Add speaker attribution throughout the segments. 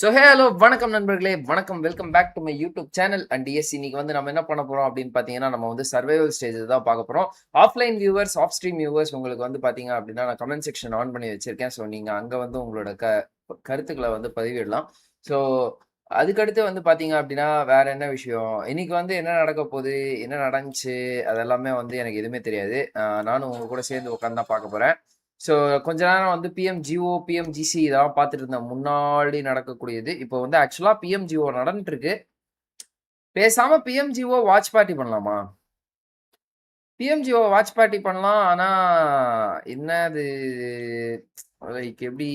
Speaker 1: So hello வணக்கம் நண்பர்களே, வணக்கம். Welcome back to my YouTube channel and yes. இன்னைக்கு வந்து நம்ம என்ன பண்ண போறோம் அப்படின்னு பார்த்தீங்கன்னா, நம்ம வந்து சர்வைவல் ஸ்டேஜ் தான் பார்க்க போறோம். Offline viewers, off stream viewers உங்களுக்கு வந்து பார்த்தீங்க அப்படின்னா, நான் கமெண்ட் செக்ஷன் ஆன் பண்ணி வச்சிருக்கேன். ஸோ நீங்க அங்க வந்து உங்களோட கருத்துக்களை வந்து பதிவிடலாம். ஸோ அதுக்கடுத்து வந்து பார்த்தீங்க அப்படின்னா, வேற என்ன விஷயம்? இன்னைக்கு வந்து என்ன நடக்க போகுது? என்ன நடந்துச்சு? அதெல்லாமே வந்து எனக்கு எதுவுமே தெரியாது. நானும் உங்க கூட சேர்ந்து உட்காந்து தான் பார்க்க போறேன். ஸோ கொஞ்ச நேரம் வந்து பிஎம்ஜிஓ, பிஎம்ஜிசி இதெல்லாம் பார்த்துட்டு இருந்தேன். முன்னாடி நடக்கக்கூடியது. இப்போ வந்து ஆக்சுவலா பிஎம்ஜிஓ நடந்துட்டு இருக்கு. பேசாம பிஎம்ஜிஓ வாட்ச் பார்ட்டி பண்ணலாமா? பிஎம்ஜிஓ வாட்ச் பார்ட்டி பண்ணலாம். ஆனா என்ன அது, லைக் எப்படி?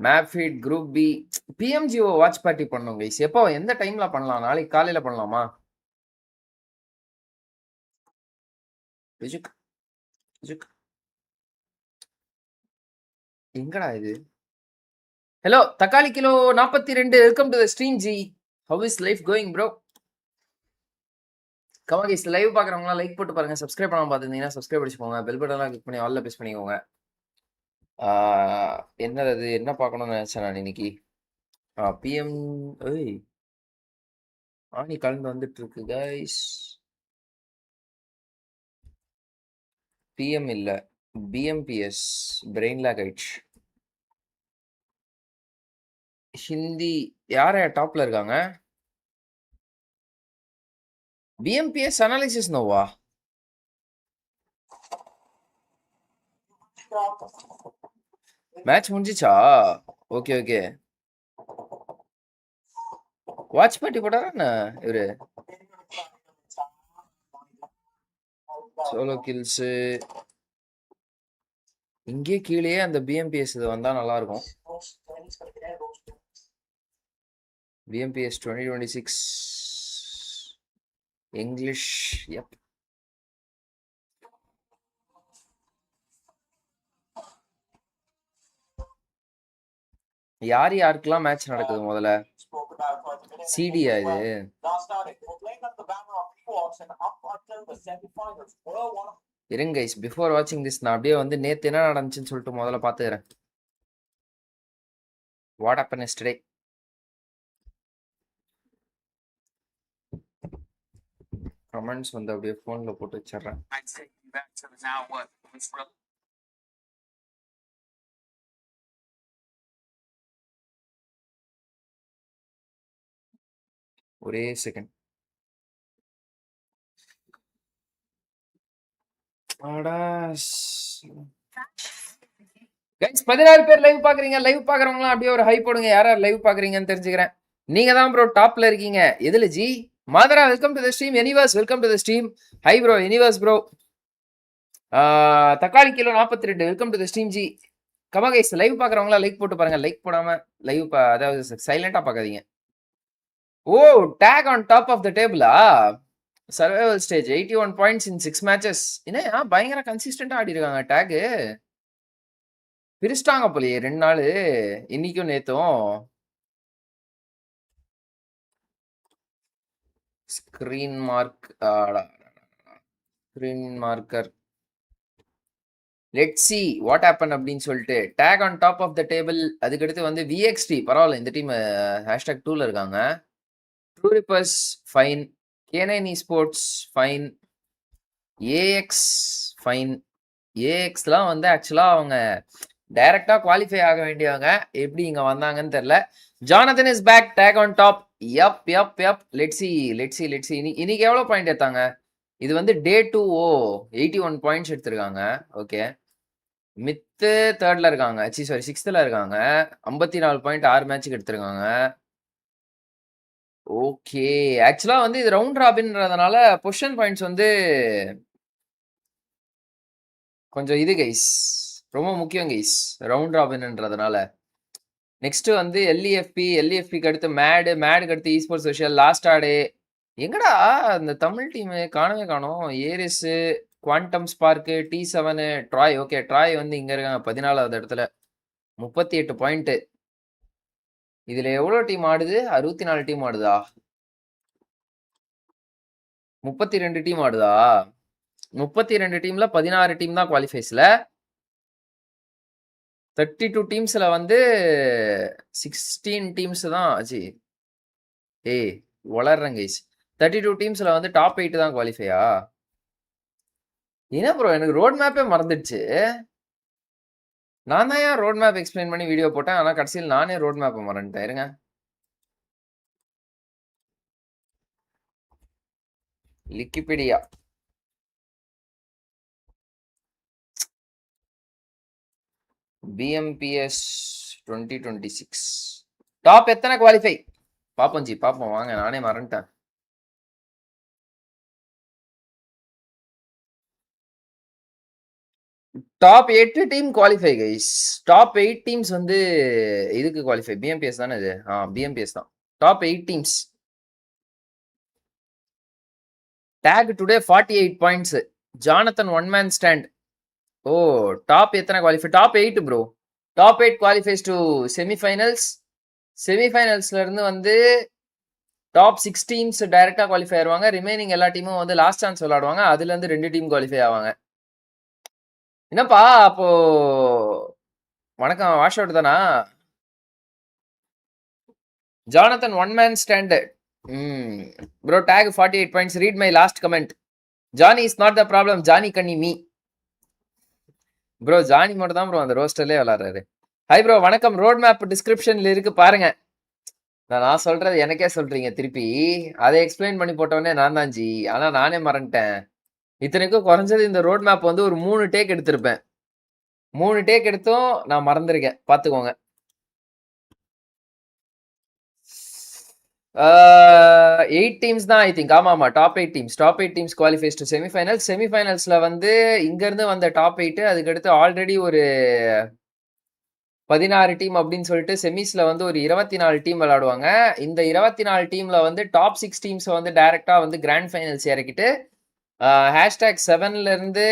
Speaker 1: Map feed group B PMGO watch party பண்ணணும் கைஸ். எப்போ எந்த டைம்ல பண்ணலாம்? நாளைக்கு காலையில பண்ணலாமா? விஜுக் விஜுக் எங்கடா இது? ஹலோ தக்காளி kilo 42. Welcome to the stream ji. How is life going bro? கமா கைஸ், லைவ் பார்க்குறவங்களாம் லைக் போட்டு பாருங்க. சப்ஸ்கிரைப் பண்ணாம பார்த்துருந்தீங்கன்னா சப்ஸ்கிரைப் அடிச்சுக்கோங்க. பெல் பட்டன்லாம் கிளிக் பண்ணி ஆல்ல ப்ரெஸ் பண்ணிக்கோங்க. என்னது அது? என்ன பார்க்கணும்னு நினைச்சேன் நான் இன்னைக்கு. பிஎம் ஏய் ஆணி கலந்து வந்துட்டு இருக்கு கைஸ். பிஎம் இல்ல, பிஎம்பிஎஸ் பிரெயின் லாக் ஆயிடுச்சு. ஹிந்தி யார டாப்ல இருக்காங்க? பிஎம்பிஎஸ் அனாலிசிஸ் நோவா? மேட்ச் முடிஞ்சிச்சா? Okay okay. வாட்ச் பார்ட்டி போட்டாரா என்ன இவரு? சோலோ கில்ஸ் இங்கே கீழே அந்த பிஎம்பிஎஸ் இது வந்தா நல்லா இருக்கும். BMPS 2026 English. எப் யார் யாருக்கெல்லாம் மேட்ச் நடக்குது முதல்ல? சிடியா இது? இருங்க கைஸ், பிஃபோர் வாட்சிங் திஸ் நான் அப்படியே வந்து நேத்து என்ன நடந்துச்சுன்னு சொல்லிட்டு முதல்ல பாத்துக்கிறேன். What happen yesterday? கமெண்ட்ஸ் வந்து அப்படியே போன்ல போட்டு வச்சிடுறேன். ஒரே செகண்ட். கைஸ் 16 பேர் லைவ் பாக்குறீங்க. லைவ் பாக்குறவங்களாம் அப்படியே ஒரு ஹை போடுங்க. யார் யார் லைவ் பாக்குறீங்கன்னு தெரிஞ்சுக்கிறேன். நீங்க தான் ப்ரோ டாப்ல இருக்கீங்க. எதுல ஜி? மாதரா வெல்கம் டு த ஸ்ட்ரீம். எனிவர்ஸ் welcome to the stream. Hi bro, எனிவர்ஸ் ப்ரோ. தக்காளி kilo 42. Welcome to the stream ji. கமா கைஸ், லைவ் பாக்குறவங்களா லைக் போட்டு பாருங்க. லைக் போடாம லைவ் அதாவது சைலண்டா பாக்காதீங்க. Oh, take on top of the டேபிளா? Survival stage 81 points in 6 matches. என்ன பயங்கர கன்சிஸ்டன்டா ஆடி இருக்காங்க. டேக் பிரிச்சிட்டாங்க போலயே 2 நாள், இன்னைக்கும் நேத்தும். Screen mark screen marker. Let see what happen அப்படின்னு சொல்லிட்டு take on top of the table. அதுக்கடுத்து வந்து விஎக்ஸ்டி பரவாயில்ல, இந்த டீம் ஹேஷ்டாக் 2ல இருக்காங்க. True rippers fine. Canine sports fine. AX fine. ஏஎக்ஸ்லாம் வந்து ஆக்சுவலா அவங்க டைரக்டா குவாலிஃபை ஆக வேண்டியவங்க. எப்படி இங்க வந்தாங்கன்னு தெரியல. Jonathan is back, take on top. Yup yup yup. Let's see let's see let's see. இன்னைக்கு எவ்வளவு பாயிண்ட் எடுத்தாங்க? இது வந்து டே 2. 81 பாயிண்ட்ஸ் எடுத்திருக்காங்க. ஓகே. மித்து தேர்ட்ல இருக்காங்க. சாரி 6th இருக்காங்க. 54 பாயிண்ட் 6 மேட்சுக்கு எடுத்திருக்காங்க. ஓகே. ஆக்சுவலா வந்து இது ரவுண்ட் ராபின்றதுனால பொசிஷன் பாயிண்ட்ஸ் வந்து கொஞ்சம் இது கைஸ், ரொம்ப முக்கியம் கைஸ் ரவுண்ட் ராபின்ன்றதுனால. நெக்ஸ்ட் வந்து எல்இஎஃபிக்கு அடுத்து மேடுக்கு அடுத்து eSports Social, லாஸ்ட் ஆடு. எங்கடா இந்த தமிழ் டீம் காணவே காணோம். Aries, quantum spark, T7, Troy. Okay, Troy வந்து இங்க இருக்காங்க 14வது இடத்துல 38 பாயிண்ட். இதுல எவ்வளவு டீம் ஆடுது? 64 டீம் ஆடுதா? 32 டீம் ஆடுதா? 32 டீம்ல 16 டீம் தான் குவாலிஃபைஸ்ல. 32 டீம்ஸ்ல வந்து 16 டீம்ஸ் தான் ஆச்சு. ஏய் வளர்றேன் கைஸ். 32 டீம்ஸ்ல வந்து டாப் 8 தான் குவாலிஃபையா? என்ன ப்ரோ எனக்கு ரோட் மேப்பே மறந்துடுச்சு. நான் தான் ஏன் ரோட் மேப் எக்ஸ்பிளைன் பண்ணி வீடியோ போட்டேன். ஆனா கடைசியில் நானே ரோட் மேப்பை மறந்துட்டேன். இருங்க. விக்கிபீடியா. பிஎம்பிஎஸ் 2026 டாப் எத்தனை குவாலிஃபை பாப்போம் ஜி பாப்போம் வாங்க. நானே மறந்துட்டேன். Top 8 team qualify guys. Top 8 teams வந்து இதுக்கு குவாலிஃபை. பிஎம்பிஎஸ் தானே இது? பிஎம்பிஎஸ் தான். Top 8 teams. Tag today 48 points. Jonathan one man stand. Oh top எத்தனை qualify? Top 8 bro. Top 8 qualifies to semifinals. செமிஃபைனல்ஸ்ல இருந்து வந்து டாப் 6 டீம்ஸ் டைரக்டா குவாலிஃபை ஆயிருவாங்க. ரிமைனிங் எல்லா டீமும் வந்து லாஸ்ட் சான்ஸ் விளையாடுவாங்க. அதுல இருந்து 2 டீம் குவாலிஃபை ஆவாங்க. என்னப்பா அப்போ வணக்கம் வாஷ் அவுட் தானா? Jonathan one man stand. Bro take 48 points. Read my last comment. Johnny is not the problem. Johnny கண்ணி மீ. ப்ரோ ஜானி மட்டும் தான் ப்ரோ அந்த ரோஸ்டர்லேயே விளாட்றாரு. ஹை ப்ரோ வணக்கம். ரோட் மேப் டிஸ்கிரிப்ஷன்ல இருக்கு பாருங்க. நான் சொல்றது எனக்கே சொல்றீங்க திருப்பி. அதை எக்ஸ்பிளைன் பண்ணி போட்டவனே நான் தான் ஜி. ஆனா நானே மறந்துட்டேன். இத்தனைக்கும் குறைஞ்சது இந்த ரோட் மேப் வந்து ஒரு 3 டேக் எடுத்திருப்பேன். 3 டேக் எடுத்தும் நான் மறந்துருக்கேன். பாத்துக்கோங்க. 8 டீம்ஸ் தான் ஐ திங்க். ஆமா top 8 teams. Top 8 teams qualifies to semifinals. செமிஃபைனல்ஸ்ல வந்து இங்க இருந்து வந்த டாப் 8 அதுக்கடுத்து ஆல்ரெடி ஒரு 16 டீம் அப்படின்னு சொல்லிட்டு செமிஸ்ல வந்து ஒரு 24 டீம் விளையாடுவாங்க. இந்த 24 டீம்ல வந்து டாப் 6 டீம்ஸ் வந்து டைரக்டா வந்து கிராண்ட் ஃபைனல்ஸ் இறக்கிட்டு #7ல இருந்து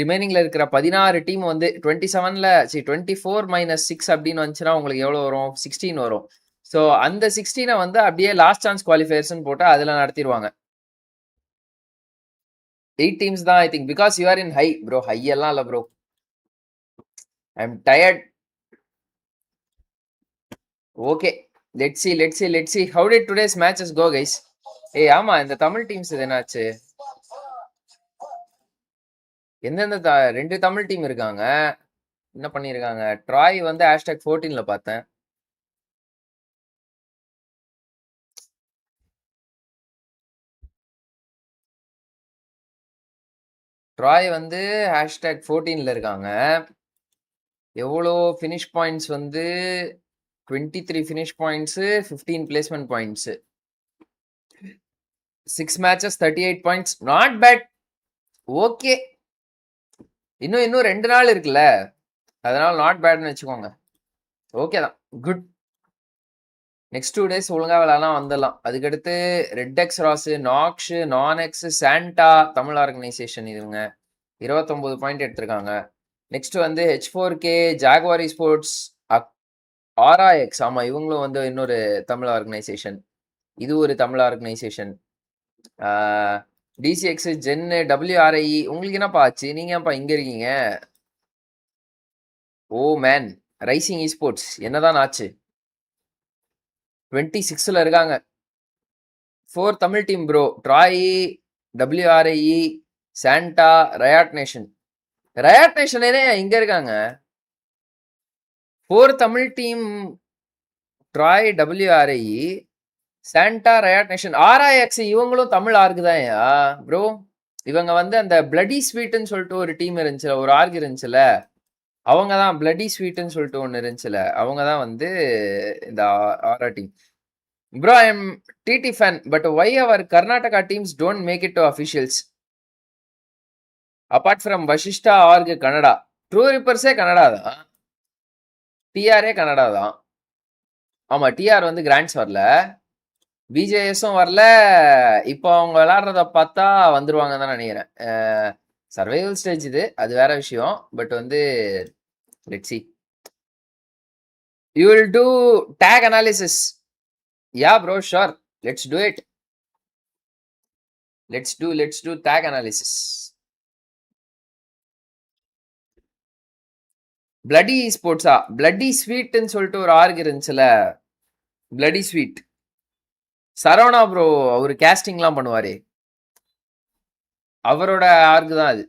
Speaker 1: ரிமைனிங்ல இருக்கிற 16 டீம் வந்து 24 - 6 அப்படின்னு வந்துச்சுன்னா உங்களுக்கு எவ்வளவு வரும்? 16 வரும். ஸோ அந்த 16 வந்து அப்படியே லாஸ்ட் சான்ஸ் குவாலிஃபயர்ஸ் போட்டு அதுல நடத்திடுவாங்க. 8 டீம்ஸ் தான் I think. Because you are in hi bro. High எல்லாம் இல்ல bro. I am tired. Okay let's see how did today's matches go guys. ஆமா இந்த தமிழ் டீம்ஸ் என்னாச்சு? எந்தெந்த 2 தமிழ் டீம் இருக்காங்க. என்ன பண்ணிருக்காங்க? ட்ராய் வந்து #14ல பார்த்தேன். ட்ராய் வந்து #14ல இருக்காங்க. எவ்வளோ ஃபினிஷ் பாயிண்ட்ஸ் வந்து 23 finish points, 15 placement points, 6 matches 38 points. Not bad. Okay இன்னும் 2 நாள் இருக்குல்ல, அதனால நாட் பேட்னு வச்சுக்கோங்க. ஓகே தான், குட். நெக்ஸ்ட் 2 டேஸ் ஒழுங்கா விளையாடலாம், வந்துடலாம். அதுக்கடுத்து ரெட் எக்ஸ் ராஸ், நாக்ஸ், நான்எக்ஸ், சாண்டா தமிழ் ஆர்கனைசேஷன் இவங்க 29 பாயிண்ட் எடுத்திருக்காங்க. நெக்ஸ்ட் வந்து H4K, ஜாகுவார் ஸ்போர்ட்ஸ், RIX. ஆமா இவங்களும் வந்து இன்னொரு தமிழ் ஆர்கனைசேஷன். இது ஒரு Tamil organisation. DCX, Gen, WRI. உங்களுக்கு என்னப்பா ஆச்சு? நீங்க ஏன்ப்பா இங்க இருக்கீங்க? ஓ மேன், ரைசிங் ESPORTS என்னதான் ஆச்சு? 26ல இருக்காங்க. 4 Tamil team bro. Troy, WRI, Santa, Riot Nation. Riot நேஷனே இங்க இருக்காங்க. 4 Tamil team. Troy, WRI, Santa, Riot Nation, RIX. இவங்களும் தமிழ் ஆர்கு தான் ப்ரோ. இவங்க வந்து அந்த பிளடி ஸ்வீட்னு சொல்லிட்டு ஒரு டீம் இருந்துச்சுல, ஒரு ஆர்கு இருந்துச்சுல, அவங்க தான் பிளடி ஸ்வீட்னு சொல்லிட்டு ஒன்று இருந்துச்சுல, அவங்க தான் வந்து இந்த ஆரா team. Bro I am TT fan, but why our Karnataka teams don't make it to officials? Apart from Vashishta org Kannada. True Rippers Kannada தான். TRA கன்னடா தான். ஆமா TR வந்து கிராண்ட்ஸ் வரல, BJSம் வரல. இப்போ அவங்க விளையாடுறத பார்த்தா வந்துருவாங்க தான் நினைக்கிறேன். சர்வைவல் ஸ்டேஜ் இது, அது வேற விஷயம். பட் வந்து let's see. You will do tag analysis. Yeah bro, sure, let's do it. let's do tag analysis. Bloody esports bloody sweet ன்னு சொல்லிட்டு ஒரு ஆர்க் இருந்துச்சுல, bloody sweet. சரவணா ப்ரோ அவரு கேஸ்டிங்லாம் பண்ணுவாரு, அவரோட ஆர்க் தான் அது.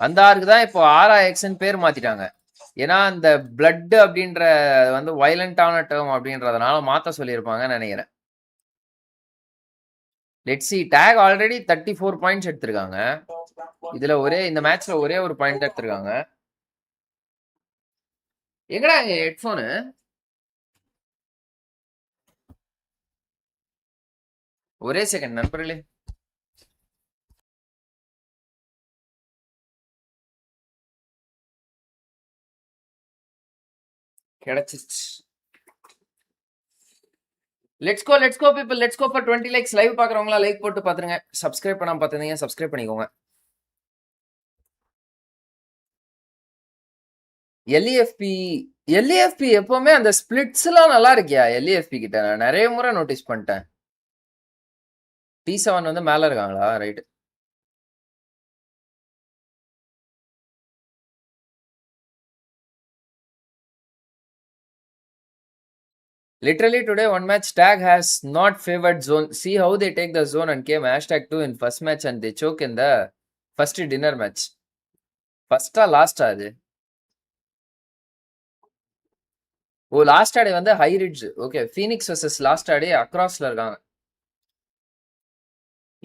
Speaker 1: அந்த ஆர்க் தான் இப்போ RRXன்னு பேர் மாத்திட்டாங்க. ஏன்னா அந்த பிளட் அப்படின்ற வந்து வயலண்டான டேர்ம் அப்படின்றதுனால மாத்த சொல்லியிருப்பாங்கன்னு நினைக்கிறேன். Let's see. Take already 34 points எடுத்திருக்காங்க. இதுல இந்த மேட்ச்ல ஒரே ஒரு பாயிண்ட் எடுத்திருக்காங்க. எங்கடா ஹெட்போனு? ஒரே செகண்ட் நண்பர்களே. கிடைச்சிச்சு. Let's go people, let's go for 20 likes. Live பாக்குறவங்களா லைக் போட்டு பாத்துருங்க. சப்ஸ்கிரைப் பண்ணாம பாத்துருந்தீங்க சப்ஸ்கிரைப் பண்ணிக்கோங்க. எல்இஎஃப்பி எப்பவுமே அந்த ஸ்பிளிட்ஸ் எல்லாம் நல்லா இருக்கியா எல்இஎஃப்பி கிட்ட? நான் நிறைய முறை நோட்டீஸ் பண்ணிட்டேன். T7 வந்து மேல இருக்காங்களா? Right. Literally today one match tag has not favored zone. See how they take the zone and came #2 in first match and they choke in the first dinner match. First last அது? ஓ last ஆடே வந்து high ridge. Okay, Phoenix vs last ஆடே அக்ராஸ்ல இருக்காங்க.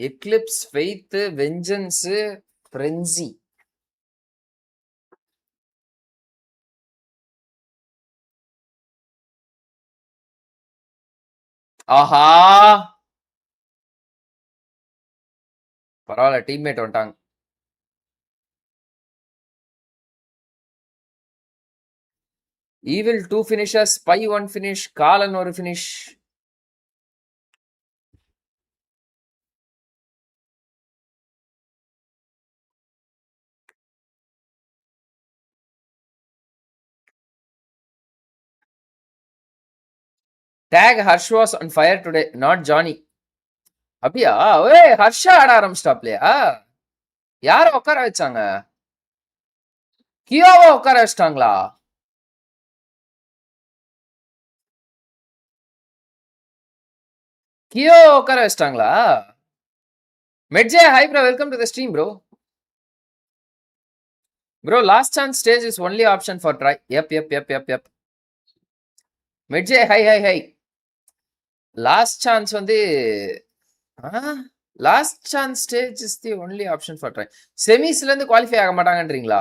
Speaker 1: Eclipse, Faith, Vengeance, Frenzy. ஆஹா, பரவாயில்ல teammate வந்துட்டாங்க. Evil 2 finishers, spy 1 finish, காலன் ஒரு finish. Tag Harsh was on fire today, not Johnny. அப்படியா? ஏய் ஹர்ஷா ஆட ஆரம்பிச்சிட்டாப்லையா? யார உட்கார வச்சாங்க? கியோவா உட்கார வச்சிட்டாங்களா? கியோ உட்கார வச்சிட்டாங்களா? மெட்ஜே hi bro, welcome to the stream bro. Bro last chance stage is only option for try. எப். மெட்ஜே ஹை. லாஸ்ட் சான்ஸ் வந்து last chance stage is the only option for try. செமிஸ்ல இருந்து குவாலிஃபை ஆக மாட்டாங்கன்றீங்களா?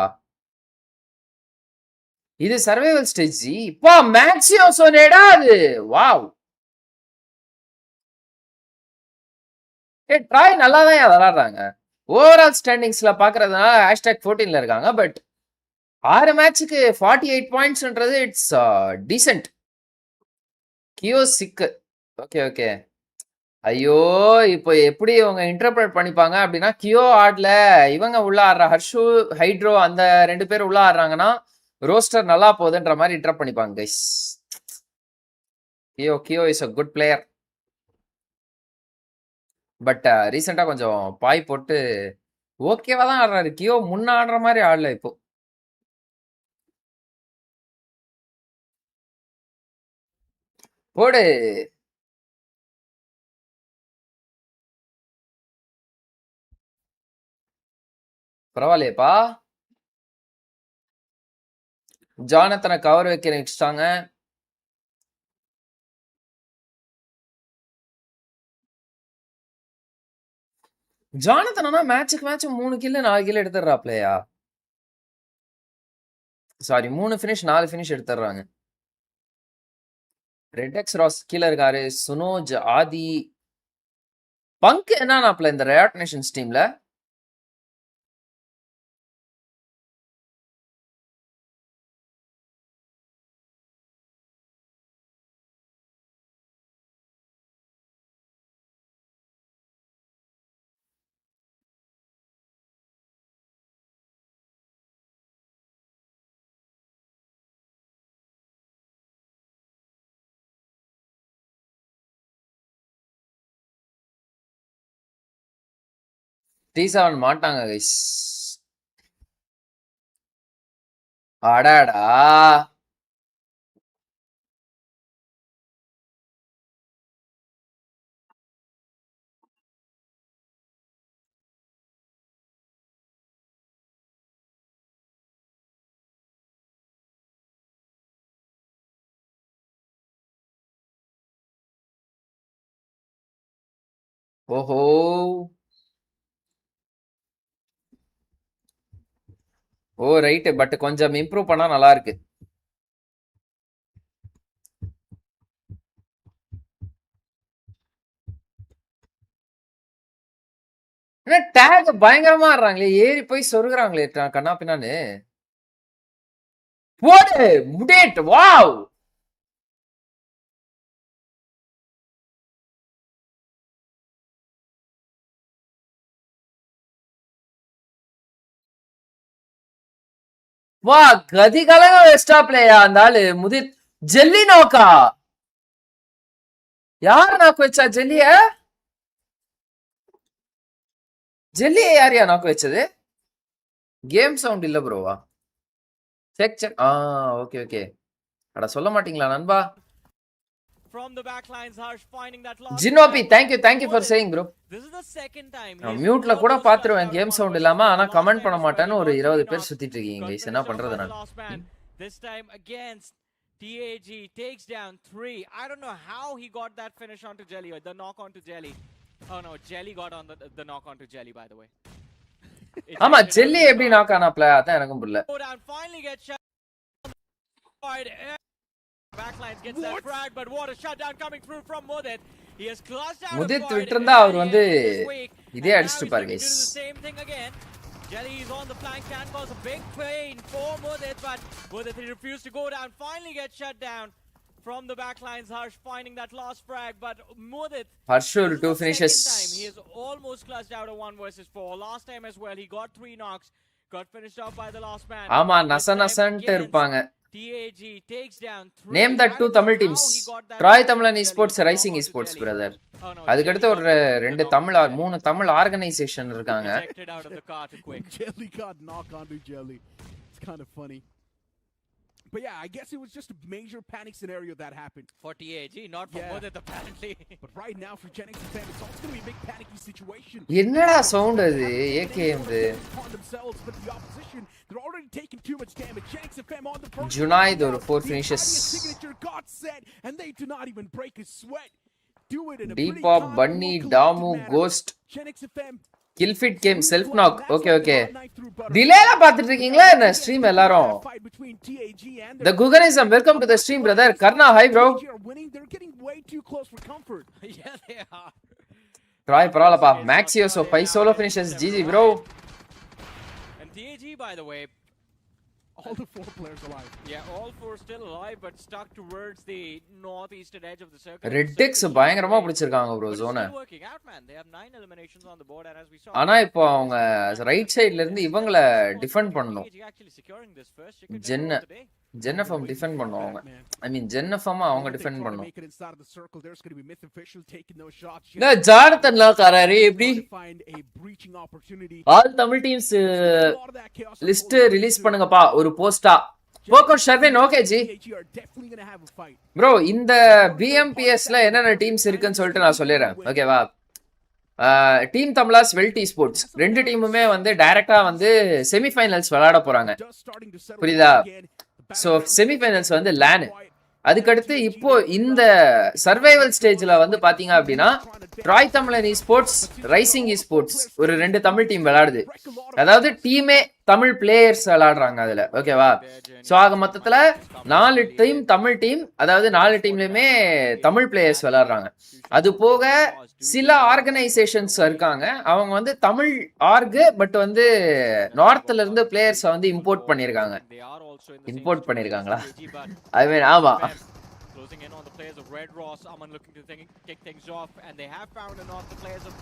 Speaker 1: இது சர்வைவல் ஸ்டேஜ். இப்போ மேக்ஸியோ சோனேடா அது. Wow. TRAI நல்லா தான் விளையாடுறாங்க. ஓவரால் ஸ்டாண்டிங்ஸ்ல பாக்குறதுனால #14ல இருக்காங்க. பட் 6 மேட்சுக்கு 48 பாயிண்ட்ஸ்ன்றது இட்ஸ் டீசென்ட். கியோ சிக்கு. ஓகே. ஐயோ, இப்போ எப்படி இவங்க இன்டர்பிரட் பண்ணிப்பாங்க அப்படின்னா, கியோ ஆடல, இவங்க உள்ள ஆடுற ஹர்ஷு, ஹைட்ரோ அந்த 2 பேர் உள்ள ஆடுறாங்கன்னா ரோஸ்டர் நல்லா போகுதுன்ற மாதிரி இன்டர்ப் பண்ணிப்பாங்க கைஸ். கியோ is a good player. But ரீசெண்டா கொஞ்சம் பாய் போட்டு ஓகேவா தான் ஆடுறாரு. கியோ முன்ன ஆடுற மாதிரி ஆடல இப்போ. போடு. பரவாயில்லையப்பா. ஜானத்தனை கவர் வைக்க நினைச்சிட்டாங்க. ஜானத்தனா மேட்சுக்கு மேட்ச் 3 கில் 4 கில் எடுத்துடுறாப்லையா? சாரி 3 ஃபினிஷ் 4 ஃபினிஷ் எடுத்துடுறாங்க. ரெட்எக்ஸ் ராஸ் கீழே இருக்காரு. சுனோஜ், ஆதி, பங்க் என்னன்னாப்ல இந்த ரயாட் நேஷன்ஸ் டீம்ல? T7 மாட்டாங்க கைஸ். அடாடா. ஓஹோ. ஓ ரைட். பட் கொஞ்சம் இம்ப்ரூவ் பண்ணா நல்லா இருக்கு. ஏன்னா டேக் பயங்கரமா ஆடுறாங்களே, ஏறி போய் சொருகுறாங்களே கண்ணா பின்னான்னு. போடு முடியட். வாவ். வா கதிகலங்க வெஸ்டா பிளேயா அந்த ஆளு. முதிர் ஜெல்லி நோக்கா. யார் நாக்கு வச்சா ஜெல்லிய? ஜெல்லிய யாரையா நாக்கு வச்சது? கேம் சவுண்ட் இல்ல ப்ரோவா? Check check. Okay okay. அட சொல்ல மாட்டீங்களா நண்பா?
Speaker 2: From the back lines, Harsh finding that last.
Speaker 1: Jinopi, thank you for saying bro.
Speaker 2: This is the second time.
Speaker 1: மியூட்ல கூட பாத்துருவேன் கேம் சவுண்ட் இல்லாம. ஆனா கமெண்ட் பண்ண மாட்டேன்னு ஒரு 20 பேர் சுத்திட்டு இருக்கீங்க கைஸ். என்ன பண்றது நான்?
Speaker 2: This time against TAG takes down 3. I don't know how he got that finish onto Jelly, or the knock onto Jelly. Oh no, Jelly got on the knock onto Jelly, by the way.
Speaker 1: ஆமா jelly எப்படி knock ஆனாப்ல அதான் எனக்கும் புரியல.
Speaker 2: Finally gets shot. Backlines gets that frag, but what a shutdown coming through from Mudit. He has clutched out.
Speaker 1: Mudit விட்டுருந்தா அவர் வந்து இதே அடிச்சிட்டார் guys.
Speaker 2: Same thing again. Jelly is on the flank, can cause a big pain for Mudit, but Mudit he refused to go down. Finally gets shut down from the backlines. Harsh finding that last frag, but Mudit
Speaker 1: Harshul 2 finishes.
Speaker 2: He is almost clutched out of 1 versus 4. Last time as well, he got 3 knocks, got finished off by the last man.
Speaker 1: ஆமா நசனசன்ட்டு இருப்பாங்க.
Speaker 2: TAG takes down 3.
Speaker 1: Name that 2 Tamil teams. Troy Tamil Esports, Rising Esports brother. அதுக்கு அடுத்து ஒரு 2 Tamil 3 Tamil organisation இருக்காங்க.
Speaker 3: Jelly got knocked onto Jelly. It's kind of funny. But yeah, I guess it was just a major panic scenario that happened.
Speaker 2: For TAG, not for Mudit apparently.
Speaker 3: But right now for Gen X fans, it's also going to be a big panicky situation.
Speaker 1: என்னடா sound அது? AKM
Speaker 3: themselves, but the opposition, they're already taking too much damage. Gen X on the first.
Speaker 1: Junaid ஒரு 4 finishes.
Speaker 3: Signature got set and they do not even break a sweat. Do it in a
Speaker 1: Deep Pop, Bunny, Damu, Ghost.
Speaker 3: Gen X
Speaker 1: Kill fit game self knock. Okay. டிலேல பாத்துட்டு இருக்கீங்களா என்ன stream எல்லாரும்? The Guganism, welcome to the stream brother. Karna, hi bro.
Speaker 2: Yeah, they are.
Speaker 1: Try paralapa. Maxio so 5 solo finishes. GG bro.
Speaker 2: And TAG by the way,
Speaker 3: all the 4 players alive.
Speaker 2: Yeah, all 4 still alive but stuck towards the northeastern edge of the circle.
Speaker 1: Redix பயங்கரமா பிடிச்சிருக்காங்க bro zone.
Speaker 2: Working out man. They have 9 eliminations on the board and as we saw.
Speaker 1: ஆனா இப்போ அவங்க right சைடுல இருந்து இவங்கள defend பண்ணனும். ஜென்னஃபம் defend பண்ணுவாங்க. ஐ மீன் ஜென்னஃபம் அவங்க டிஃபெண்ட் பண்ணனும். நான் ஜானத்தன் லாக்காரே எப்படி all Tamil teams list release பண்ணுங்கப்பா ஒரு போஸ்டா. போக்கோ ஷர்வின் ஓகே ஜி. ப்ரோ இந்த பிஎம்பிஎஸ்ல என்னென்ன டீம்ஸ் இருக்குன்னு சொல்லிட்டு நான் சொல்லிடுறேன் ஓகேவா. டீம் தமிழாஸ் வெல்டி ஸ்போர்ட்ஸ் 2 டீமுமே வந்து டைரக்டா வந்து செமிஃபைனல்ஸ் விளையாட போறாங்க புரியுதா. ஸோ செமிஃபைனல்ஸ் வந்து லேனு. அதுக்கடுத்து இப்போ இந்த சர்வைவல் ஸ்டேஜ்ல வந்து பாத்தீங்க அப்படின்னா ட்ராய் தமிழன் esports, ரைசிங் esports ஒரு 2 தமிழ் டீம் விளையாடுது. அதாவது டீமே தமிழ் பிளேயர்ஸ் விளையாடுறாங்க அதுல ஓகேவா. ஸோ ஆக மொத்தத்துல 4 டீம் தமிழ் டீம், அதாவது 4 டீம்லயுமே தமிழ் பிளேயர்ஸ் விளையாடுறாங்க. அது போக சில ஆர்கனைசேஷன்ஸ் இருக்காங்க அவங்க வந்து தமிழ் ஆர்கு பட் வந்து நார்த்ல இருந்து பிளேயர்ஸ் வந்து இம்போர்ட் பண்ணிருக்காங்களா ஐ மீன் ஆமா.
Speaker 2: Closing in on the players of Red Ross, Aman looking to kick things off, and they have found a knock. The players of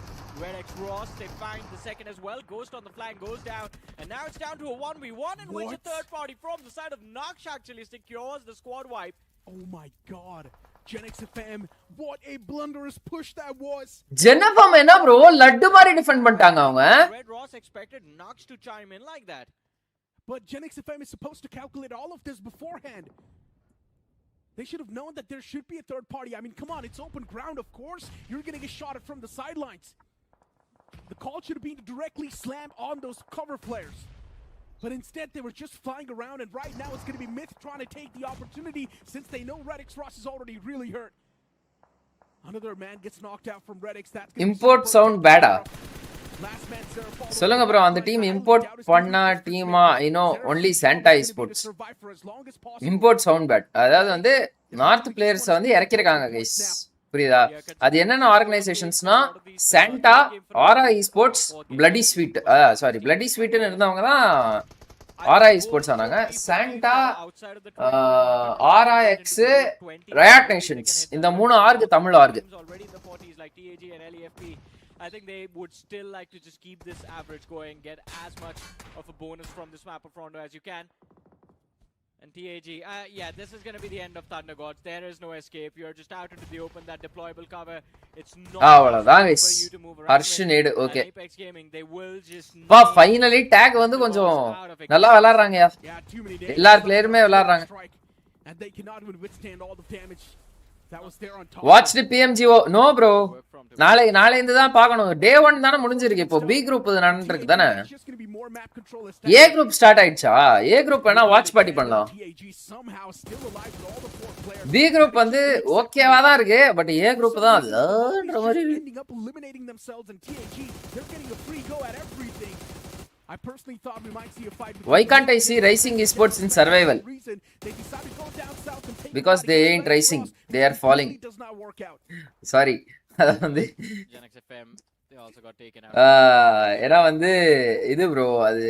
Speaker 2: Red X Ross, they find the second as well. Ghost on the flank goes down, and now it's down to a 1v1 in which a third party from the side of Naksh actually secures the squad wipe.
Speaker 3: Oh my god. Gen X FM, what a blunderous push that was.
Speaker 1: ஜெனஃபம் என்ன bro laddu மாதிரி defend பண்ணிட்டாங்க அவங்க.
Speaker 2: Red Ross expected Nux to chime in like that.
Speaker 3: But Gen X FM is supposed to calculate all of this beforehand. They should have known that there should be a third party. I mean, come on, it's open ground, of course. You're getting a shot at from the sidelines. The call should have been to directly slam on those cover flares. But instead, they were just flying around, and right now it's going to be Myth trying to take the opportunity since they know Redix Ross is already really hurt. Another man gets knocked out from Redix. That's
Speaker 1: import sound bad. சொல்லுங்க bro அந்த team import பண்ண டீமா only Santa esports import sound bad அதாவது வந்து north players வந்து இறக்கிருக்காங்க guys புரியுதா அது என்னென்ன ஆர்கனைசேஷன்ஸ்னா சாண்டா ஆரா esports bloody sweet sorry bloody sweetனு இருந்தவங்க தான் ஆரா esports ஆனாங்க சாண்டா ஆரா எக்ஸ் ரயாட் நேஷன்ஸ் இந்த மூணு org Tamil org
Speaker 2: I think they would still like to just keep this average going, get as much of a bonus from this map of Rondo as you can. And TAG, yeah, this is going to be the end of Thunder Gods. There is no escape. You're just out into the open. That deployable cover, it's not for you to move around.
Speaker 1: Harshnade, okay.
Speaker 2: Apex Gaming, they will just.
Speaker 1: Wow, finally tag வந்து கொஞ்சம் நல்லா விளையாடுறாங்கயா. எல்லா பிளேயருமே விளையாடுறாங்க.
Speaker 3: And they cannot even withstand all the damage.
Speaker 1: Watch the PMGO. No bro. நாளை இருந்து தான் பார்க்கணும். Day 1 தான முடிஞ்சிருக்கு. இப்போ B group நடந்துட்டு இருக்கு தானே. A group ஸ்டார்ட் ஆயிடுச்சா? A group வேணா வாட்ச் பார்ட்டி பண்ணலாம். B group வந்து ஓகேவா தான் இருக்கு. பட் A group தான் அதுன்ற மாதிரி.
Speaker 3: I personally thought we might see a fight.
Speaker 1: Why can't I see Rising Esports in survival? Because they ain't rising. They are falling. Sorry.
Speaker 2: Gen X FM, they also got taken out.
Speaker 1: ஏன்னா வந்து இது bro அது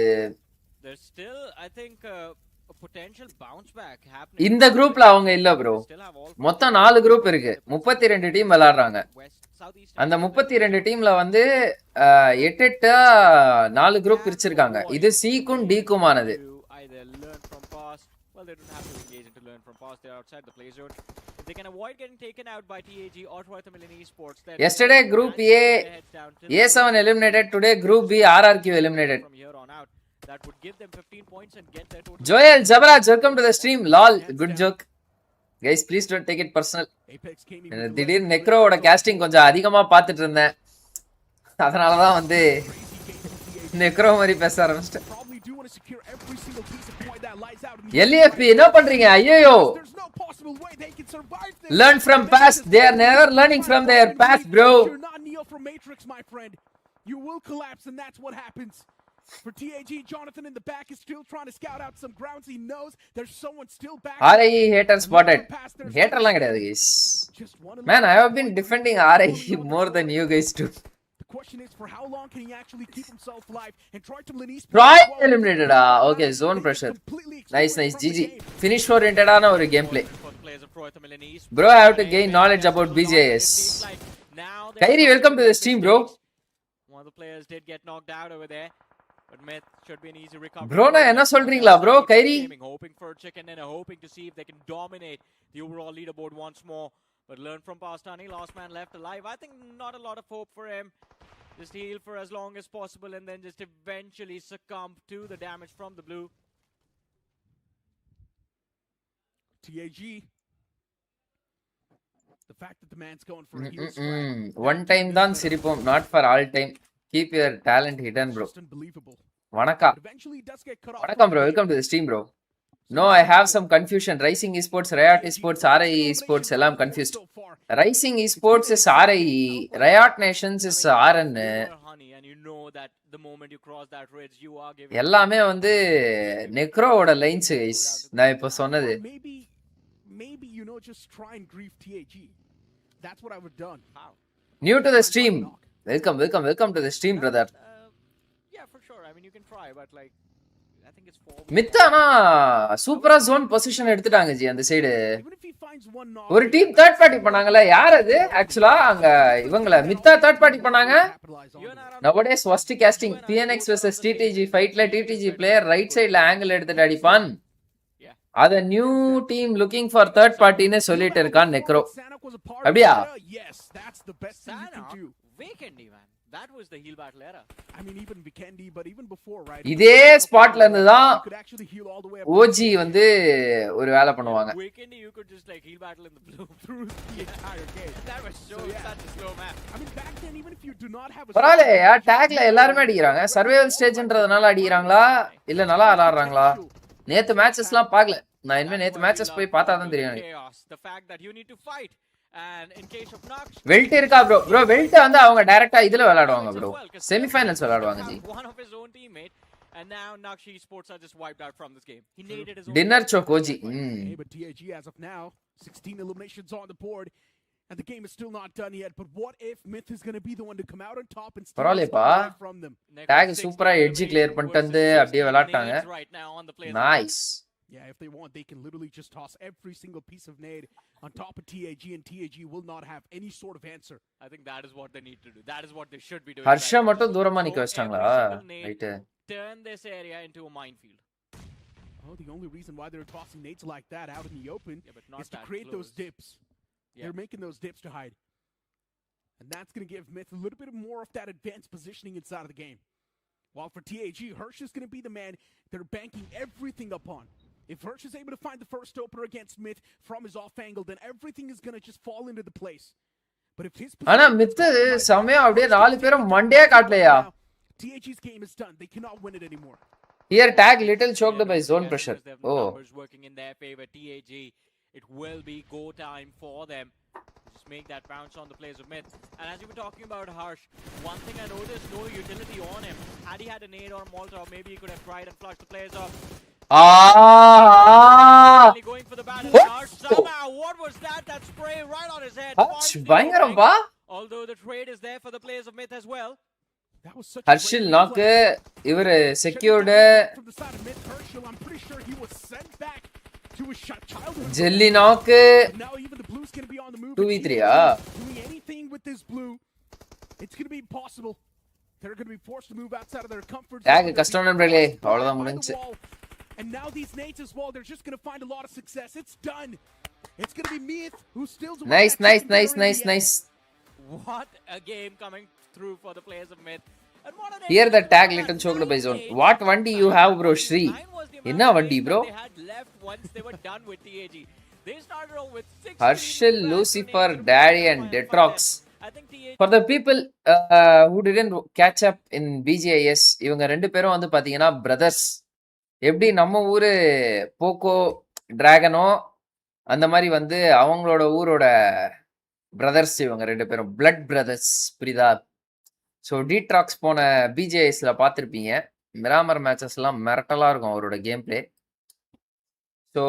Speaker 2: There's still I think a potential bounce back happening.
Speaker 1: இந்த குரூப்ல அவங்க இல்ல bro. மொத்தம் 4 group இருக்கு. 32 டீம் விளையாடுறாங்க. அந்த 32 டீம்ல வந்து 8 4 குரூப் பிரிச்சிருக்காங்க. இது C-க்கும் D-க்கும் ஆனது. Well, they don't have to engage into learn from past. They're outside the play zone. If they can avoid getting taken out by TAG or ESPORTS, yesterday Group A, A7 eliminated. Today Group B, RRQ eliminated. From here on out, that would give them 15 points and get their total. Joel Jabaraj, welcome to the stream. Lol, good joke. Guys, please don't take it personal. திடீர் நெக்ரோவோட casting கொஞ்சம் அதிகமா பார்த்துட்டு இருந்தேன். அதனால தான் வந்து necro மாதிரி பேச ஆரம்பிச்சிட்டேன். LFP என்ன பண்றீங்க ஐயோ learn from past they are never learning from their past bro
Speaker 3: you're not Neo from Matrix my friend you will collapse and that's what happens for TAG Jonathan in the back is still trying to scout out some grounds he knows there's someone still back
Speaker 1: RIE hater spotted hater லாம் கிடையாது guys man I have been defending RIE more than you guys too.
Speaker 3: Question is for how long can he actually keep himself alive and try to release
Speaker 1: eliminated okay zone pressure nice GG finish oriented ana or gameplay bro I have to gain knowledge about BJS. Kairi welcome to the stream bro.
Speaker 2: One of the players did get knocked out over there but Myth should be an easy recovery.
Speaker 1: Bro na enna solrீங்களா bro Kairi
Speaker 2: hoping for a chicken and hoping to see if they can dominate the overall leaderboard once more. But learn from Pastani, last man left alive. I think not a lot of hope for him. Just heal for as long as possible and then just eventually succumb to the damage from the blue.
Speaker 3: TAG. The fact that the man's going for a heal strike.
Speaker 1: One time done siripom, not for all time. Keep your talent hidden bro. Vanaka. Vanakkam bro, welcome to the stream bro. No, I have some confusion. Rising Esports, Riot Esports, RIE Esports, I'm confused. Rising Esports is RIE, Riot Nations is RN. எல்லாமே வந்து நெக்ரோவோட lines guys நான் இப்ப சொன்னது.
Speaker 3: Maybe you know just try and grief TAG. That's what I would done.
Speaker 1: New to the stream. Welcome to the stream brother.
Speaker 2: Yeah, for sure. I mean you can try but like
Speaker 1: மித்தானா சூப்பரா zone position எடுத்துட்டாங்க ஜி அந்த side ஒரு team third party பண்ணாங்கல யார் அது ஆக்சுவலா அங்க இவங்கள மித்தா தேர்ட் பார்ட்டி பண்ணாங்க nowadays worst casting PNX vs TTG ஃபைட்ல TTG பிளேயர் ரைட் சைடுல ஆங்கிள் எடுத்துட்டு அடிப்பான் அத new team looking for third பார்ட்டின்னு சொல்லிட்டு இருக்கான் நெக்ரோ. அப்படியா?
Speaker 3: Yes, that's the best thing you can do.
Speaker 2: Weekend man. That was the heal battle era.
Speaker 3: I mean even Vikendi, but even before, right?
Speaker 1: இதே ஸ்பாட்ல இருந்து தான் ஓஜி வந்து ஒரு வேலை பண்ணுவாங்க.
Speaker 2: Weekend you could just like heal battle in the blue through the entire game. That was such a slow map.
Speaker 3: I mean back then even if you do not have a
Speaker 1: பரவாயில்லையா, டேக்ல எல்லாரும் அடிக்கிறாங்க. Survival ஸ்டேஜ்ன்றதுனால அடிக்கிறாங்களா இல்ல நல்லா விளையாடுறாங்களா? நேத்து மேட்சஸ்லாம் பார்க்கல. நான் இனிமே நேத்து மேட்சஸ் போய் பார்த்தா தான் தெரியும்.
Speaker 2: The fact that you need to fight. And in case of Nox,
Speaker 1: weld இருக்கா bro வெல்ட் வந்து அவங்க டைரக்ட்டா இதுல விளையாடுவாங்க bro, செமிஃபைனல்ஸ் விளையாடுவாங்க G.
Speaker 2: one of his own teammate, and now Nox ESPORTS are just wiped out from this game. He needed his own
Speaker 1: dinner choke OG.
Speaker 3: But TAG as of now 16 eliminations on the board and the game is still not done yet. But what if Myth is going to be the one to come out on top and steal away from them?
Speaker 1: TAG சூப்பரா edge clear பண்ணிட்டு வந்து அப்படியே விளையாட்டாங்க. Nice.
Speaker 3: Yeah, if they want, they can literally just toss every single piece of nade on top of TAG, and TAG will not have any sort of answer.
Speaker 2: I think that is what they need to do. That is what they should be doing.
Speaker 1: Harsha மட்டும் தூரமா நிக்க வச்சிட்டாங்களா? Right.
Speaker 2: Turn this area into a minefield.
Speaker 3: Oh, the only reason why they're tossing nades like that out in the open is to create those dips. They're making those dips to hide. And that's going to give Myth a little bit more of that advanced positioning inside of the game. While for TAG, Hirsch is going to be the man they're banking everything upon. If Hirsch is able to find the first opener against Myth from his off angle, then everything is going to just fall into the place. But if his
Speaker 1: ஆனா myth சமயம் அப்படியே நாலு பேரும் Monday காட்டலையா?
Speaker 3: TAG's game is done. They cannot win it anymore.
Speaker 1: Here tag little choked by zone pressure. Oh,
Speaker 2: working in their favor. TAG, it will be go time for them. Just make that bounce on the players of Myth. And as you were talking about Harsh, one thing I noticed, no utility on him. Had he had a nade or a Molotov, maybe he could have tried and flushed the players off. Going for the battle. Harsh somehow, what was that? That spray right on his head.
Speaker 1: பயங்கரம் பா.
Speaker 2: Although the trade is there for the players of Myth as well.
Speaker 3: That was such
Speaker 1: Harshil knock இவரு secured
Speaker 3: from the side of Myth. Herschel, I'm pretty sure he was sent back to his childhood.
Speaker 1: jelly knock.
Speaker 3: Now even the Blues going to be on the move.
Speaker 1: 2v3
Speaker 3: doing anything with this blue, it's going to be impossible. They're going to be forced to move outside of their comfort zone.
Speaker 1: tag கஷ்டம் நண்பர்களே, அவ்வளவுதான் முடிஞ்சு.
Speaker 3: And now these nades as well, they're just going to find a lot of success. It's done. It's going to be Myth who steals away.
Speaker 1: Nice.
Speaker 2: What a game coming through for the players of Myth. And what an
Speaker 1: Here the tag little choked by zone. What vandi you have bro Shri? Enna vandi bro?
Speaker 2: They had left once they were done with TAG. They started off with 6.
Speaker 1: Harshil, Lucifer, Daddy and Detrox.
Speaker 2: I think TAG
Speaker 1: For the people who didn't catch up in BGIS, இவங்க ரெண்டு பேரும் வந்து பாத்தீங்கன்னா brothers. எப்படி நம்ம ஊரு Poco டிராகனோ அந்த மாதிரி வந்து அவங்களோட ஊரோட பிரதர்ஸ் இவங்க ரெண்டு பேரும் பிளட் பிரதர்ஸ், புரியுதா? ஸோ டீட்ராக்ஸ் போன பிஜேஎஸ்ல பார்த்துருப்பீங்க. மிராமர் மேட்சஸ்லாம் மிரட்டலாக இருக்கும் அவரோட கேம் பிளே. ஸோ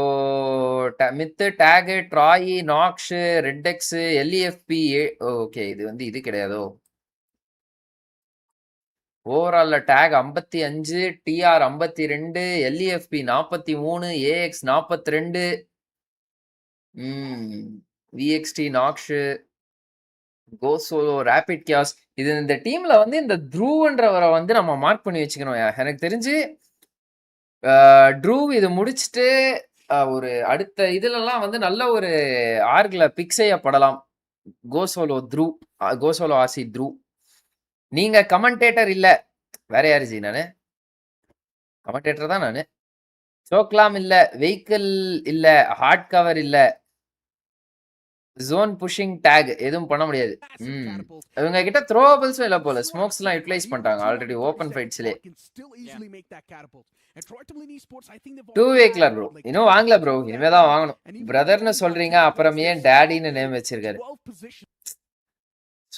Speaker 1: மித்து, டேகு, ட்ராயி, நாக்ஸு, ரெட்டெக்ஸு, எல்இஎஃப்பி. ஓகே, இது வந்து இது கிடையாதோ? ஓவரால்ல tag 55, TR 52, LEFP 43, AX 42, VXT, நாக்ஸு, கோசோலோ, ரேபிட் கியாஸ். இது இந்த டீம்ல வந்து இந்த த்ரூன்றவரை வந்து நம்ம மார்க் பண்ணி வச்சுக்கணும். எனக்கு தெரிஞ்சு ட்ரூ இது முடிச்சுட்டு ஒரு அடுத்த இதுலலாம் வந்து நல்ல ஒரு ஆர்க்ல பிக் செய்யப்படலாம். கோசோலோ ஆசி த்ரூ. நீங்க கமெண்டேட்டர் இல்ல, வேற யாரு ஜி? நானு கமெண்டேட்டர் தான். நானு சோக்லாம் இல்ல, வெஹிக்கிள் இல்ல, ஹார்ட் கவர் இல்ல, ஜோன் புஷிங் டேக் எதுவும் பண்ண முடியாது. இவங்க கிட்ட த்ரோவபிள்ஸும் இல்ல போல. ஸ்மோக்ஸ் எல்லாம் யூட்டிலைஸ் பண்ணிட்டாங்க ஆல்ரெடி ஓபன் ஃபைட்ஸ்லயே. 2-way கிளர் ப்ரோ இன்னும் வாங்கல ப்ரோ, இனிமே தான் வாங்கணும். பிரதர்னு சொல்றீங்க, அப்புறம் ஏன் டேடின்னு நேம் வச்சிருக்காரு?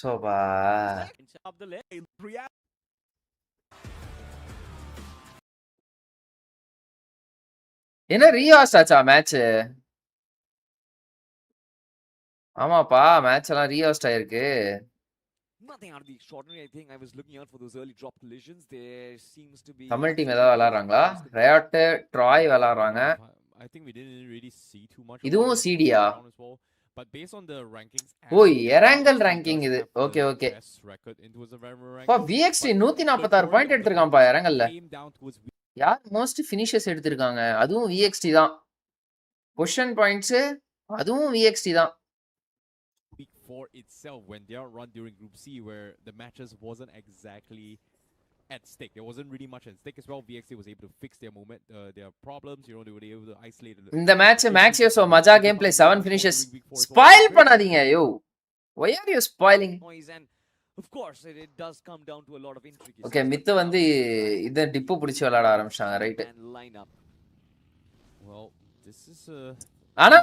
Speaker 1: சோபா என்ன ரீஹாஸ்ட் ஆச்சா மேட்ச்? ஆமாப்பா, மேட்ச் எல்லாம் ரீஹாஸ்ட் ஆயிருக்கு.
Speaker 4: Nothing out of the extraordinary. I think I was looking out for those early drop collisions. There seems to be
Speaker 1: Tamil team ஏதாவது விளையாடுறாங்களா? ரயாட், ட்ராய் விளையாடுறாங்க.
Speaker 4: I think we didn't really see too much.
Speaker 1: இதுவும் சிடியா?
Speaker 4: But based on the rankings,
Speaker 1: ஓய் எரங்கல் ranking இது. Okay okay. பா விஎக்ஸ்டி 146 point எடுத்துர்க்கான்ப்பா எரங்கல்ல. யார் most finishers எடுத்துர்க்காங்க? அதுவும் விஎக்ஸ்டி தான். Position points அதுவும் VXT தான்.
Speaker 5: Week 4 itself when they are run during Group C where the matches wasn't exactly at stake. There wasn't really much at stake as well. VXT was able to fix their moment, their problems. You know, they were able to isolate.
Speaker 1: இந்த match மேக்ஸியோஸோ மஜா game play 7 finishes. Spoil பண்ணாதீங்க யோ. Why are you spoiling?
Speaker 4: And of course, it does come down to a lot of intricacies.
Speaker 1: Okay, Mithu வந்து இத tip பிடிச்சு விளையாட ஆரம்பிச்சாங்க, right?
Speaker 5: Well, this is
Speaker 1: ஆனா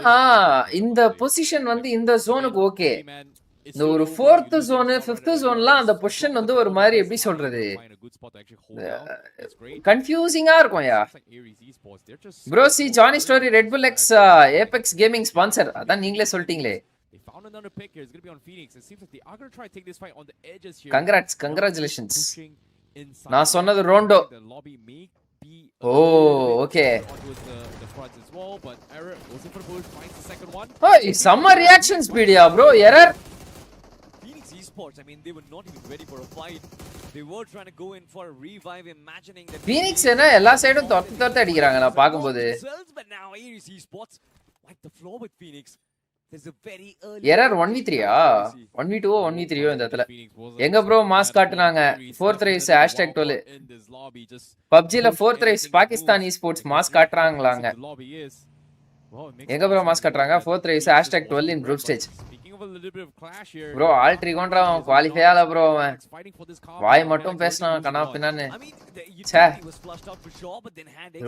Speaker 1: இந்த பொசிஷன் வந்து இந்த ஜோனுக்கு ஓகே. இந்த ஒரு 4th ஜோன் 5th ஜோன்லாம் அந்த பொசிஷன் வந்து ஒரு மாதிரி எப்படி சொல்றது, கன்ஃபியூசிங்கா இருக்கும் யா. ப்ரோ சி ஜானி ஸ்டோரி Red Bull X Apex gaming sponsor, அதான் நீங்களே சொல்லிட்டீங்களே.
Speaker 5: they found another pick here. It's going to be on Phoenix. It seems like they are going to try to take this fight on the edges here.
Speaker 1: Congratulations. நான் சொன்னது Rondo. Oh okay. ஓய் சம்மர் reaction ஸ்பீடியா bro. Error.
Speaker 4: Phoenix ESPORTS, I mean, they were not even ready for a fight. They were trying to go in for a revive, imagining that
Speaker 1: Phoenix என்ன எல்லா சைடும் தொட்டு அடிக்குறாங்க நான் பாக்கும்போது.
Speaker 4: But now Aries ESPORTs wipe the floor with Phoenix. There's a very early
Speaker 1: error 1v3 1v2 1v3 இந்த இடத்துல. எங்க bro mass காட்டுனாங்க 4th race #12. PUBGல 4th race Pakistan esports mass காட்டுறாங்களாங்க. எங்க ப்ரோ மாஸ் காட்டுறாங்க 4th race #12 in group stage. Bro ஆல்ட்ரி கொண்டா qualify ஆல ப்ரோ. வாய் மட்டும் பேசினா கனா பின்னானே. ச்சே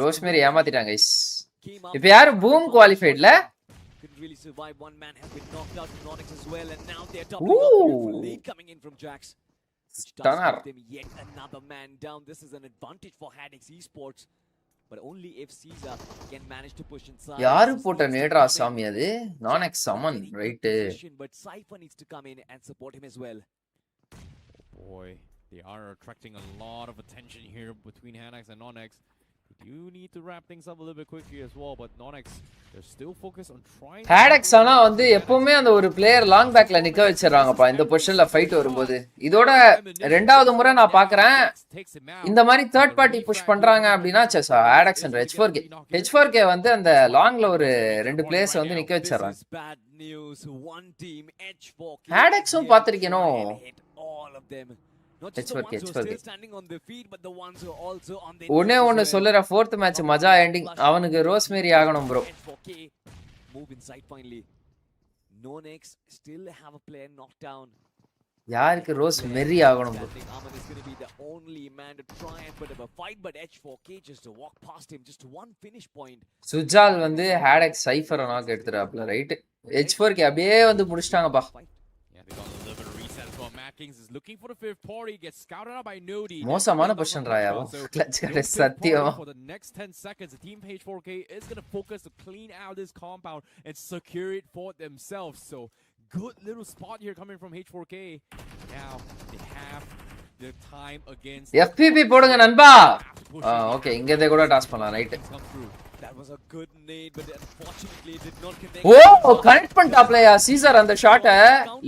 Speaker 1: ரோஸ்மேரி ஏமாத்திட்டாங்க guys. இப்போ யாரு boom குவாலிஃபைட்ல?
Speaker 4: couldn't really survive. One man has been knocked out from Onyx as well, and now they're doubling up. Beautiful lead coming in from Jax. Which does give them yet another man down. This is an advantage for Haddox Esports, but only if Caesar can manage to push inside.
Speaker 1: யாரு போட்ட நேட்ரா சாமி அது? நானெக்ஸ் சமன் right.
Speaker 4: But Cypher needs to come in and support him as well.
Speaker 5: Boy, they are attracting a lot of attention here between Haddox and Nonex. You need to wrap things up a little bit quickly as well, but Nonex, they're still focused on trying.
Speaker 1: Haddox ஆனா வந்து எப்பவுமே அந்த ஒரு player long பேக்ல நிக்க வச்சிராங்கப்பா இந்த பொசிஷன்ல fight வரும்போது. இதோட ரெண்டாவது முறை நான் பார்க்கறேன் இந்த மாதிரி தேர்ட் பார்ட்டி புஷ் பண்றாங்க அப்படினா Haddox and H4K வந்து அந்த லாங்ல ஒரு ரெண்டு பிளேயர்ஸ் வந்து நிக்க வச்சிராங்க. Haddoxம் பாத்திருக்கேனோ. ஒன்னு சொல்லுற 4th மேட்ச் மஜா எண்டிங். அவனுக்கு ரோஸ்மேரி ஆகணும் ப்ரோ. யாருக்கு ரோஸ்மேரி ஆகணும் ப்ரோ? சுஜால் வந்து Haddox சைஃபரை நாக் எடுத்துறாப்ல ரைட். H4K அப்படியே வந்து முடிச்சிட்டாங்கப்பா. மோசமான பொசிஷன் ராயா. கிளட்ச் கட்ட சத்தியம்.
Speaker 5: For the next 10 seconds, the team H4K is going to focus to clean out this compound and secure it for themselves. So good little spot here coming from H4K. Now they have the time against
Speaker 1: FPP போடுங்க நண்பா. Okay இங்க இருந்து கூட toss பண்ணலாம் right.
Speaker 4: That was a good nade, but unfortunately it did not connect.
Speaker 1: Oh connect பண்ணிட்டாப்லயா Caesar அந்த ஷாட்டை.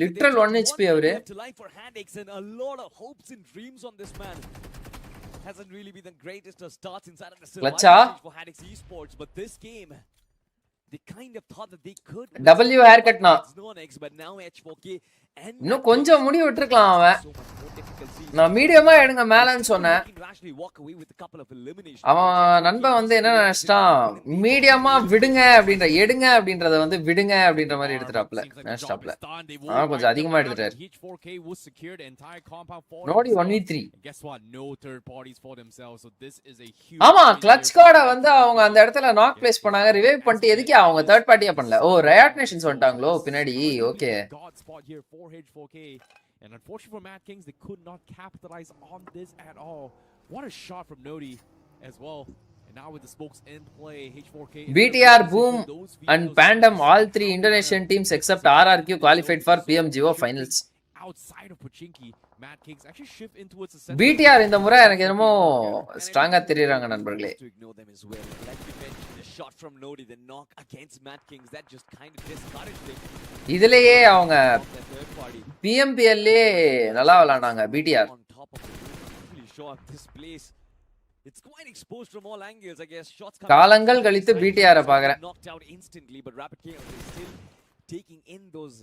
Speaker 1: Literal 1 HP அவரு.
Speaker 4: For Haddox and a lot of hopes and dreams on this man. Hasn't really been the greatest of starts inside of the survival for Haddox Esports, but this game they kind of thought that they could
Speaker 1: W haircut na.
Speaker 4: But now H4K and
Speaker 1: இன்னும் கொஞ்சம் முடி விட்டுறலாம் அவன். நான் மீடியமா எடுங்க மேலன்னு சொன்னேன். அவன் நண்பன் வந்து என்ன நினைச்சிட்டான், மீடியமா விடுங்க அப்படின்ற எடுங்க அப்படின்றத வந்து விடுங்க அப்படின்ற மாதிரி எடுத்துட்டாப்ல நினைச்சிட்டாப்ல. அவன் கொஞ்சம் அதிகமா எடுத்துட்டாரு. நோடி 1v3. ஆமா கிளட்ச் கார்டை வந்து அவங்க அந்த இடத்துல நாக் பிளேஸ் பண்ணாங்க. ரிவைவ் பண்ணிட்டு எதுக்கு அவங்க தேர்ட் பார்ட்டியா பண்ணல? ஓ ரயாட் நேஷன்ஸ் வந்துட்டாங்களோ பின்னாடி. Okay
Speaker 5: and unfortunately for Mad Kings, they could not capitalize on this at all. What a shot from Nodi as well. And now with the smokes in play, H4K
Speaker 1: BTR, Boom and Pandem, all three Indonesian teams except RRQ qualified for PMGO finals.
Speaker 5: Outside of Pochinki, Mad Kings actually shift into its
Speaker 1: BTR இந்த முறை எனக்கு என்னமோ ஸ்ட்ராங்கா தெரியுறாங்க நண்பர்களே.
Speaker 4: Shot from Nodi, the knock against Mad Kings, that just kind of discouraged them.
Speaker 1: இதுலயே அவங்க PMPL நல்லா விளையாண்டாங்க BTR.
Speaker 4: On top of it, really show up this place. It's quite exposed from all angles, I guess. Shots
Speaker 1: காலங்கள் கழித்து BTR பாக்குறேன்.
Speaker 4: knocked out instantly, but Rapid Chaos is still taking in those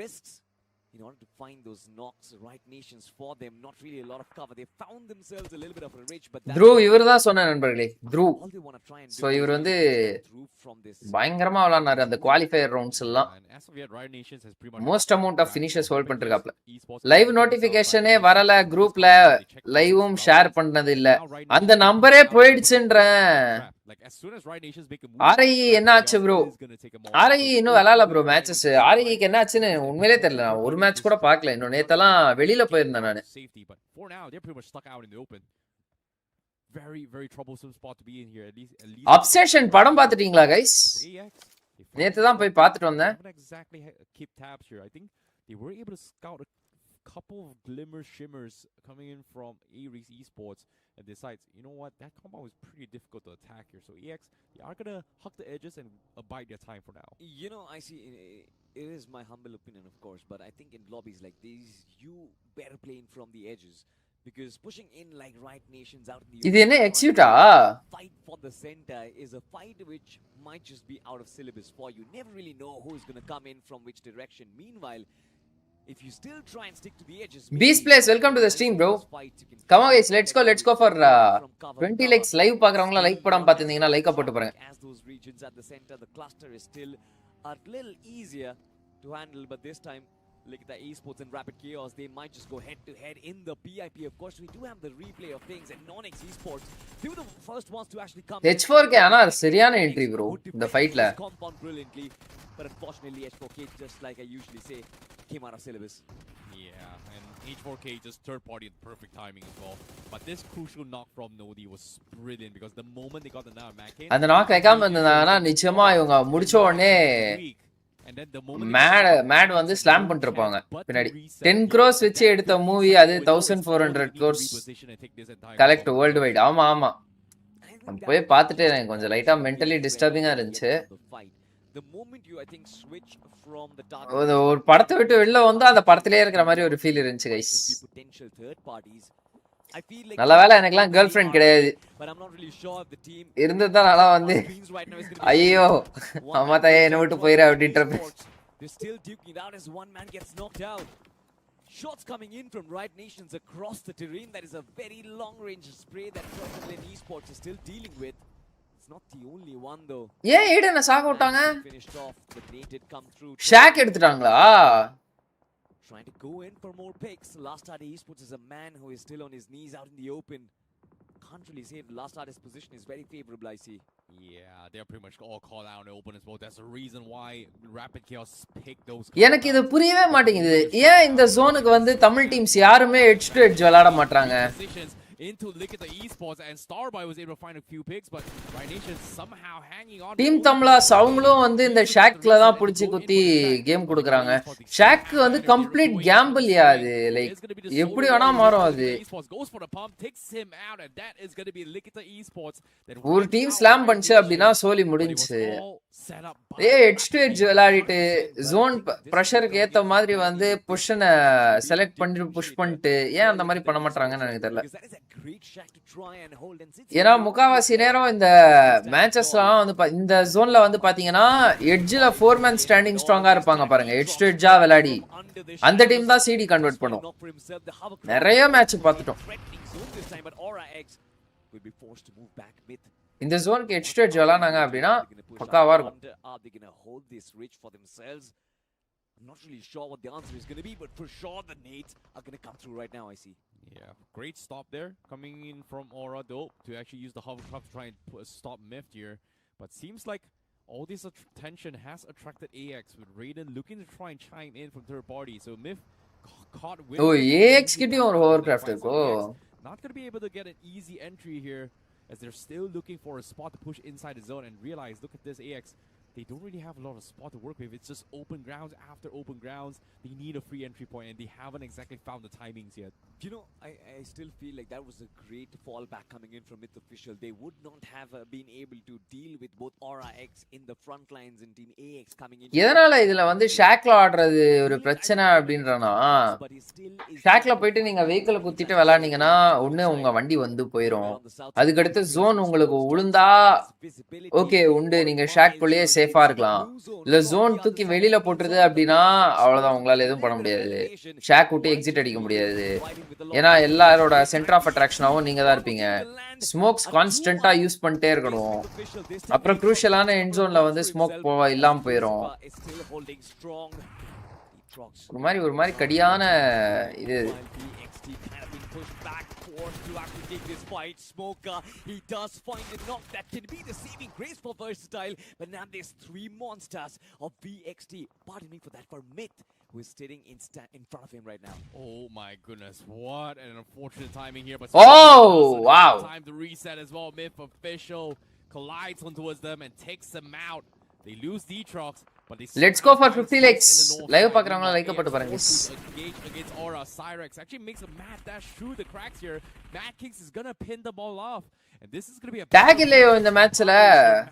Speaker 4: risks in order to find those knocks. Right Nations for them, not really a lot of cover. They found themselves a little bit of a ridge, but
Speaker 1: through இவர்தான் சொன்ன நண்பர்களே. Through.
Speaker 4: all they want to try and do
Speaker 1: So இவர் வந்து
Speaker 4: through from this.
Speaker 1: பயங்கரமா விளையாடுனாரு அந்த qualifier rounds எல்லாம்.
Speaker 5: And as of yet, Riot Nations has pretty much
Speaker 1: most amount of finishers hold பண்ணிருக்காப்ல.
Speaker 5: esports
Speaker 1: live நோட்டிபிகேஷனே வரல, குரூப்ல லைவும் ஷேர் பண்ணது இல்ல. அந்த நம்பரே போயிடுச்சுன்றேன்.
Speaker 5: Like as soon as Riot Nations make a move,
Speaker 1: RI என்ன ஆச்சு ப்ரோ? RI இன்னும் விளையாடல ப்ரோ மேட்சஸ். RIக்கு என்ன ஆச்சுன்னு உண்மையிலே தெரியல. நான் ஒரு மேட்ச் கூட பார்க்கல. இன்னும் நேத்தெல்லாம் வெளியில போயிருந்தேன் நானு.
Speaker 5: Safety, but for now they're pretty much stuck out in the open. Very, very troublesome spot to be in here. At least.
Speaker 1: Obsession படம் பாத்துட்டீங்களா கைஸ்? நேத்து தான் போய் பார்த்துட்டு வந்தேன்.
Speaker 5: Haven't exactly keep tabs here. I think they were able to scout a couple of glimmer shimmers coming in from Ares Esports and decides, you know what, that combo is pretty difficult to attack here. So EX, they are gonna hug the edges and abide their time for now.
Speaker 4: You know, I see. It is my humble opinion, of course, but I think in lobbies like these, you better play in from the edges. Because pushing in like Riot Nations out in the
Speaker 1: இது என்ன எக்ஸியூட்டா?
Speaker 4: fight for the center is a fight which might just be out of syllabus for you. Never really know who's going to come in from which direction. Meanwhile, if you still try and stick to the edges,
Speaker 1: Beast Place, welcome to the stream, bro. Come on guys, let's go for 20 likes. Live பாக்குறவங்க like போடாம பாத்தீங்கன்னா like போட்டு பாருங்க.
Speaker 4: As those regions at the center, the cluster is still a little easier to handle, but this time look at the esports and Rapid Chaos. They might just go head to head in the PIP. Of course, we do have the replay of things, and Nonix esports, they were the first ones to actually come.
Speaker 1: H4K ஆனா சரியான entry bro இந்த ஃபைட்ல.
Speaker 4: Compound brilliantly, but unfortunately H4K, just like I usually say, came out of syllabus.
Speaker 5: Yeah, and H4K just third party at perfect timing as well. But this crucial knock from Nodi was brilliant because the moment they got the Mac in,
Speaker 1: அந்த knock வைக்காம இருந்தாங்கன்னா நிச்சயமா இவங்க முடிச்ச உடனே mat வந்து slam பண்ணிட்டு இருப்பாங்க பின்னாடி. 10 crores வச்சு எடுத்த மூவி அது 1400 crores கலெக்ட் வேர்ல்டு வைட். ஆமா ஆமா போய் பார்த்துட்டு எனக்கு கொஞ்சம் லைட்டா மென்டலி டிஸ்டர்பிங்கா இருந்துச்சு. ஒரு படத்தை விட்டு வெளில வந்து அந்த படத்திலே இருக்கிற மாதிரி ஒரு ஃபீல் இருந்துச்சு கைஸ். நல்ல வேலை எனக்குலாம் கேர்ள் ஃப்ரெண்ட் கிடையாது. இருந்ததுதான் நல்லா வந்து ஐயோ அம்மா தாயே என்ன விட்டு போயிரு அப்படின்ற.
Speaker 4: Shots coming in from Riot Nations across the terrain. That is a very long range spray that Turtle Esports is still dealing with. It's not the only one though.
Speaker 1: ஏன் ஈடனை சாக விட்டாங்க? Shock எடுத்துட்டாங்களா?
Speaker 4: Trying to go in for more picks. Last Artist Esports is a man who is still on his knees out in the open. Can't really say the Last Artist position is very favorable, I see.
Speaker 5: Yeah, they're pretty much all called out in the open as well. That's the reason why Rapid Chaos picked those.
Speaker 1: எனக்கு இது புரியவே மாட்டேங்குது. ஏன் இந்த ஜோனுக்கு வந்து Tamil teams யாருமே edge to edge விளையாட மாட்டாங்க?
Speaker 5: Into look at the esports and Starboy was able to find a few picks, but Riot Nation somehow hanging on.
Speaker 1: Team தமிழாஸ் அவங்களும் வந்து இந்த ஷாக்ல தான் புடிச்சு குத்தி கேம் கொடுக்கறாங்க. ஷாக் வந்து கம்ப்ளீட் கேம்பிள் யா அது. லைக் எப்படி வேணா மாறும் அது. ஒரு டீம் ஸ்லாம் பண்ணிச்சு அப்படினா சோலி முடிஞ்சுச்சு. எட்ஜ் டு எட்ஜ் விளையாடிட்டு ஜோன் பிரஷருக்கு ஏத்த மாதிரி வந்து பொசிஷனை செலக்ட் பண்ணி புஷ் பண்ணிட்டு ஏன் அந்த மாதிரி பண்ண மாட்டாங்கன்னு எனக்கு தெரியல. ஏன்னா முக்காவாசி நேரம் இந்த மேட்சஸ்லாம் வந்து இந்த ஜோன்ல வந்து பாத்தீங்கன்னா எட்ஜ்ல 4 மேன் ஸ்டாண்டிங் ஸ்ட்ராங்கா இருப்பாங்க பாருங்க. எட்ஜ் டு எட்ஜா விளையாடி அந்த டீம் தான் சிடி கன்வெர்ட் பண்ணும். நிறைய மேட்ச் பார்த்துட்டோம். இந்த ஜோனுக்கு எட்ஜ் டு எட்ஜ் விளையாடுனாங்க அப்படின்னா பக்காவா இருக்கும்.
Speaker 4: I'm not really sure what the answer is going to be, but for sure the nades are going to come through right now, I see.
Speaker 5: Yeah, great stop there coming in from Aura though to actually use the hovercraft to try and stop Myth here. But seems like all this attention has attracted AX with Raiden looking to try and chime in from third party. So Myth caught with
Speaker 1: AX கிட்ட ஒரு hovercraft இருக்கோ.
Speaker 5: Not going to be able to get an easy entry here as they're still looking for a spot to push inside the zone and realize, look at this AX. they don't really have a lot of spot to work with. It's just open grounds after open grounds. They need a free entry point, and they haven't exactly found the timings yet.
Speaker 4: You know, I still feel like that was a great fallback coming in from Myth Official. They would not have been able to deal with both Aura X in the front lines and Team AX coming in.
Speaker 1: எதனால இதுல வந்து ஷாக்ல ஆடுறது ஒரு பிரச்சனை அப்படின்றனா, ஷாக்ல போயிட்டு நீங்க vehicle குத்திட்டு விளையாடுனீங்கன்னா ஒண்ணு உங்க வண்டி வந்து போயிடும். அதுக்கடுத்து ஜோன் உங்களுக்கு உளுந்தா ஓகே உண்டு, நீங்க ஷாக்குள்ளேயே சேஃபா இருக்கலாம். இல்ல ஜோன் தூக்கி வெளியில போட்டுருது அப்படின்னா அவ்வளவுதான், உங்களால எதுவும் பண்ண முடியாது. ஷாக் விட்டு எக்ஸிட் அடிக்க முடியாது. ஏன்னா எல்லாரோட சென்டர் ஆஃப் அட்ராக்ஷனாவும் நீங்க தான் இருப்பீங்க. ஸ்மோக்ஸ் கான்ஸ்டன்டா யூஸ் பண்ணிட்டே இருக்கணும். அப்புறம் குரூஷியலான எண்ட் ஜோன்ல வந்து ஸ்மோக் இல்லாம போயிடும். ஒரு மாதிரி கடியான இது.
Speaker 4: To actually take this fight. Smoker, he does find the knock that can be the saving grace for Versatile, but now there's 3 monsters of VXT. Pardon me for that, for Myth, who is sitting in front of him right now.
Speaker 5: Oh my goodness, what an unfortunate timing here. But
Speaker 1: wow,
Speaker 5: time to reset as well. Myth Official collides on towards them and takes them out. They lose Detrox, but they
Speaker 1: let's go for 50 likes. Live பாக்குறவங்க like போட்டு பாருங்க.
Speaker 5: Against Aura, Cyrex actually makes a mad dash through the cracks here. Mad Kings is gonna pin the ball off, and this is gonna be a
Speaker 1: tag இல்லையோ இந்த மேட்ச்ல.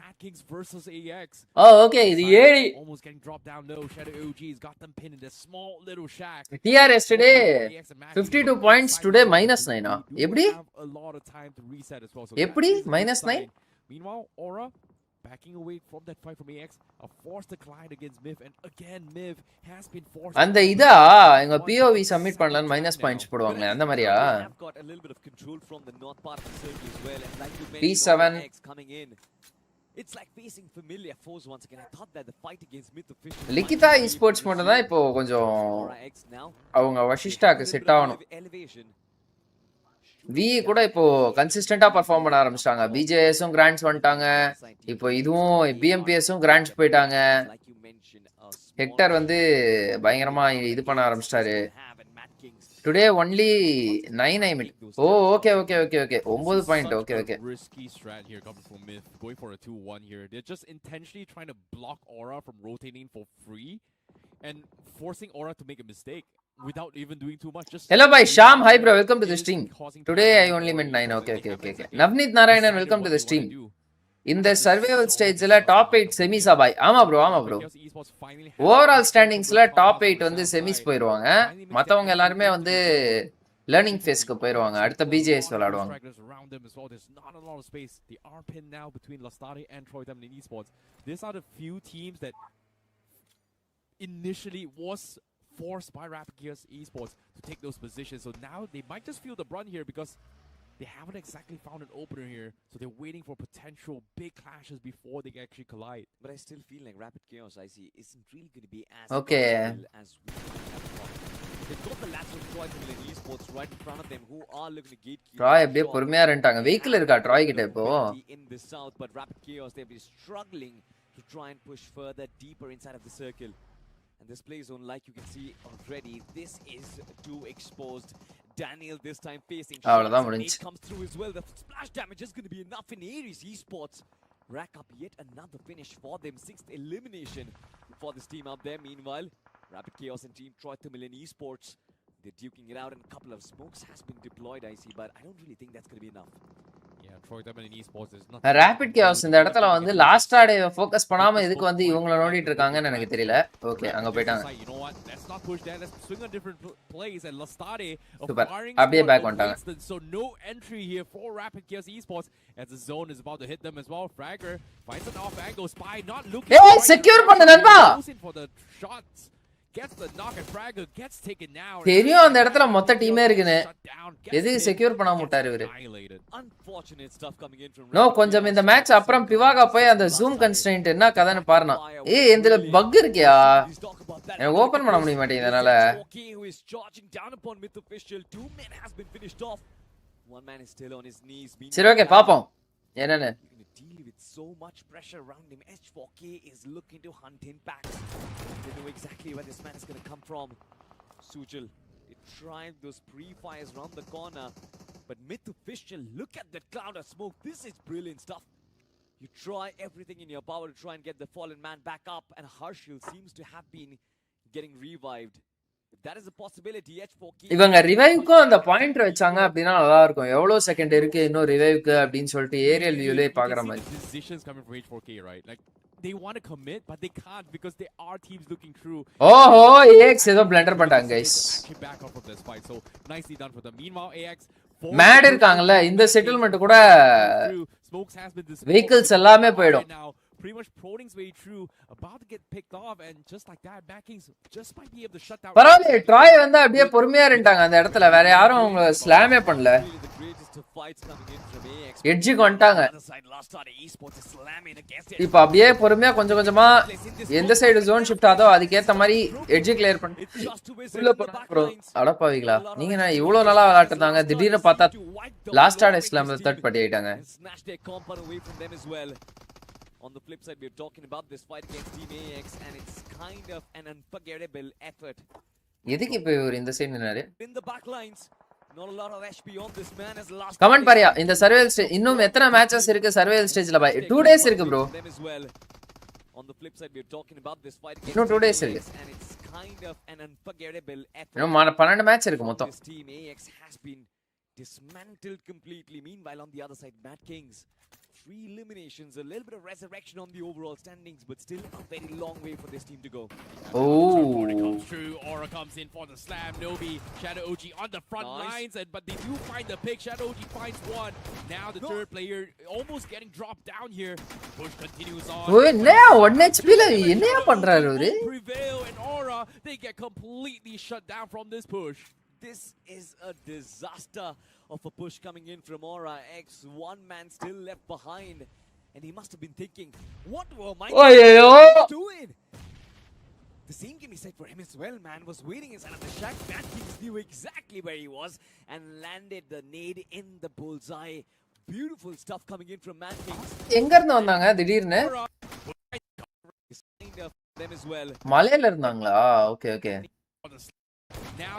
Speaker 5: Mad Kings versus AX.
Speaker 1: Oh okay, இது ஏடி
Speaker 5: almost getting dropped down. No, Shadow OG's got them pinned in this small little shack.
Speaker 1: TR yesterday 52 points, today -9. எப்படி?
Speaker 5: A lot of time to reset as well. So
Speaker 1: எப்படி -9?
Speaker 5: Meanwhile, Aura backing away from that fight from AX, a forced decline against Myth, and again Myth has been forced.
Speaker 1: அந்த இதா எங்க POV submit பண்ணலாம்னு minus points போடுவாங்களே அந்த மாதிரியா?
Speaker 4: Got a little bit of control from the north part of the circle as well, and like you
Speaker 1: P7
Speaker 4: mentioned, AX coming in. It's like facing familiar foes once again. I thought that the fight against Myth Official.
Speaker 1: Likitha esports மட்டும் தான் இப்போ கொஞ்சம் அவங்க வசிஷ்டாக்கு set ஆகணும். We கூட இப்போ கன்சிஸ்டன்டா perform பண்ண ஆரம்பிச்சிட்டாங்க. பிஜேஎஸும் கிராண்ட்ஸ் வந்துட்டாங்க. இப்போ இதுவும் பிஎம்பிஎஸும் கிராண்ட்ஸ் போயிட்டாங்க. ஹெக்டர் வந்து பயங்கரமா இது பண்ண ஆரம்பிச்சிட்டாரு. டுடே ஒன்லி 9 ஐ மிட். Oh okay okay okay okay 9 point. Okay okay.
Speaker 5: Risky strat here coming from Myth, going for a 2-1 here. They're just intentionally trying to block Aura from rotating for free and forcing Aura to make a mistake. Without even doing too much. Just
Speaker 1: hello bye Sham, hi bro, welcome to the stream. Today I only meant 9. Okay. Navneet Narayanan, welcome to the stream. In the survival stage la top 8 semis ah bhai. Ama bro overall standings la top 8 வந்து semis போயிடுவாங்க. மத்தவங்க எல்லாரும் வந்து learning phase க்கு போயிடுவாங்க. அடுத்த BJS விளையாடுவாங்க.
Speaker 5: There's not a lot of space. The arm pin now between Lastari and Troy Them in esports. These are the few teams that initially was forced by Rapid Gears Esports to take those positions. So now they might just feel the brunt here because they haven't exactly found an opener here. So they're waiting for potential big clashes before they actually collide.
Speaker 4: But I still feel like Rapid Chaos, I see, isn't really going to be as
Speaker 1: okay
Speaker 4: as we have thought. They've got the lateral Troy Them Esports right in front of them, who are looking to gatekeep.
Speaker 1: Troy அப்படியே பொறுமையா இருக்காங்க. Vehicle இருக்கா Troy கிட்ட இப்போ?
Speaker 4: In the south, but Rapid Chaos, they've been struggling to try and push further deeper inside of the circle. And this play zone, like you can see already, this is too exposed. Daniel this time facing shots. Comes through as well. The splash damage is going to be enough in Ares Esports. Rack up yet another finish for them. 6th elimination for this team up there. Meanwhile, Rapid Chaos and Team Troy Them Esports, they're duking it out, and a couple of smokes has been deployed, I see, but I don't really think that's going to be enough.
Speaker 5: Yeah, Troy Them Esports is not
Speaker 1: Rapid Chaos இந்த இடத்துல வந்து last ஆடே focus பண்ணாம இதுக்கு வந்து இவங்கள நோண்டிட்டு இருக்காங்கன்னு எனக்கு தெரியல. ஓகே அங்க போய்ட்டாங்க.
Speaker 5: You know what? Let's not push that. Let's swing on different plays, and Lastari
Speaker 1: firing அப்படியே பேக் வந்துட்டாங்க.
Speaker 5: So no entry here for Rapid Chaos Esports as the zone is about to hit them as well. Fragger finds an off angle. Spy not looking.
Speaker 1: Hey, secure பண்ணு நண்பா.
Speaker 5: For the shots. Gets the knock and Fragger gets taken now.
Speaker 1: தெரியும் அந்த இடத்துல மொத்த டீமே இருக்குன்னு. எது secure பண்ணாம விட்டாரு இவரு.
Speaker 4: Unfortunate stuff coming in from
Speaker 1: no கொஞ்சம் இந்த மேட்ச் அப்புறம் பிவாகா போய் அந்த ஜூம் கன்ஸ்ட்ரெயின்ட் என்ன கதைன்னு பாருனா. ஏய் இதுல பக் இருக்கியா? எனக்கு ஓபன் பண்ண முடிய மாட்டேங்குது அதனால. சரி ஓகே பாப்போம் என்னன்னு.
Speaker 4: Deal with so much pressure around him. H4K is looking to hunt him back. They know exactly where this man is going to come from. Sujal, they tried those pre-fires around the corner, but Myth Official, look at that cloud of smoke. This is brilliant stuff. You try everything in your power to try and get the fallen man back up, and Harshil seems to have been getting revived. If that is a possibility, H4K.
Speaker 1: இவங்க ரிவைவ்க்கும் அந்த point வச்சாங்க அப்படின்னா நல்லா இருக்கும். எவ்வளவு second இருக்கு இன்னும் ரிவைவ்க்கு அப்படின்னு சொல்லிட்டு ஏரியல் வியூலே பாக்குற மாதிரி.
Speaker 5: Decisions coming from H4K, right? Like they want to commit, but they can't because there are teams looking through.
Speaker 1: ஓஹோ, AX ஏதோ பிளண்டர் பண்ணிட்டாங்க guys.
Speaker 5: Actually back up from this fight, so nicely done for them. Meanwhile, AX
Speaker 1: Mad இருக்காங்கல்ல, இந்த settlement கூட vehicles எல்லாமே போய்டும்.
Speaker 5: Pretty much prodding's way through, about to get picked off, and just like that, Mad Kings just might be able to shut down.
Speaker 1: பரவாயில்லை, TRAI வந்து அப்படியே பொறுமையா இருந்துட்டாங்க அந்த இடத்துல. வேற யாரும் அவங்க ஸ்லாமே பண்ணல. எட்ஜுக்கு வந்துட்டாங்க. இப்போ அப்படியே பொறுமையா கொஞ்சம் கொஞ்சமா எந்த சைடு ஜோன் ஷிஃப்ட் ஆதோ அதுக்கேத்த மாதிரி எட்ஜு கிளியர் பண்ணி உள்ள போறோம். அடப்பாவீங்களா, நீங்க நான் இவ்வளவு நல்லா விளையாட்டுதாங்க, திடீர்னு பார்த்தா லாஸ்ட் ஆட இஸ்லாம் தேர்ட் பார்ட்டி ஆயிட்டாங்க.
Speaker 4: On the flip side, we're talking about this fight against Team AX, and it's kind of an unforgettable effort.
Speaker 1: எதுக்கு இப்போ இவர் இந்த side நின்னாரு?
Speaker 4: In the back lines, not a lot of HP on this man as last.
Speaker 1: Comment பாரியா, இந்த survival stage இன்னும் எத்தனை matches இருக்கு survival ஸ்டேஜ்ல பாய்? 2 days இருக்கு bro.
Speaker 4: On the flip side, we're talking about this fight against
Speaker 1: இன்னும் 2 days இருக்கு.
Speaker 4: and it's kind of an unforgettable effort.
Speaker 1: இன்னும் 12 match இருக்கு மொத்தம்.
Speaker 4: This team AX has been dismantled completely. Meanwhile, on the other side, Mad Kings, 3 eliminations, a little bit of resurrection on the overall standings, but still a very long way for this team to go.
Speaker 5: Oh, comes through. Aura comes in for the slam. Nobi, Shadow OG on the front lines, but they do find the pick. Shadow OG finds one. Now the third player almost getting dropped down here. Push continues on.
Speaker 1: ஓ என்ன 1 HP ல என்னையா பண்றாரு அவரு?
Speaker 5: Prevail, and Aura, they get completely shut down from this push.
Speaker 4: This is a disaster of a push coming in from Aura X. One man still left behind, and he must have been thinking, what were my doing? The same can be said for him as well. Man was waiting inside of the shack. Mad Kings knew exactly where he was and landed the nade in the bullseye. Beautiful stuff coming in from Mad Kings.
Speaker 1: எங்க இருந்து வந்தாங்க திடீர்னு?
Speaker 4: Them as well.
Speaker 1: மலையில இருந்தாங்களா? Okay okay.
Speaker 5: Now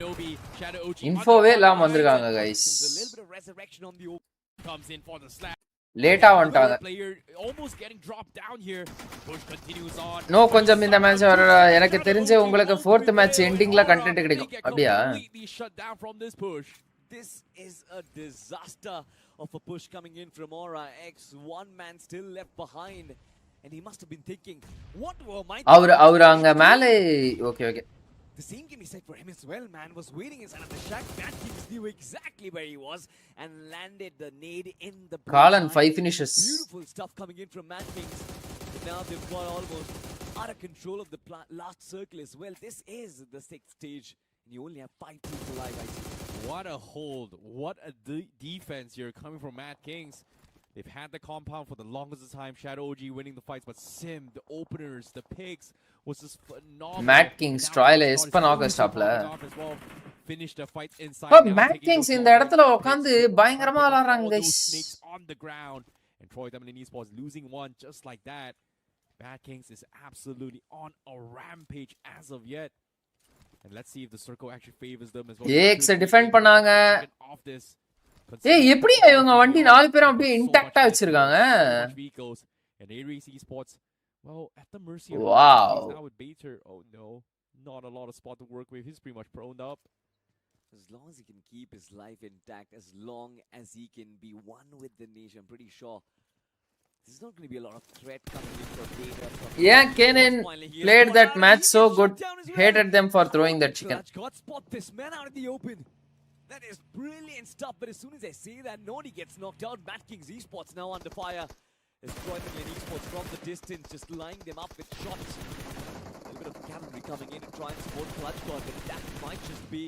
Speaker 5: Nobi, Shadow OG
Speaker 1: இன்ஃபோவே எல்லாம் வந்திருக்காங்க guys.
Speaker 4: A little bit of resurrection on the
Speaker 5: comes in for the slap.
Speaker 1: லேட்டா வந்துட்டாங்க.
Speaker 5: Player almost getting dropped down here. Push continues on.
Speaker 1: No, கொஞ்சம் இந்த match எனக்கு தெரிஞ்சு உங்களுக்கு 4th மேட்ச் எண்டிங்ல கண்டென்ட் கிடைக்கும். அப்படியே
Speaker 5: shut down from this push.
Speaker 4: This is a disaster of a push coming in from Aura X. One man still left behind, and he must have been thinking, what were my
Speaker 1: அவர் அங்க மேலே okay okay.
Speaker 4: The same can be said for him as well. Man was waiting inside of the shack. Mad Kings knew exactly where he was and landed the nade in the
Speaker 1: Colin 5 finishes.
Speaker 4: Beautiful stuff coming in from Mad Kings. But now they've got almost out of control of the last circle as well. This is the 6th stage, and you only have 5 people alive, I see.
Speaker 5: What a hold. What a defense here coming from Mad Kings. They've had the compound for the longest time. Shadow OG winning the fights, but Sim, the openers, the picks was just phenomenal.
Speaker 1: Mad Kings trial espan August stopla
Speaker 5: finished the fight inside.
Speaker 1: But Mad Kings இந்த இடத்துல உட்கார்ந்து பயங்கரமா விளையாடுறாங்க guys.
Speaker 5: Snakes on the ground, and Troy Diamond ESPORTS losing one just like that. Mad Kings is absolutely on a rampage as of yet. And let's see if the circle actually favors them as well.
Speaker 1: AX defend பண்ணாங்க. ஏய் எப்படி இவங்க வண்டி 4 பேரும் அப்படியே இன்டாக்ட்டா வச்சிருக்காங்க?
Speaker 5: And Aries ESPORTS, well, at the mercy of now with Bater. Oh no, not a lot of spot to work with. He's pretty much prone up.
Speaker 4: As long as he can keep his life intact, as long as he can be one with the nation, I'm pretty sure there's not going to be a lot of threat coming in for Bater.
Speaker 1: Yeah, Kenan played that match so good. Hated them for throwing that chicken.
Speaker 4: God spot this man out in the open. That is brilliant stuff, but as soon as I say that, Nodi gets knocked out. Mad Kings ESPORTS now under fire. As Troy Diamond ESPORTS from the distance, just lining them up with shots. A little bit of cavalry coming in to try and support Clutch God, but that might just be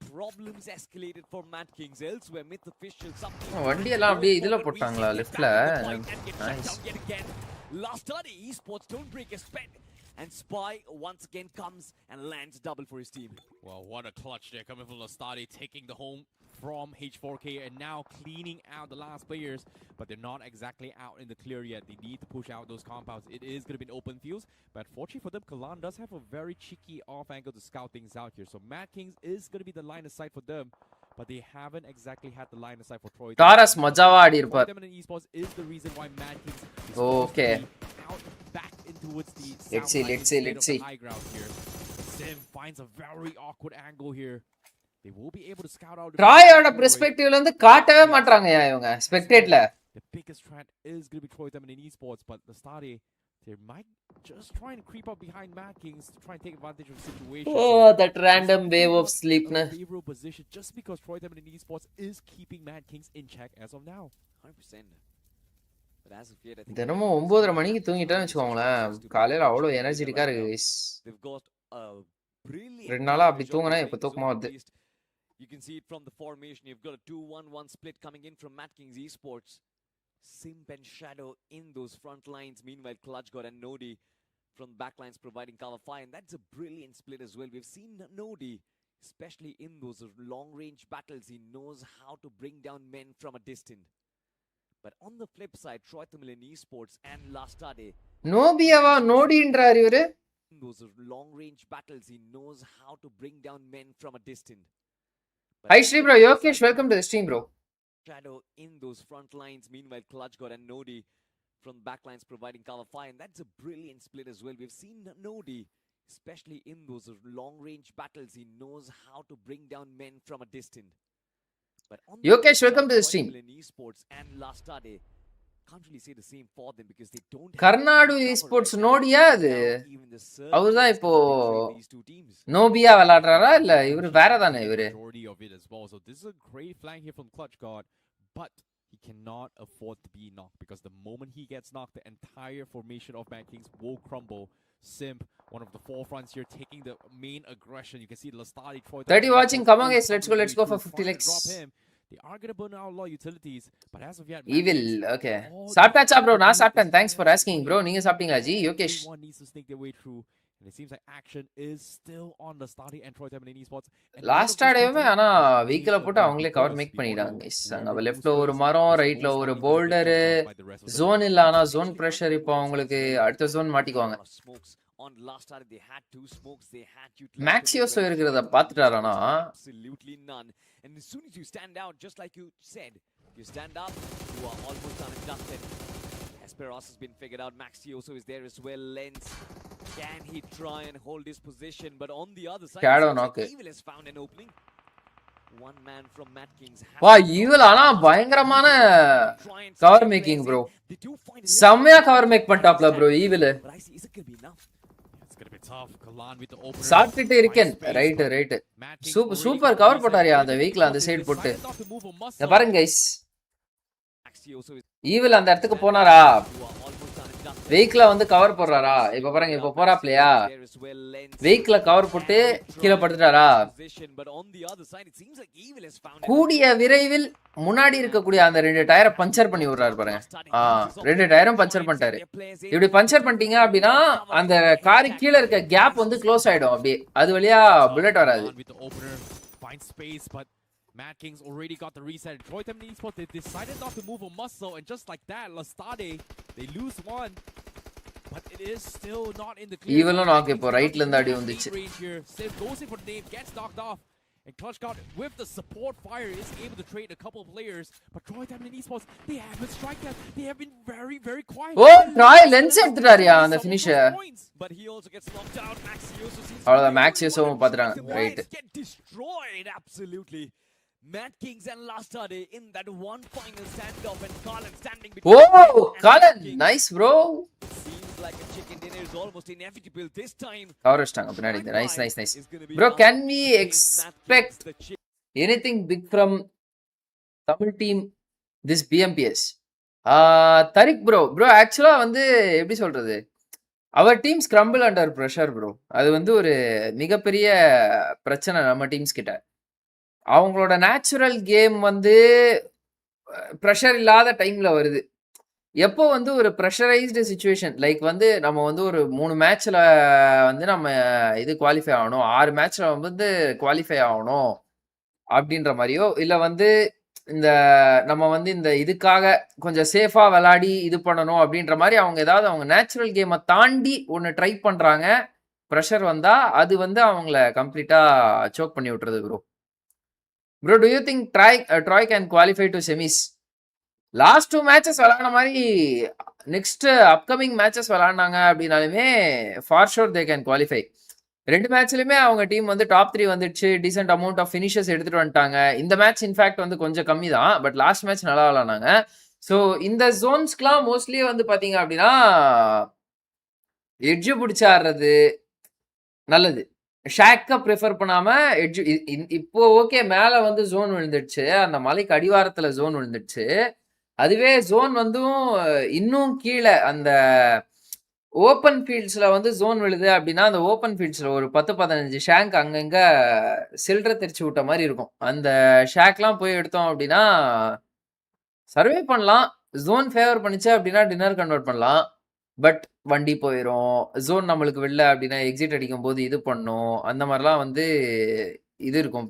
Speaker 4: problems escalated for Mad Kings. Elsewhere, myth officials, something.
Speaker 1: வண்டி எல்லாம் அப்படியே இதுல போட்டாங்களா லெஃப்ட்ல? Nice.
Speaker 4: Last study, ESPORTS don't break a sweat. And Spy once again comes and lands double for his team.
Speaker 5: Well, what a clutch there coming from Lastadi, taking the home from H4K and now cleaning out the last players. But they're not exactly out in the clear yet. They need to push out those compounds. It is going to be an open fields. But fortunately for them, Kalan does have a very cheeky off angle to scout things out here. So Mad Kings is going to be the line of sight for them. but they haven't exactly had the line of sight for Troy.
Speaker 1: Taurus மஜாவா ஆடி இருப்பார்.
Speaker 5: Troy Esports is the reason why Mad Kings is
Speaker 1: Okay.
Speaker 5: out back in towards the
Speaker 1: Let's
Speaker 5: south
Speaker 1: see.
Speaker 5: of the high ground here. Sim finds a very awkward angle here. They will be able to scout out.
Speaker 1: ட்ராயோட பெர்ஸ்பெக்டிவ்ல இருந்து காட்டவே மாட்றாங்கயா இவங்க ஸ்பெக்டேட்ல.
Speaker 5: The biggest threat is going to be Troy Esports, but the Stade, they might just try and creep up behind Mad Kings to try and take advantage of the situation.
Speaker 1: Oh, that random wave of sleep na.
Speaker 5: Favorable position just because Troy Esports is keeping Mad Kings in check as of now.
Speaker 4: 100%. But as of yet, I think
Speaker 1: தினமும் 9:30 மணிக்கு தூங்கிட்டேன்னு வெச்சுக்கோங்களேன். காலையில அவ்வளவு எனர்ஜெட்டிக்கா இருக்கு guys.
Speaker 4: they've got a brilliant.
Speaker 1: ரெண்டு நாளா அப்படி தூங்குனா இப்ப தூக்கமா வருது.
Speaker 4: You can see it from the formation. You've got a 2-1-1 split coming in from Mad Kings Esports. Simp and Shadow in those front lines. Meanwhile, Clutch got and Nodi from backlines providing cover fire. And that's a brilliant split as well. We've seen Nodi, especially in those long-range battles. He knows how to bring down men from a distance. But on the flip side, Troy Esports and Lastade.
Speaker 1: நோபியாவா நோடின்றாரு இவரு.
Speaker 4: In those long-range battles, he knows how to bring down men from a distance.
Speaker 1: Hi Shri bro, Yokesh, welcome to the stream bro.
Speaker 4: Shadow in those front lines. Meanwhile, Clutch got and Nodi from backlines providing cover fire. And that's a brilliant split as well. We've seen Nodi, especially in those long-range battles. He knows how to bring down men from a distance. But on
Speaker 1: Yokesh, welcome to the stream.
Speaker 4: Esports and Lastade can't really say the same for them because they don't.
Speaker 1: கர்நாடு esports நோடியா அது? அவர்தான் இப்போ நோபியா விளையாடுறாரா இல்ல இவரு வேற தானே இவரு?
Speaker 5: Majority of it as well. So this is a great flank here from Clutch God, but he cannot afford to be knocked because the moment he gets knocked, the entire formation of Mad Kings will crumble. Simp, one of the forefronts here, taking the main aggression. You can see Lastade, Troy.
Speaker 1: 30 watching, come on guys, let's go for 50 likes.
Speaker 5: They are going to burn out a lot of utilities, but as of yet,
Speaker 1: Evil, okay. சாப்பிட்டாச்சா bro? நான் சாப்பிட்டேன். Thanks for asking bro. நீங்க சாப்பிட்டீங்களா G? Yogesh.
Speaker 5: Everyone needs to sneak their way through. And it seems like action is still on the Stade and Troy Esports.
Speaker 1: Last ஆடேவே ஆனா வீக்ல போட்டு அவங்களே கவர் மேக் பண்ணிட்டாங்க guys. அங்க லெஃப்ட்ல ஒரு மரம், ரைட்ல ஒரு போல்டர், ஜோன் இல்ல ஆனா ஜோன் பிரஷர் இப்போ அவங்களுக்கு அடுத்த zone மாட்டிக்குவாங்க.
Speaker 4: On last time they had two smokes, they had you.
Speaker 1: Maxios இருக்கிறத பாத்துட்டாரானா?
Speaker 4: Absolutely none. And as soon as you stand out, just like you said, you stand up, you are almost done and dusted. Esperos has been figured out. Maxioso is there as well. Lens, can he try and hold his position? But on the other side, Evil has found an opening. One man from Mad Kings.
Speaker 1: வா evil ஆனா பயங்கரமான cover making bro. செம்மையா cover make பண்ணிட்டாப்ல bro evil. சாப்பிட்டுட்டு இருக்கேன். Right super cover போட்டாரியா அந்த வீக்ல அந்த side போட்டு. இத பாருங்க கைஸ். ஈவில் அந்த இடத்துக்கு போனாரா? வெஹிக்கிள வந்து கவர் போடுறாரா? இப்ப பாருங்க இப்ப போறாப்லையா? வெஹிக்கிள கவர் போட்டு கீழே படுத்துட்டாரா? கூடிய விரைவில் முன்னாடி இருக்கக்கூடிய அந்த 2 டயரை பஞ்சர் பண்ணி விடுறாரு பாருங்க. 2 டயரும் பஞ்சர் பண்ணிட்டாரு. இப்படி பஞ்சர் பண்ணிட்டீங்க அப்படின்னா அந்த காரு கீழே இருக்க கேப் வந்து க்ளோஸ் ஆயிடும். அப்படி அது வழியா புல்லட் வராது.
Speaker 5: Mad Kings already got the reset. Troy Esports, they decided not to move a muscle, and just like that, Lastade, they lose one. But it is still not in the clear.
Speaker 1: Even knock ipo right la adi vandichu.
Speaker 5: Sim goes in for the name, gets knocked off. And Clutch God, with the support fire, is able to trade a couple of players. But Troy Esports, they haven't striked that. They have been very, very quiet.
Speaker 1: Oh, Troy lens edutaraariya and the finisher.
Speaker 4: But he also gets knocked out. Maxioso seems
Speaker 1: avada Maxioso pathran right.
Speaker 4: Get destroyed absolutely. Mad Kings and Lastade in that one final standoff, and Colin standing between.
Speaker 1: Oh, Colin, nice bro.
Speaker 4: Seems like a chicken dinner is almost inevitable this time.
Speaker 1: Coverstanga pinadi. Nice. Bro, can we expect anything big from Tamil team this BMPS? Tariq bro actually வந்து எப்படி சொல்றது? Our teams crumble under pressure bro. அது வந்து ஒரு மிகப்பெரிய பிரச்சனை நம்ம teams கிட்ட. அவங்களோட நேச்சுரல் கேம் வந்து ப்ரெஷர் இல்லாத டைம்ல வருது. எப்போ வந்து ஒரு ப்ரெஷரைஸ்டு சிச்சுவேஷன் லைக் வந்து நம்ம வந்து ஒரு 3 மேட்ச்ல வந்து நம்ம இது குவாலிஃபை ஆகணும், 6 மேட்ச்ல வந்து குவாலிஃபை ஆகணும் அப்படின்ற மாதிரியோ, இல்லை வந்து இந்த நம்ம வந்து இந்த இதுக்காக கொஞ்சம் சேஃபா விளையாடி இது பண்ணணும் அப்படின்ற மாதிரி அவங்க ஏதாவது அவங்க நேச்சுரல் கேமை தாண்டி ஒன்று ட்ரை பண்றாங்க. ப்ரெஷர் வந்தா அது வந்து அவங்கள கம்ப்ளீட்டா சோக் பண்ணி விட்டுறது bro. Bro do you think Troy can qualify to semis? Last 2 matches விளையாடின மாதிரி நெக்ஸ்ட் அப்கமிங் மேட்சஸ் விளையாடினாங்க அப்படின்னாலுமே for sure they can qualify. 2 மேட்ச்லயுமே அவங்க டீம் வந்து டாப் 3 வந்துடுச்சு. டீசென்ட் அமௌண்ட் ஆஃப் ஃபினிஷஸ் எடுத்துட்டு வந்துட்டாங்க. இந்த மேட்ச் இன்ஃபேக்ட் வந்து கொஞ்சம் கம்மி தான், பட் லாஸ்ட் மேட்ச் நல்லா விளையாடினாங்க. ஸோ இந்த ஜோன்ஸ்க்குலாம் மோஸ்ட்லி வந்து பார்த்தீங்க அப்படின்னா எட்ஜு பிடிச்சி ஆடுறது நல்லது. ஷாக்கை ப்ரிஃபர் பண்ணாம எட்ஜு இப்போ ஓகே மேலே வந்து ஜோன் விழுந்துடுச்சு, அந்த மலைக்கு அடிவாரத்தில் ஜோன் விழுந்துடுச்சு. அதுவே ஜோன் வந்தும் இன்னும் கீழே அந்த ஓப்பன் ஃபீல்ட்ஸ்ல வந்து ஜோன் விழுது அப்படின்னா அந்த ஓப்பன் ஃபீல்ட்ஸ்ல ஒரு 10-15 ஷேங்க் அங்கங்க சில்ற தெரிச்சு விட்ட மாதிரி இருக்கும். அந்த ஷேக்லாம் போய் எடுத்தோம் அப்படின்னா சர்வே பண்ணலாம். ஜோன் ஃபேவர் பண்ணிச்சு அப்படின்னா டின்னர் கன்வெர்ட் பண்ணலாம். பட் வண்டி போயிடும். ஜோன் நம்மளுக்கு வெளில அப்படின்னா எக்ஸிட் அடிக்கும் போது இது பண்ணும். அந்த மாதிரிலாம் வந்து இது இருக்கும்,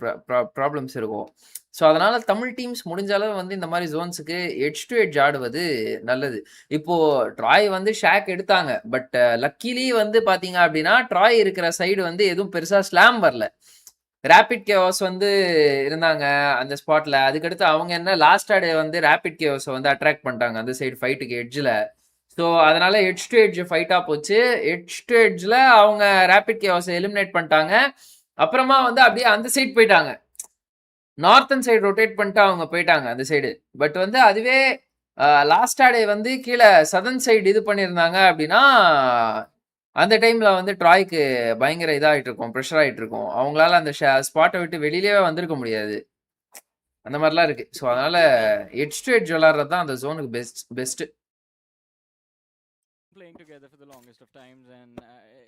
Speaker 1: ப்ராப்ளம்ஸ் இருக்கும். ஸோ அதனால தமிழ் டீம்ஸ் முடிஞ்ச அளவு வந்து இந்த மாதிரி ஜோன்ஸுக்கு எட்ஜ் டு எட்ஜ் ஆடுவது நல்லது. இப்போ ட்ராய் வந்து ஷாக் எடுத்தாங்க, பட் லக்கிலி வந்து பாத்தீங்க அப்படின்னா ட்ராய் இருக்கிற சைடு வந்து எதுவும் பெருசா ஸ்லாம் வரல. ரேபிட் கேவாஸ் வந்து இருந்தாங்க அந்த ஸ்பாட்ல. அதுக்கடுத்து அவங்க என்ன லாஸ்ட் டே வந்து ரேபிட் கேவாஸை வந்து அட்ராக்ட் பண்ணிட்டாங்க அந்த சைடு ஃபைட்டுக்கு எட்ஜில். ஸோ அதனால எட்ஜ் டு எட்ஜ் ஃபைட்டாக போச்சு. எட்ஜ் டு எட்ஜில் அவங்க ரேபிட் கேவாஸை எலிமினேட் பண்ணிட்டாங்க. அப்புறமா வந்து அப்படியே அந்த சைடு போயிட்டாங்க, நார்த்தன் சைடு ரொட்டேட் பண்ணிட்டு அவங்க போயிட்டாங்க அந்த சைடு. பட் வந்து அதுவே லாஸ்ட் டே வந்து கீழே சதன் சைடு இது பண்ணியிருந்தாங்க அப்படின்னா அந்த டைம்ல வந்து ட்ராய்க்கு பயங்கர இதாகிட்டு இருக்கும், ப்ரெஷர் ஆகிட்டு இருக்கும். அவங்களால அந்த ஸ்பாட்டை விட்டு வெளியிலேயே வந்திருக்க முடியாது. அந்த மாதிரிலாம் இருக்கு. ஸோ அதனால எட்ஜ் டு எட்ஜ் விளாட்றது தான் அந்த ஜோனுக்கு best.
Speaker 2: Playing together for the longest of times, and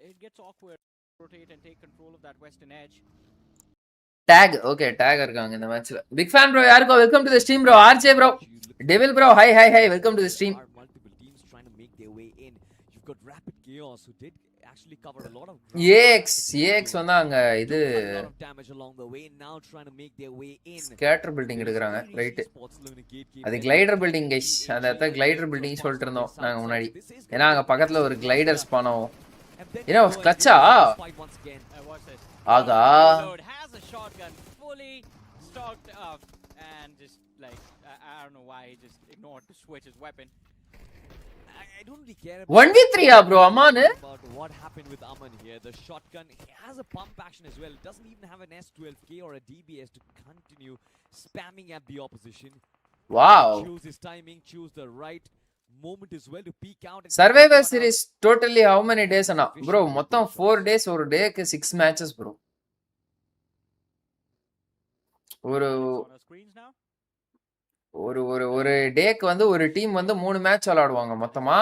Speaker 2: it gets awkward. Rotate and take control of that western edge.
Speaker 1: TAG okay TAG இருக்காங்க இந்த மேட்ச்ல. பிக் ஃபேன் ப்ரோ யாருக்கோ welcome to the stream bro. RJ bro, devil bro, hi hi hi, welcome to the stream. AX வந்தாங்க. இது skater building எடுக்கறாங்க right. அது glider building guys. அந்த இடத்துல கிளைடர் பில்டிங் சொல்லிட்டு இருந்தோம் நாங்க முன்னாடி. ஏன்னா அங்க பக்கத்துல ஒரு கிளைடர் ஸ்பான் ஆகும். ஏன்னா கிளச்சா ஆகா
Speaker 2: Has a shotgun fully stocked up, and just like I don't know why he just ignored to switch his weapon.
Speaker 4: I don't really care
Speaker 1: 1v3 bro. Aman
Speaker 4: about what happened with Aman here. The shotgun, he has a pump action as well. It doesn't even have an S12K or a DBS to continue spamming at the opposition.
Speaker 1: Wow.
Speaker 4: Choose his timing, choose the right moment as well to peek out.
Speaker 1: Survivor series totally how many days ana bro? மொத்தம் 4 days. ஒரு டேக்கு 6 matches bro. ஒரு டேக்கு வந்து ஒரு team வந்து 3 match விளையாடுவாங்க மொத்தமா.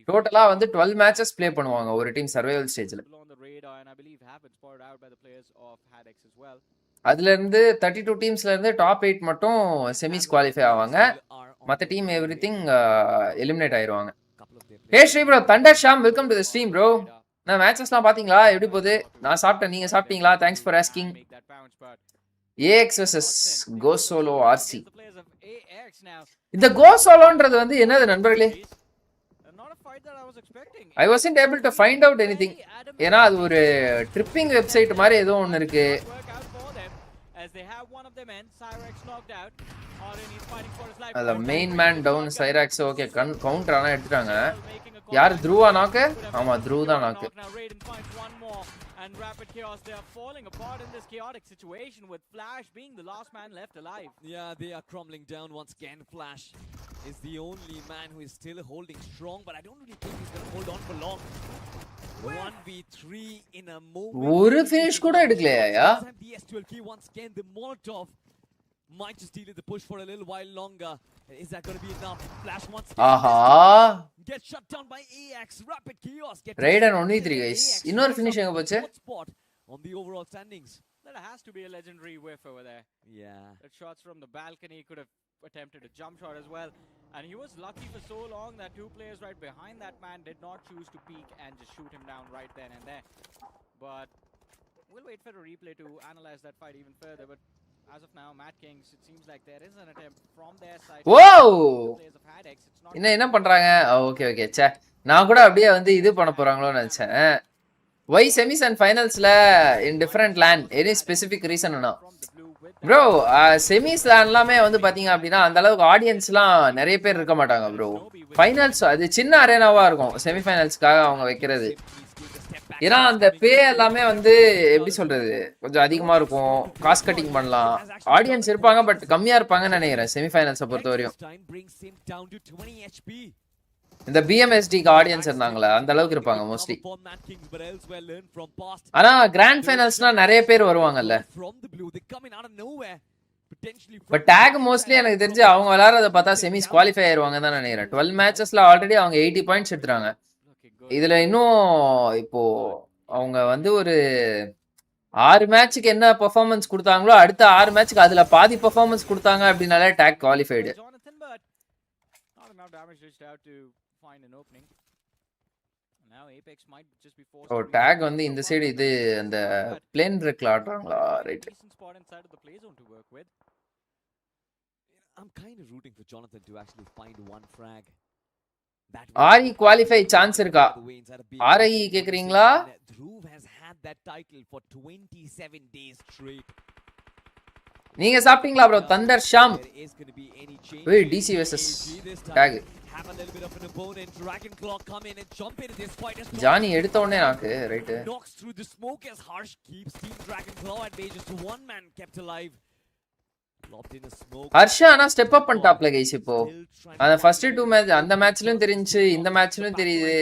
Speaker 1: டோட்டலா வந்து 12 மேட்சஸ் ப்ளே பண்ணுவாங்க ஒரு டீம் சர்வைவல் ஸ்டேஜ்ல. அதுல இருந்து 32 டீம்ஸ்ல இருந்து டாப் 8 மட்டும் செமிஸ் குவாலிஃபை ஆவாங்க. மத்த டீம் எவ்ரிதிங் எலிமினேட் ஆயிருவாங்க. Hey Sri bro, Thunder Sham, welcome to the stream bro. நான் மேட்சஸ்லாம் பாத்தீங்களா? எப்படி போகுது? நான் சாப்பிட்டேன், நீங்க சாப்பிட்டீங்களா? Thanks for asking. AX vs Go Solo RC. இந்த Go Soloன்றது வந்து என்னது நண்பர்களே? I wasn't able to find out anything. ஏன்னா அது ஒரு ட்ரிப்பிங் வெப்சைட் மாதிரி ஏதோ ஒன்று இருக்கு. அந்த மெயின் மேன் டவுன் சைராக்ஸ் ஓகே கவுண்டர் ஆனா எடுத்துட்டாங்க. யார் த்ரூவா நாக்கு? ஆமா த்ரூ தான் நாக்கு.
Speaker 2: And Rapid Chaos, they are falling apart in this chaotic situation with Flash being the last man left alive.
Speaker 4: Yeah, they are crumbling down once again. Flash is the only man who is still holding strong, but I don't really think he's going to hold on for long. 1v3 in a moment.
Speaker 1: ஒரு finish கூட எடுக்கலையா?
Speaker 4: The S12K once again, the Molotov might just deal with the push for a little while longer. Is that going to be enough? Flash once again.
Speaker 1: Aha.
Speaker 4: Get shut down by AX. Rapid Chaos.
Speaker 1: Raiden only 3 guys. Innor finish enga pochu?
Speaker 4: Spot on the overall standings.
Speaker 2: That has to be a legendary whiff over there.
Speaker 4: Yeah.
Speaker 2: The shots from the balcony, could have attempted a jump shot as well. And he was lucky for so long that 2 players right behind that man did not choose to peek and just shoot him down right then and there. But we'll wait for a replay to analyze that fight even further. But as of now, Matt Kings, it seems like there is an attempt from their side.
Speaker 1: Whoa! என்ன பண்றாங்க? Okay okay. ச்சே, நான் கூட அப்படியே வந்து இது பண்ண போறாங்களோன்னு நினைச்சேன். Why semis and finalsல in different land? Any specific reason or not? Bro செமிஸ்ல எல்லாமே வந்து பாத்தீங்க அப்படின்னா அந்த அளவுக்கு ஆடியன்ஸ்லாம் நிறைய பேர் இருக்க மாட்டாங்க ப்ரோ. ஃபைனல்ஸ் அது சின்ன அரேனாவா இருக்கும் செமிஃபைனல்ஸ்க்காக அவங்க வைக்கிறது. ஏன்னா அந்த பே எல்லாமே வந்து எப்படி சொல்றது கொஞ்சம் அதிகமா இருக்கும், காஸ்ட் கட்டிங் பண்ணலாம், ஆடியன்ஸ் இருப்பாங்க பட் கம்மியா இருப்பாங்கன்னு நினைக்கிறேன் செமிஃபைனல்ஸை பொறுத்த வரையும். இந்த பிஎம்எஸ்டிக்கு ஆடியன்ஸ் இருந்தாங்களா அந்த அளவுக்கு இருப்பாங்க மோஸ்ட்லி. ஆனா கிராண்ட் ஃபைனல்ஸ்னா நிறைய பேர் வருவாங்கல்ல. பட் டேக் மோஸ்ட்லி எனக்கு தெரிஞ்சு அவங்க விளையாடுறத பார்த்தா செமிஸ் குவாலிஃபை ஆயிருவாங்கன்னு தான் நினைக்கிறேன். 12 மேட்சஸ்ல ஆல்ரெடி அவங்க 80 பாயிண்ட்ஸ் எடுத்துறாங்க. இதுல இன்னும் இப்போ அவங்க வந்து ஒரு 6 மேட்சுக்கு என்ன பெர்ஃபார்மன்ஸ் கொடுத்தாங்களோ அடுத்த 6 மேட்சுக்கு அதுல பாதி பெர்ஃபார்மன்ஸ் கொடுத்தாங்க அப்படின்னாலே டேக் குவாலிஃபைடு. ஓ டேக் வந்து இந்த சைடு இது அந்த பிளேன் பிரேக்ல ஆடுறாங்களா? Right.
Speaker 4: I'm kind of rooting for Jonathan to actually find one frag.
Speaker 1: Aari qualify chance இருக்கா? ஆர்ஐ கேக்குறீங்களா?
Speaker 4: Dhruv has had that title for 27 days straight.
Speaker 1: நீங்க சாப்பிட்டீங்களா ப்ரோ? தண்டர் ஷாம். ஏய் DC versus TAG.
Speaker 4: Have a little bit of an opponent. Dragon Claw come in and jump into this fight.
Speaker 1: Johnny எடுத்த உடனே knock right.
Speaker 4: Knocks through the smoke as Harsh keeps Team Dragon Claw at bay. Just one man kept alive.
Speaker 1: Harsha ஆனா step up பண்ணிட்டாப்ல guys. இப்போ அந்த first 2 match அந்த மேட்ச்லயும் தெரிஞ்சு இந்த மேட்ச்லயும் தெரியுது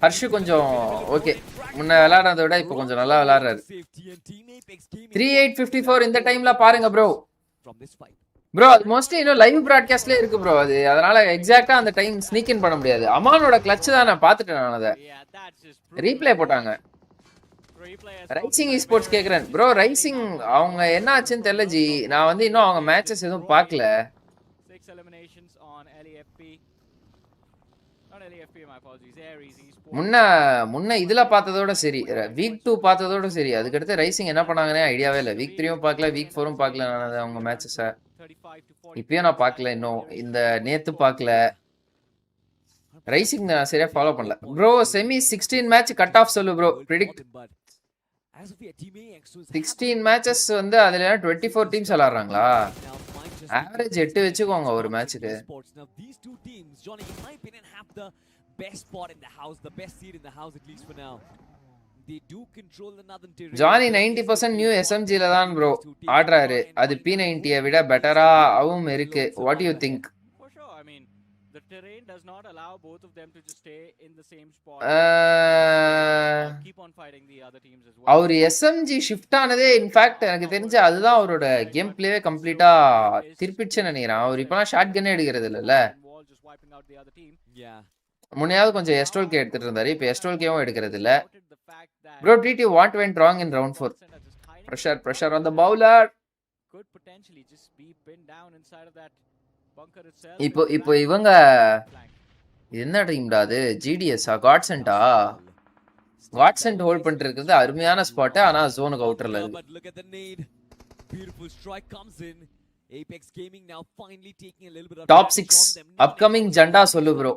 Speaker 1: ஹர்ஷ் கொஞ்சம் ஓகே. முன்ன விளையாடுறத விட இப்போ கொஞ்சம் நல்லா விளையாடுறாரு. 3854 இந்த டைம்ல பாருங்க ப்ரோ. ப்ரோ அது மோஸ்ட்லி இன்னும் லைவ் பிராட்காஸ்ட்லயே இருக்கு ப்ரோ அது. அதனால எக்ஸாக்ட்டா அந்த டைம் ஸ்னீக் இன் பண்ண முடியாது. அமானோட கிளட்ச் தான் நான் பார்த்துட்டேன். நான் அதை ரீப்ளே போட்டாங்க. ரைசிங் esports கேக்குறேன் ப்ரோ. ரைசிங் அவங்க என்ன ஆச்சுன்னு தெரியல ஜி. நான் வந்து இன்னும் அவங்க மேட்சஸ் எதுவும் பார்க்கல. முன்ன இதுல பார்த்ததோட சரி, வீக் 2 பார்த்ததோட சரி. அதுக்கடுத்து ரைசிங் என்ன பண்ணாங்கன்னே ஐடியாவே இல்லை. வீக் 3யும் பார்க்கல, வீக் 4ம் பார்க்கல. நான் அவங்க மேட்சஸை இப்பயும் நான் பார்க்கல. இன்னும் இந்த நேத்து பார்க்கல. ரைசிங் நான் சரியா ஃபாலோ பண்ணல bro. Semi 16 match cut off சொல்லு ப்ரோ. பிரெடிக்ட் 16 மேட்சஸ் வந்து அதுல 24 டீம்ஸ் விளையாடுறாங்களா? ஆவரேஜ் 8 வச்சுக்கோங்க ஒரு மேட்சுக்கு. ஜானி 90% நியூ எஸ்எம்ஜில தான் ப்ரோ ஆடுறாரு. அது P90 விட பெட்டராவும் இருக்கு. What you think?
Speaker 2: The terrain does not allow both of them to just stay in the same spot. Keep on fighting the other teams as well.
Speaker 1: Our SMG shift ஆனதே in fact எனக்கு தெரிஞ்சு அதுதான் அவரோட game பிளேவே கம்ப்ளீட்டா திருப்பிடுச்சுன்னு நினைக்கிறேன். அவர் இப்பலாம் short Canneh எடுக்கிறது இல்லைல்ல. முன்னையாவது கொஞ்சம் எஸ்டோல்கே எடுத்துட்டு இருந்தாரு. இப்போ எஸ்டோல்கேவும் எடுக்கிறது இல்ல. Bro DD what went wrong in round 4? Pressure on the bowler.
Speaker 2: Could potentially just be pinned down inside of that.
Speaker 1: இப்போ இவங்க என்ன டீம்டா அது? ஜிடிஎஸ்ஸா காட்சென்ட்டா? காட்சென்ட் ஹோல்ட் பண்ணிட்டு இருக்கிறது அருமையான ஸ்பாட். ஆனா ஜோனுக்கு அவுட்டர்ல இருக்கு. டாப் 6 அப்கமிங் ஜண்டா சொல்லு ப்ரோ.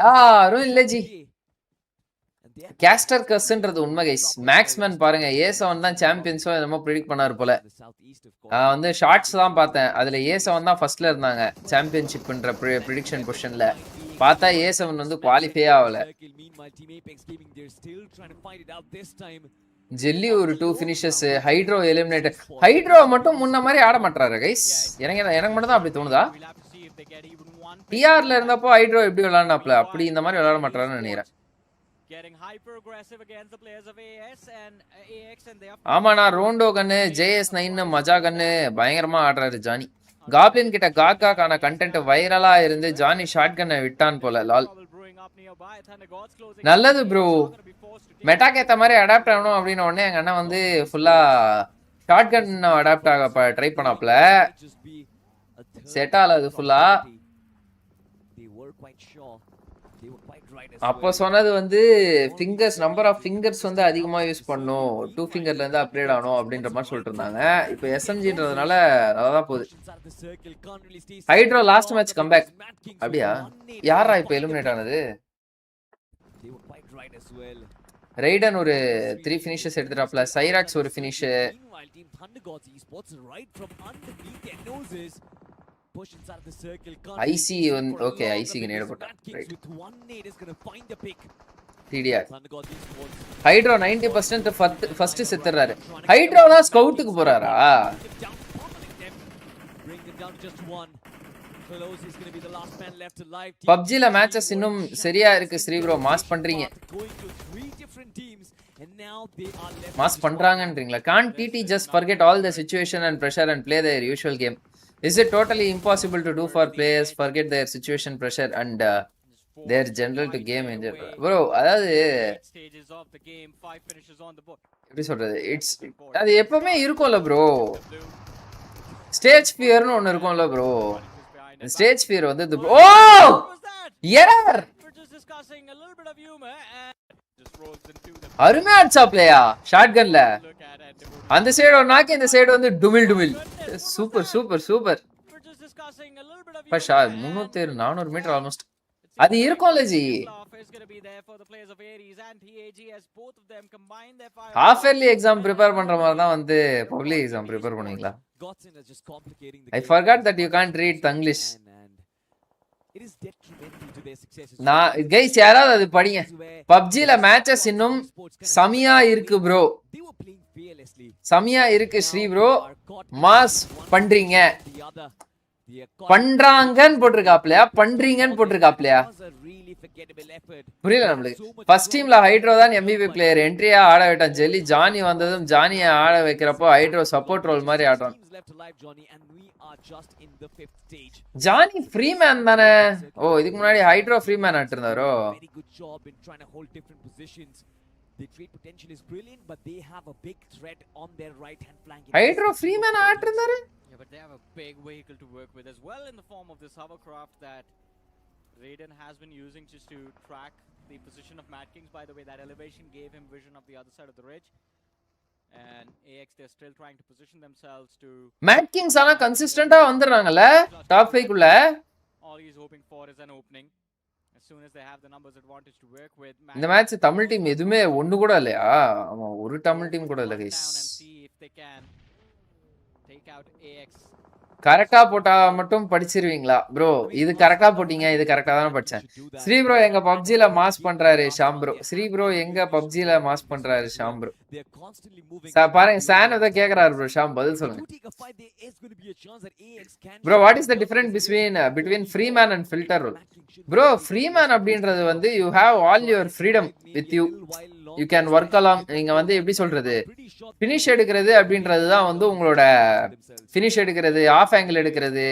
Speaker 1: யாரும் இல்ல ஜி. கேஸ்டர் கஸ்ன்றது உண்மை கைஸ். மேக்ஸ்மேன் பாருங்க A7 தான் சாம்பியன்ஸோ என்னமோ ப்ரெடிக்ட் பண்ணாரு போல. வந்து ஷார்ட்ஸ் தான் பார்த்தேன். அதுல A7 தான் ஃபர்ஸ்ட்ல இருந்தாங்க சாம்பியன்ஷிப்ன்ற ப்ரெடிக்ஷன் பொசிஷன்ல. பார்த்தா A7 வந்து குவாலிஃபை ஆகல. ஜெல்லி ஒரு 2 ஃபினிஷஸ். Hydro eliminator. ஹைட்ரோ மட்டும் முன்ன மாதிரி ஆட மாட்டாரு கைஸ். எனக்கு மட்டும் தான் அப்படி தோணுதா? டிஆர்ல இருந்தப்போ ஹைட்ரோ எப்படி விளையாடினாப்ல அப்படி இந்த மாதிரி விளையாட மாட்டாருன்னு நினைக்கிறேன். ஆமாண்ணா ரோண்டோ கண்ணு JS9 மஜா கண்ணு பயங்கரமா ஆடுறாரு ஜானி. காப்ளின் கிட்ட காக்காக்கான கண்டென்ட் வைரலா இருந்து ஜானி ஷார்ட் கண்ணை விட்டான் போல. லால் நல்லது ப்ரோ. மெட்டாக்கு ஏற்ற மாதிரி அடாப்ட் ஆகணும் அப்படின்னு உடனே எங்க அண்ணன் வந்து ஃபுல்லா ஷார்ட் கன் அடாப்ட் ஆக ட்ரை பண்ணாப்ல. செட் ஆகல அது ஃபுல்லா. அப்போ சொன்னது வந்து ஃபிங்கர்ஸ் நம்பர் ஆஃப் ஃபிங்கர்ஸ் வந்து அதிகமா யூஸ் பண்ணும், 2 ஃபிங்கர்ல இருந்து அப்கிரேட் ஆகணும் அப்படின்ற மாதிரி சொல்லிட்டு இருந்தாங்க. இப்போ எஸ்எம்ஜின்றதுனால நல்லாதான் போகுது. ஹைட்ரோ லாஸ்ட் மேட்ச் கம்பேக் அப்படியா? யாரா இப்போ எலிமினேட் ஆனது? ரைடன் ஒரு 3 ஃபினிஷஸ் எடுத்துட்டாப்ல. சைராக்ஸ் ஒரு finish.
Speaker 4: Meanwhile, Team Thunder Gods Esports right from underneath their noses. Push inside the circle.
Speaker 1: IC okay, IC க்கு நேடு போட்டான். Right.
Speaker 4: With one nade is going to find the pick.
Speaker 1: TDR.
Speaker 4: Thunder Gods Esports.
Speaker 1: Hydro 90% first செத்துறாரு. ஹைட்ரோனா ஸ்கவுட்டுக்கு போறாரா?
Speaker 4: Bring them down to just one. Close is going to be the last man left alive.
Speaker 1: PUBG-ல மேட்சஸ் இன்னும் சரியா இருக்கு Sri bro. Mass பண்றீங்க.
Speaker 4: Going to 3 different teams and now they are left.
Speaker 1: Mass பண்றாங்கன்றீங்களா? Can't TT just forget all the situation and pressure and play their usual game? Is it totally impossible to do for players forget their situation, pressure and their general to game in general? Bro, அதாவது
Speaker 2: stages of the game, 5 finishes on the board.
Speaker 1: எப்படி சொல்றது? அது எப்பவுமே இருக்கும்ல bro. Stage ஃபியர்னு ஒன்னு இருக்கும்ல bro. Stage fear வந்து ஓ error.
Speaker 2: We're just discussing a little bit of humor and just rolls into the
Speaker 1: அருமையா அடிச்சா பிளேயா ஷாட்கன்ல.
Speaker 2: look at it.
Speaker 1: அந்த சைடு ஒரு நாக்கு, இந்த சைடு வந்து டுமில் டுமில். Super super super.
Speaker 2: We're just discussing a little bit of
Speaker 1: பஷா 300 400 மீட்டர் ஆல்மோஸ்ட். அது இருக்கும்ல ji.
Speaker 2: is going to be there for the players of Aries and TAG as both of them combine their fire.
Speaker 1: Half yearly exam prepare பண்ற மாதிரி தான் வந்து public exam prepare பண்ணுவீங்களா?
Speaker 4: Godson is just complicating the
Speaker 1: I
Speaker 4: game.
Speaker 1: forgot that you can't read Tanglish.
Speaker 4: And it is detrimental to their success.
Speaker 1: நான் guys யாராவது அது படிங்க. PUBG-ல மேட்சஸ் இன்னும் சமியா இருக்கு bro.
Speaker 4: They were playing fearlessly.
Speaker 1: Samiya இருக்கு ஸ்ரீ ப்ரோ. மாஸ் பண்றீங்க.
Speaker 4: The other
Speaker 1: பண்றாங்கன்னு போட்டிருக்காப்லையா பண்றீங்கன்னு போட்டிருக்காப்லையா?
Speaker 4: was a really forgettable effort.
Speaker 1: புரியல நம்மளுக்கு. ஃபர்ஸ்ட் டீம்ல ஹைட்ரோ தான் MVP பிளேயர். என்ட்ரியா ஆட விட்டான் ஜெல்லி. ஜானி வந்ததும் ஜானியை ஆட வைக்கிறப்போ ஹைட்ரோ சப்போர்ட் ரோல் மாதிரி ஆடுறான்.
Speaker 4: Teams left alive, Johnny, and we are just in the 5th stage.
Speaker 1: Johnny free man தானே? ஓ இதுக்கு முன்னாடி ஹைட்ரோ ஃப்ரீ மேன் ஆட்டு இருந்தாரோ?
Speaker 4: Very good job in trying to hold different positions. The trade potential is brilliant, but they have a big threat on their right hand flank.
Speaker 1: Hydro free man ஆட்டு இருந்தாரு.
Speaker 2: Yeah, but they have a big vehicle to work with as well in the form of this hovercraft that Raiden has been using just to track the position of Mad Kings. By the way, that elevation gave him vision of the other side of the ridge. And AX, they're still trying to position themselves to...
Speaker 1: Mad Kings ஆனா கன்சிஸ்டன்ட்டா வந்துறாங்கல top 5 குள்ள.
Speaker 2: All he's hoping for is an opening. As soon as they have the numbers advantage to work with.
Speaker 1: இந்த match Tamil team எதுமே ஒண்ணு கூட இல்லையா? ஆமா ஒரு தமிழ் டீம் கூட இல்ல கைஸ். கரெக்டா போட்டா மட்டும் படிச்சிருவீங்களா ப்ரோ? இது கரெக்டா போட்டீங்க, இது கரெக்டா தானே படிச்சேன். ஸ்ரீ ப்ரோ எங்க PUBG-ல மாஸ் பண்றாரு ஷாம் ப்ரோ. ஸ்ரீ ப்ரோ எங்க PUBG-ல மாஸ் பண்றாரு ஷாம் ப்ரோ. பாருங்க சான் ஏதோ கேக்குறாரு ப்ரோ. ஷாம் பதில் சொல்லுங்க bro. What is the difference between free man and filter role? Bro free man அப்படின்றது வந்து you have all your freedom with you. You can work along. நீங்க வந்து எப்படி சொல்றது, ஃபினிஷ் எடுக்கிறது அப்படின்றது தான் வந்து உங்களோட ஃபினிஷ் எடுக்கிறது, ஆஃப் ஆங்கிள் எடுக்கிறது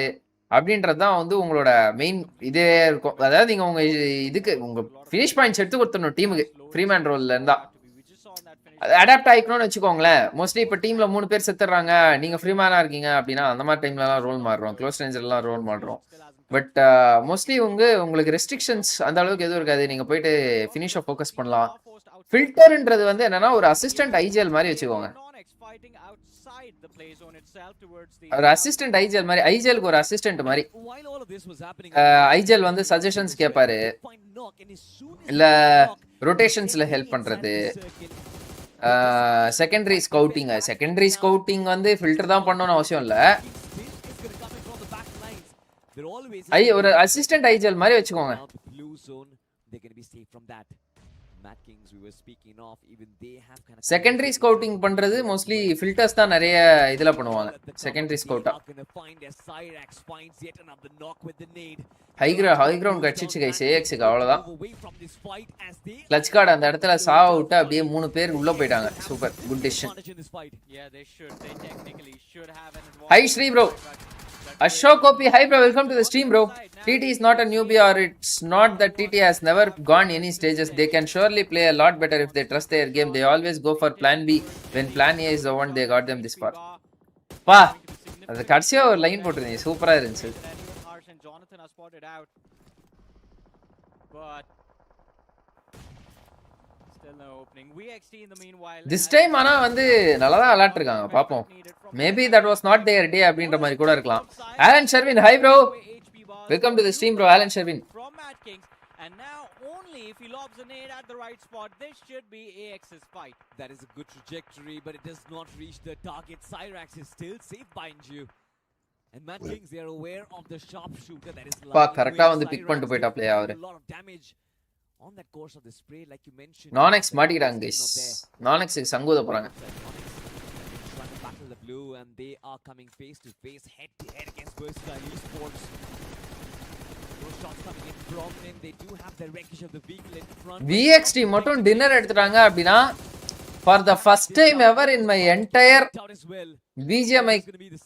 Speaker 1: அப்படின்றது தான் வந்து உங்களோட மெயின் இதே இருக்கும். அதாவது நீங்க உங்க இதுக்கு உங்க ஃபினிஷ் பாயிண்ட்ஸ் எடுத்து கொடுத்துடணும் டீமுக்கு. ஃப்ரீ மேன் ரோல்ல இருந்தா அடாப்ட் ஆயிக்கணும்னு வச்சுக்கோங்களேன். மோஸ்ட்லி இப்போ டீம்ல 3 பேர் செத்துறாங்க, நீங்க ஃப்ரீ மேனா இருக்கீங்க அப்படின்னா அந்த மாதிரி டைம்லலாம் ரோல் மாறுறோம், க்ளோஸ் ரேஞ்சிலலாம் ரோல் மாறுறோம். பட் மோஸ்ட்லி உங்களுக்கு ரெஸ்ட்ரிக்ஷன்ஸ் அந்த அளவுக்கு எதுவும் இருக்காது. நீங்க போயிட்டு ஃபினிஷை ஃபோக்கஸ் பண்ணலாம். ஃபில்டர்ன்றது வந்து என்னன்னா ஒரு அசிஸ்டன்ட் ஐஜிஎல் மாதிரி வச்சுக்கோங்க. ஒரு அசிஸ்டன்ட் ஐஜிஎல் மாதிரி, ஐஜிஎலுக்கு ஒரு அசிஸ்டன்ட் மாதிரி. ஐஜிஎல் வந்து சஜஷன்ஸ் கேட்பாரு, இல்ல ரொட்டேஷன்ஸ்ல ஹெல்ப் பண்றது, செகண்டரி ஸ்கவுட்டிங் வந்து ஃபில்டர் தான் பண்ணணும்னு அவசியம் இல்ல. ஒரு அசிஸ்டன்ட் ஐஜிஎல் மாதிரி வச்சுக்கோங்க. செகண்டரி ஸ்கவுட்டிங் பண்றது மோஸ்ட்லி ஃபில்டர்ஸ் தான் நிறைய இதுல பண்ணுவாங்க. செகண்டரி ஸ்கவுட்டா ஹை கிரவுண்ட் கட்சிச்சு கைஸ். ஏஎக்ஸ்க்கு அவ்வளவுதான். கிளட்ச் கார்டு அந்த இடத்துல சாவ விட்டு அப்படியே 3 பேர் உள்ள போயிட்டாங்க. Super, good decision. Hi Sri bro. Ashok OP, hi bro, welcome to the stream bro. TT is not a newbie, or it's not that TT has never gone any stages. They can surely play a lot better if they trust their game. They always go for plan B when plan A is the one they got them this far. பா அது கடைசியா ஒரு line போட்டுருந்தீங்க, சூப்பரா இருந்துச்சு. This time ஆனா வந்து நல்லா தான் விளையாட்டு இருக்காங்க, பாப்போம். Maybe that was not their day அப்படின்ற மாதிரி கூட இருக்கலாம். Alan Sherwin, hi bro, welcome to the stream bro. Alan Sherwin,
Speaker 2: And now only if he lobs a nade at the right spot, this should be AX's fight.
Speaker 4: That is a good trajectory, but it does not reach the target. Cyrax is still safe behind you. And Mad Kings, they are aware of the sharpshooter that is lying
Speaker 1: correct ah வந்து pick பண்ணிட்டு போய்டா play அவரு.
Speaker 4: A lot of damage on that course of the spray, like you mentioned.
Speaker 1: Nonex மாட்டிட்டாங்க guys. Nonex சங்கூத போறாங்க.
Speaker 4: Battle the blue, and they are coming face to face, head to head against Versatile Esports. Those shots coming in prominent. They do have the wreckage of the vehicle in front.
Speaker 1: VXT மட்டும் dinner எடுத்துட்டாங்க அப்படினா for the first time ever in my entire BGMI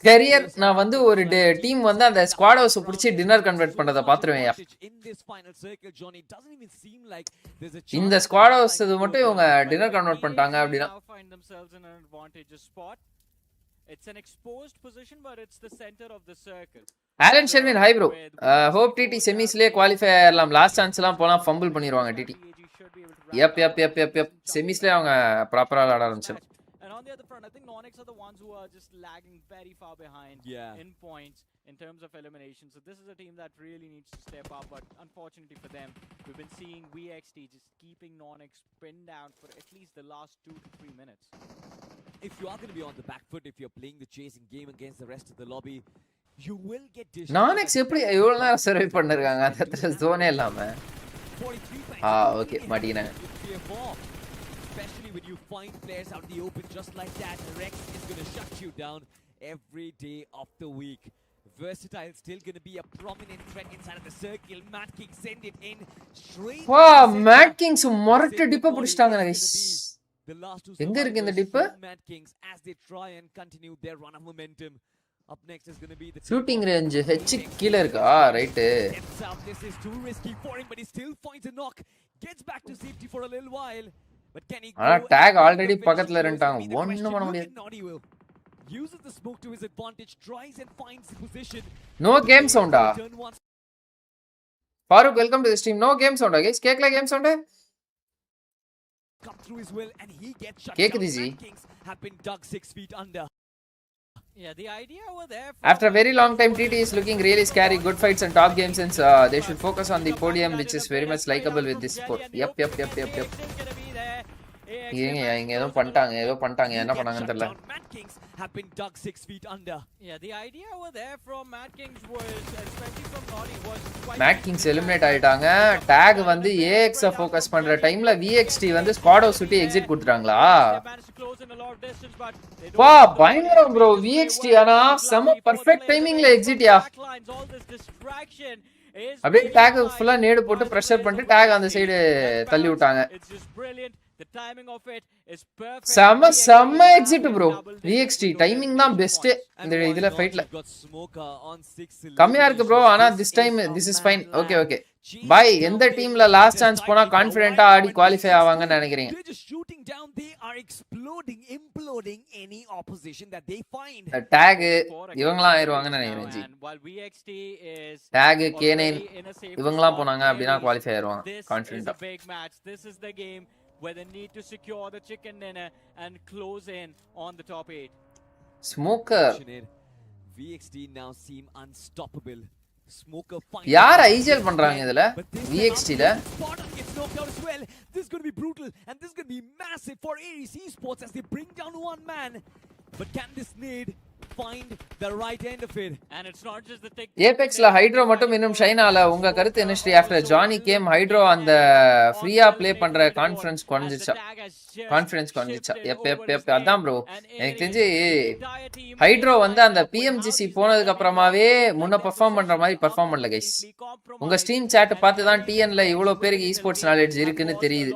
Speaker 1: career நான் வந்து ஒரு team வந்து அந்த squad house புடிச்சு dinner convert பண்றத பாத்துருவேன்யா. இந்த ஸ்குவாட் ஹவுஸ் இது மட்டும் இவங்க டின்னர் கன்வெர்ட் பண்ணிட்டாங்க அப்படினா
Speaker 2: It's an exposed position, but it's the center of the circle.
Speaker 1: Alan Sherwin, hi bro. Hope TT semis le qualify ஆயிரலாம். லாஸ்ட் சான்ஸ்லாம் போனா ஃபம்பிள் பண்ணிடுவாங்க TT. Yep. Semis le அவங்க ப்ராப்பரா ஆட ஆரம்பிச்சாங்க.
Speaker 2: And on the other front, I think Nonix are the ones who are just lagging very far behind in points in terms of elimination. So this is a team that really needs to step up, but unfortunately for them, we've been seeing VXT just keeping Nonix pinned down for at least the last 2 to 3 minutes.
Speaker 4: If you are going to be on the back foot, if you're playing the chasing game against the rest of the lobby, you will get dished.
Speaker 1: Nonex எப்படி இவ்வளவு நேரம் சர்வை பண்ணிருக்காங்க அந்த ஜோனே இல்லாம. Okay, மாட்டினாங்க.
Speaker 4: Especially when you find players out in the open just like that, Rex is going to shut you down every day of the week. Versatile still going to be a prominent threat inside of the circle. Mad King send it in straight.
Speaker 1: Wow, Mad Kings மொரட்டு டிப்ப புடிச்சிட்டாங்க guys.
Speaker 4: The last two
Speaker 1: எங்க இருக்கு இந்த tip?
Speaker 4: Mad Kings as they try and continue their run of momentum. Up next is going to be the
Speaker 1: shooting range H கீழ இருக்கா right.
Speaker 4: This is too risky for him, but he still finds a knock. Gets back to safety for a little while. But can he
Speaker 1: ஆனா talk already பக்கத்துல இருக்காங்க. ஒண்ணும் பண்ண முடியாது.
Speaker 4: Uses the smoke to his advantage, tries and finds the position.
Speaker 1: No game sound ah. Farooq, welcome to the stream. No game sound guys. கேக்கல game sound?
Speaker 4: Come through his will and he gets shut
Speaker 1: கேக்குது
Speaker 4: down.
Speaker 1: G.
Speaker 4: Kings have been dug 6 feet under.
Speaker 2: Yeah, the idea over there.
Speaker 1: After a very long time, TT is looking really scary. Good fights and top games since they should focus on the podium, which is very much likable with this sport. Yep. இங்க ஏதோ பண்ணிட்டாங்க என்ன பண்ணாங்கன்னு தெரியல.
Speaker 4: Mad Kings have been dug 6 feet under.
Speaker 2: Yeah, the idea over there from Mad Kings was, especially from Naughty, was quite.
Speaker 1: Mad Kings eliminate ஆயிட்டாங்க. Talk வந்து AX focus பண்ற டைம்ல VXT வந்து ஸ்குவாட் ஹவுஸ் சுத்தி எக்ஸிட் கொடுத்துறாங்களா? வா பயங்கரம் bro VXT ஆனா செம பெர்ஃபெக்ட் டைமிங்ல எக்ஸிட்யா. அப்படியே டாக் ஃபுல்லா நேடு போட்டு பிரஷர் பண்ணிட்டு டாக் அந்த சைடு தள்ளி விட்டாங்க.
Speaker 2: The timing of it is perfect.
Speaker 1: செம எக்ஸிட் bro. VXT டைமிங் தான் பெஸ்ட் இந்த இதுல ஃபைட்ல. கம்மியா இருக்கு bro ஆனா this is fine. Okay. Bye எந்த டீம்ல லாஸ்ட் சான்ஸ் போனா கான்ஃபிடென்ட்டா ஆடி குவாலிஃபை ஆவாங்கன்னு நினைக்கிறீங்க?
Speaker 4: They're just shooting down. They are exploding, imploding any opposition that they find.
Speaker 1: TAG இவங்கலாம் ஆயிருவாங்கன்னு நினைக்கிறேன் ஜி. டாக் K9 இவங்கலாம் போனாங்க அப்படினா குவாலிஃபை ஆயிருவாங்க கான்ஃபிடென்ட்டா.
Speaker 2: This is the game where they need to secure the chicken dinner and close in on the top 8.
Speaker 1: Smoker.
Speaker 4: VXT now seem unstoppable. Smoker
Speaker 1: யார் IGL பண்றாங்க இதுல VXT ல?
Speaker 4: This is going to be brutal and this is going to be massive for Ares Esports as they bring down one man. But can this nade find the right end of it?
Speaker 2: And it's not just the thick.
Speaker 1: Apex ல Hydro மட்டும் இன்னும் shine ஆல. உங்க கருத்து என்ன Sri? After Johnny game Hydro அந்த ஃப்ரீயா play பண்ற கான்ஃபரன்ஸ் குறைஞ்சிச்சா? எப் அதான் ப்ரோ எனக்கு தெரிஞ்சு ஹைட்ரோ வந்து அந்த PMGC போனதுக்கு அப்புறமாவே முன்ன பெர்ஃபார்ம் பண்ற மாதிரி பெர்ஃபார்ம் பண்ணல கைஸ். உங்க ஸ்ட்ரீம் சாட் பார்த்து தான் TN ல இவ்வளவு பேருக்கு esports knowledge இருக்குன்னு தெரியுது.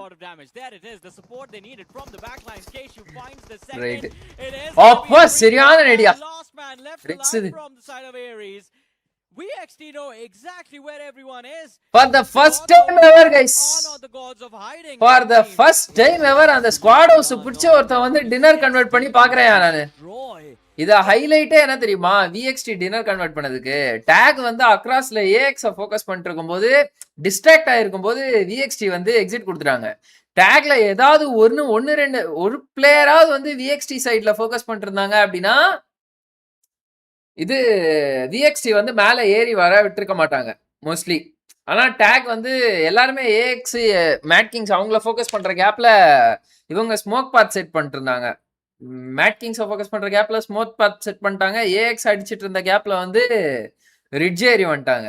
Speaker 1: ரைட். அப்பா சரியான idea.
Speaker 2: VXT know exactly where everyone is.
Speaker 1: For the first time ever guys. For the first time ever அந்த ஸ்குவாட் ஹவுஸ் புடிச்ச ஒருத்தன் வந்து டின்னர் கன்வெர்ட் பண்ணி பார்க்கறேன் நானு. இத ஹைலைட்டே என்ன தெரியுமா? VXT டின்னர் கன்வெர்ட் பண்ணதுக்கு டாக் வந்து அக்ராஸ்ல AX ஃபோக்கஸ் பண்ணிட்டு இருக்கும்போது டிஸ்ட்ராக்ட் ஆயிருக்கும்போது VXT வந்து எக்ஸிட் கொடுத்துட்டாங்க. டாக்ல ஏதாவது ஒரு பிளேயராவது வந்து VXT சைடுல ஃபோக்கஸ் பண்ணிட்டு இருந்தாங்க அப்படின்னா இது VXT வந்து மேல ஏறி வர விட்டுருக்க மாட்டாங்க மோஸ்ட்லி. ஆனா டேக் வந்து எல்லாருமே ஏஎக்ஸ் மேட் கிங்ஸ் அவங்கள ஃபோக்கஸ் பண்ற கேப்ல இவங்க ஸ்மோக் பாத் செட் பண்ணிட்டு இருந்தாங்க. மேட் கிங்ஸை ஃபோக்கஸ் பண்ற கேப்ல ஸ்மோக் பாத் செட் பண்ணிட்டாங்க. ஏஎக்ஸ் அடிச்சிட்டு இருந்த கேப்ல வந்து ரிட்ஜ் ஏறி வந்துட்டாங்க.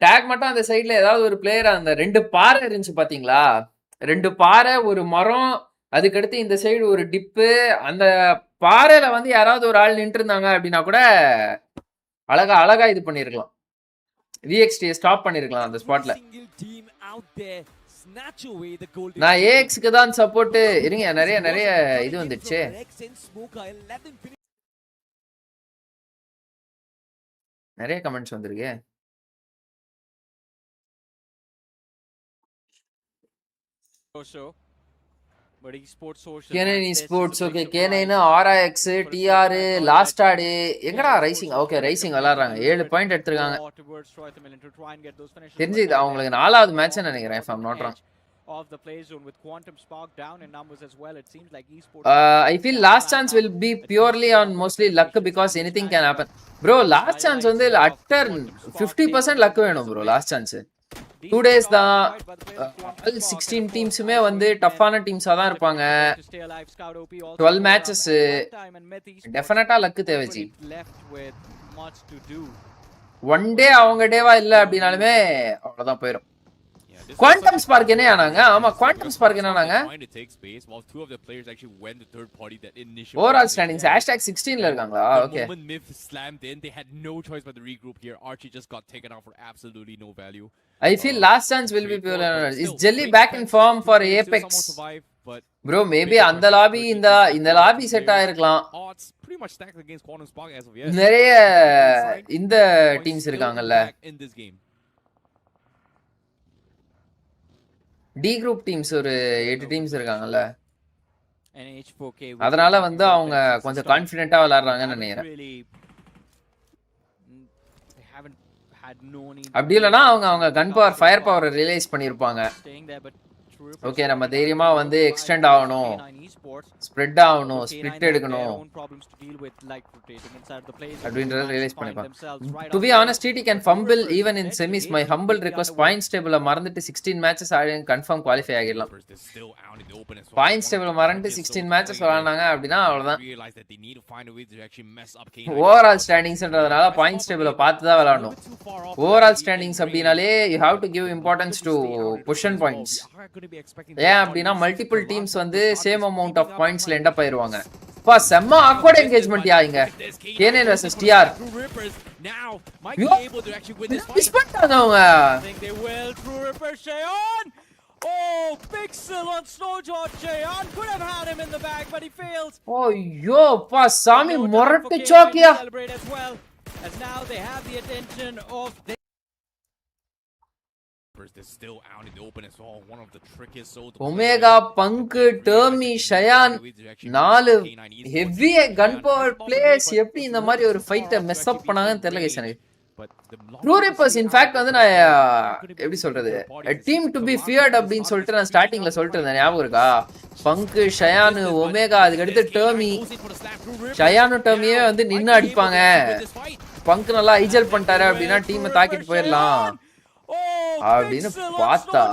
Speaker 1: டேக் மட்டும் அந்த சைட்ல ஏதாவது ஒரு பிளேயர் அந்த 2 பாறை இருந்துச்சு பாத்தீங்களா, 2 பாறை ஒரு மரம், அதுக்கடுத்து இந்த சைடு ஒரு டிப்பு, அந்த பாறையில வந்து யாராவது ஒரு ஆள் நின்று இருந்தாங்க அப்படின்னா கூட அழகா அழகா இது பண்ணிருக்கலாம். விஎக்ஸ்டி ஸ்டாப் பண்ணிருக்கலாம் அந்த ஸ்பாட்ல. நான் ஏஎக்ஸ்க்கு தான் சப்போர்ட். இருங்க, நிறைய இது வந்துடுச்சு. நிறைய கமெண்ட்ஸ் வந்திருக்கு.
Speaker 2: But esports social
Speaker 1: K9 esports okay. K9 RX TR last ஆடு எங்கடா ரைசிங்? ஓகே ரைசிங் விளையாடுறாங்க. 7 பாயிண்ட் எடுத்துருக்காங்க. தெரிஞ்சு இது அவங்களுக்கு 4வது மேட்ச் நினைக்கிறேன் if I'm not wrong.
Speaker 2: Of the play zone with Quantum Spark down in numbers as well. It seems like esports
Speaker 1: I feel last chance will be purely on mostly luck because anything can happen. Bro last chance வந்து utter 50% luck வேணும் bro. last chance 2 days தான். 16 டீம்ஸுமே வந்து டஃப்பான டீம்ஸா தான் இருப்பாங்க. 12 matches டெஃபினட்டா luck தேவைச்சி. One day அவங்க டேவா இல்ல அப்படினாலுமே அவ்வளவுதான் போயிடும். குவாண்டம் ஸ்பார்க் என்ன ஆனாங்க? ஆமா குவாண்டம் ஸ்பார்க் என்ன ஆனாங்க? ஓவரால் ஸ்டாண்டிங்ஸ் #16 ல இருக்காங்களா? Okay. I feel last chance will be pure. Is Jelly back in form for Apex? Bro, maybe அந்த லாபி இந்த லாபி செட் ஆயிருக்கலாம். நிறைய இந்த டீம்ஸ் இருக்காங்கல்ல, டி குரூப் டீம்ஸ் ஒரு 8 டீம்ஸ் இருக்காங்கல்ல, அதனால வந்து அவங்க கொஞ்சம் கான்ஃபிடென்ட்டா விளையாடுறாங்கன்னு நினைக்கிறேன். அப்படி இல்லைன்னா அவங்க gun power fire power realise பண்ணியிருப்பாங்க. ஓகே நம்ம தைரியமா வந்து எக்ஸ்டெண்ட் ஆகணும், ஸ்ப்ரெட் ஆகணும், ஸ்பிளிட் எடுக்கணும் அப்படின்றத ரியலைஸ் பண்ணிப்பாங்க. To be honest TT can fumble even in semis. My humble request points டேபிள மறந்துட்டு 16 மேட்சஸ் ஆடி கன்ஃபார்ம் குவாலிஃபை ஆகிடலாம். பாயிண்ட்ஸ் டேபிள மறந்துட்டு 16 மேட்சஸ் விளையாடுனாங்க அப்படின்னா அவ்வளவுதான். ஓவரால் ஸ்டாண்டிங்ஸ்ன்றதுனால பாயிண்ட்ஸ் டேபிள பார்த்து தான் விளையாடணும். ஓவரால் ஸ்டாண்டிங்ஸ் அப்படினாலே you have to give importance to position points. ஏன் அப்படின்னா மல்டிபிள் டீம்ஸ் வந்து சேம் அமௌண்ட் ஆஃப் பாயிண்ட்ஸ்ல எண்ட் அப் ஆயிருவாங்க. பா செம்ம ஆக்வர்ட் என்கேஜ்மென்ட் யாங்க K9 vs TR. மிஸ் பண்ணிட்டாங்க அவங்க.
Speaker 2: Oh, Pixel on Snowjaw. Jayan could have had him in the bag, but he fails.
Speaker 1: Oh, yo, pa Sami moratte chokiya.
Speaker 2: As well as now they have the attention of.
Speaker 1: Omega, Punk, Termi, Shayan 4 heavy gun power players எப்படி இந்த மாதிரி ஒரு ஃபைட்டை mess அப் பண்ணாங்கன்னு தெரியல guys எனக்கு. True repairs in fact வந்து நான் எப்படி சொல்றது, டீம் டு பி ஃபியர்ட் அப்படின்னு சொல்லிட்டு நான் ஸ்டார்டிங்ல சொல்லிட்டு இருந்தேன், ஞாபகம் இருக்கா? பங்கு, ஷயானு, ஒமேகா, அதுக்கடுத்து டர்மி. ஷயானு டர்மியே வந்து நின்று அடிப்பாங்க. பங்கு நல்லா ஐஜல் பண்ணிட்டாரு அப்படின்னா டீமை தாக்கிட்டு போயிடலாம் அப்படின்னு பார்த்தா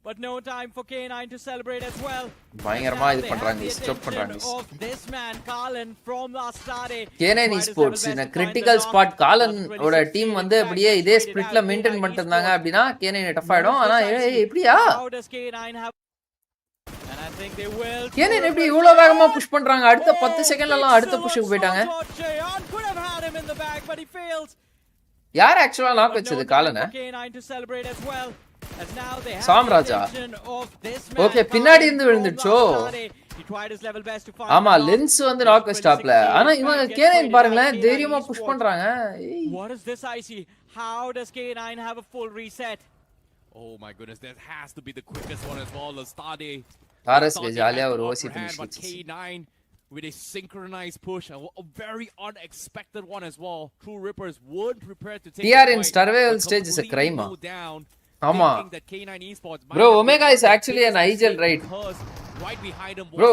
Speaker 2: But no time for K9 to celebrate as well.
Speaker 1: பயங்கரமா இது பண்றாங்க, ஸ்டாப் பண்றாங்க.
Speaker 2: This man Kalan from Lastade.
Speaker 1: K9 esports in a critical spot. Kalan ஓட டீம் வந்து அப்படியே இதே ஸ்பிளிட்ல மெயின்டைன் பண்ணிட்டு இருந்தாங்க அப்படினா K9 டஃப் ஆயிடும். ஆனா எப்படியா K9 எப்படி இவ்வளவு வேகமா புஷ் பண்றாங்க? அடுத்த 10 செகண்ட்ல எல்லாம் அடுத்த புஷ்க்கு போயிட்டாங்க. யார் ஆக்சுவலா நாக் வச்சது காலனை? சாம்ராஜா. ஓகே பின்னாடி இருந்து விழுந்துச்சோ. ஆமா லென்ஸ் வந்து நாக் ஸ்டாப்ல. ஆனா இவங்க K9 பாருங்களேன் தைரியமா புஷ் பண்றாங்க.
Speaker 2: What is this icy? How does K9 have a full reset?
Speaker 5: Oh my goodness, that has to be the quickest one as well. Lastade
Speaker 1: Taras ஜாலியா ஒரு ஓசி finish
Speaker 5: K9 with a synchronized push, a very unexpected one as well. True Rippers would prepare to take
Speaker 1: TR in survival stage is a crime. ஆமா bro, Omega is actually an IGL right behind him. Bro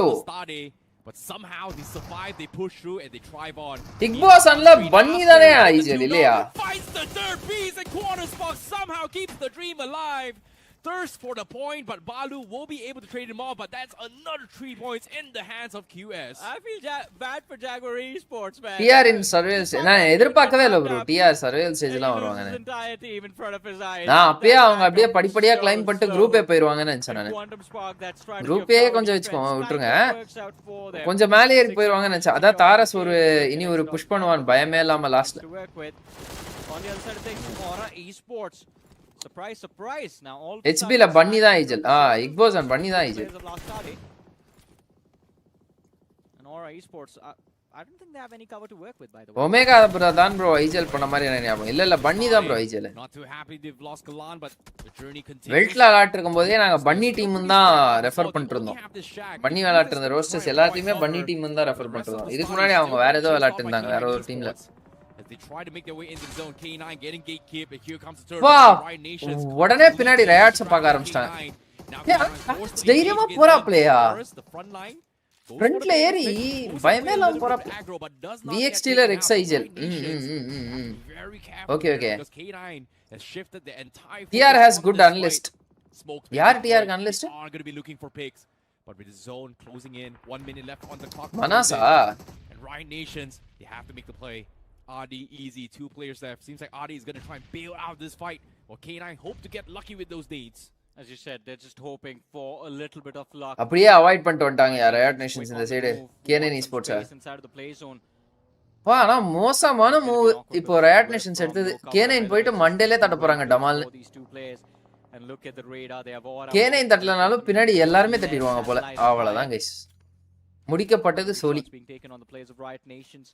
Speaker 5: But somehow they survive, they push through, and they thrive on.
Speaker 1: Big Boss unla bunny dane easel illaya.
Speaker 5: Finds the third piece and Corner Spark somehow keeps the dream alive. Thirst for the point, but Balu will be able to trade him off, but that's another 3 points in the hands of QS.
Speaker 2: I feel bad for Jaguar Esports, man.
Speaker 1: TR in surveillance நான் எதிர்பார்க்கவே இல்ல bro. TR surveillance stage-லாம் வருவாங்க.
Speaker 2: His entire team in front of his eyes.
Speaker 1: நான் அப்பயே அவங்க அப்படியே படிப்படியா claim பண்ணிட்டு குரூப்பே போயிடுவாங்கன்னு நினைச்சேன் நான். குரூப்பே கொஞ்சம் வெச்சுக்கோங்க விட்டுருங்க. கொஞ்சம் மேலே ஏறி போயிடுவாங்கன்னு நினைச்சேன். அதான் தாரஸ் இனி ஒரு புஷ் பண்ணுவான் பயமே இல்லாம லாஸ்ட்ல.
Speaker 2: On the other side of things, Aura Esports. Surprise. Now all
Speaker 1: HB la bunny தான் ஈஜல். Igbo's and bunny தான் ஈஜல்.
Speaker 2: And Aura Esports, I don't think they have any cover to work with, by the way.
Speaker 1: Omega bro தான் bro ஈஜல் பண்ண மாதிரி எனக்கு ஞாபகம். இல்ல bunny தான் bro ஈஜல்.
Speaker 5: Not too happy they've lost Galan, but the journey continues.
Speaker 1: வெல்ட்ல விளையாட்டு இருக்கும்போதே நாங்க bunny டீம் தான் ரெஃபர் பண்ணிட்டு இருந்தோம். bunny விளையாட்டு இருந்த ரோஸ்டர்ஸ் எல்லாத்தையுமே bunny டீம் தான் ரெஃபர் பண்ணிட்டு இருந்தோம். இதுக்கு முன்னாடி அவங்க வேற ஏதோ விளையாட்டு இருந்தாங்க வேற ஒரு டீம்ல.
Speaker 5: They try to make their way into the zone. K9 getting gatekeep, and here comes the turn.
Speaker 1: Wow! உடனே பின்னாடி ரயாட்ஸ் பார்க்க ஆரம்பிச்சிட்டாங்க. தைரியமா போறா பிளேயா. ஃப்ரண்ட்ல ஏறி பயமே இல்லாம போறா. VXT ல Rex ஐஜல். Okay.
Speaker 5: K9 has shifted the entire
Speaker 1: TR has good analyst. யார் TR க்கு analyst?
Speaker 5: Are going to be looking for picks. But with the zone closing in, 1 minute left on the clock.
Speaker 1: Manasa.
Speaker 5: And Riot Nations, they have to make the play. RD easy, 2 players left. Seems like RD is going to try and bail out this fight. Or K9 hope to get lucky with those nades.
Speaker 2: As you said, they're just hoping for a little bit of luck.
Speaker 1: அப்படியே avoid பண்ணிட்டு வந்துட்டாங்க Riot Nations இந்த side. K9 Esports.
Speaker 2: Inside of the play zone.
Speaker 1: ஆனா மோசமான move இப்போ Riot Nations எடுத்தது. K9 போயிட்டு மண்டேலே தட்ட போறாங்க டமால்.
Speaker 2: And look at the radar, they have Aura.
Speaker 1: K9 தட்டலனாலும் பின்னாடி எல்லாரும் தட்டிடுவாங்க போல. அவ்வளவுதான் गाइस. முடிக்கப்பட்டது சோலி.
Speaker 2: Being taken on the players of Riot Nations.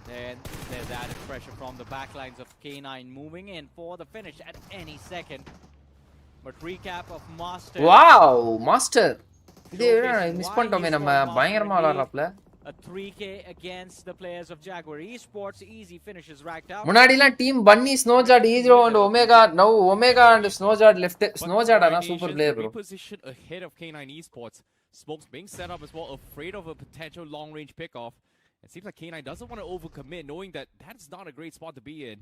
Speaker 2: Then there's added pressure from the backlines of K9 moving in for the finish at any second. But recap of Master.
Speaker 1: Wow, Master. இது miss பண்ணிட்டோமே நம்ம பயங்கரமா விளையாடுறப்பல.
Speaker 2: A 3k against the players of Jaguar Esports. Easy finishes racked up.
Speaker 1: முன்னாடிலாம் team பன்னி ஸ்னோஜார்ட் hero and Omega. Now Omega and Snowjard left. Snowjard ana super player bro.
Speaker 5: Position ahead of K9 Esports. Smokes being set up as well, afraid of a potential long range pickoff. It seems like K9 doesn't want to overcommit, knowing that that's not a great spot to be in.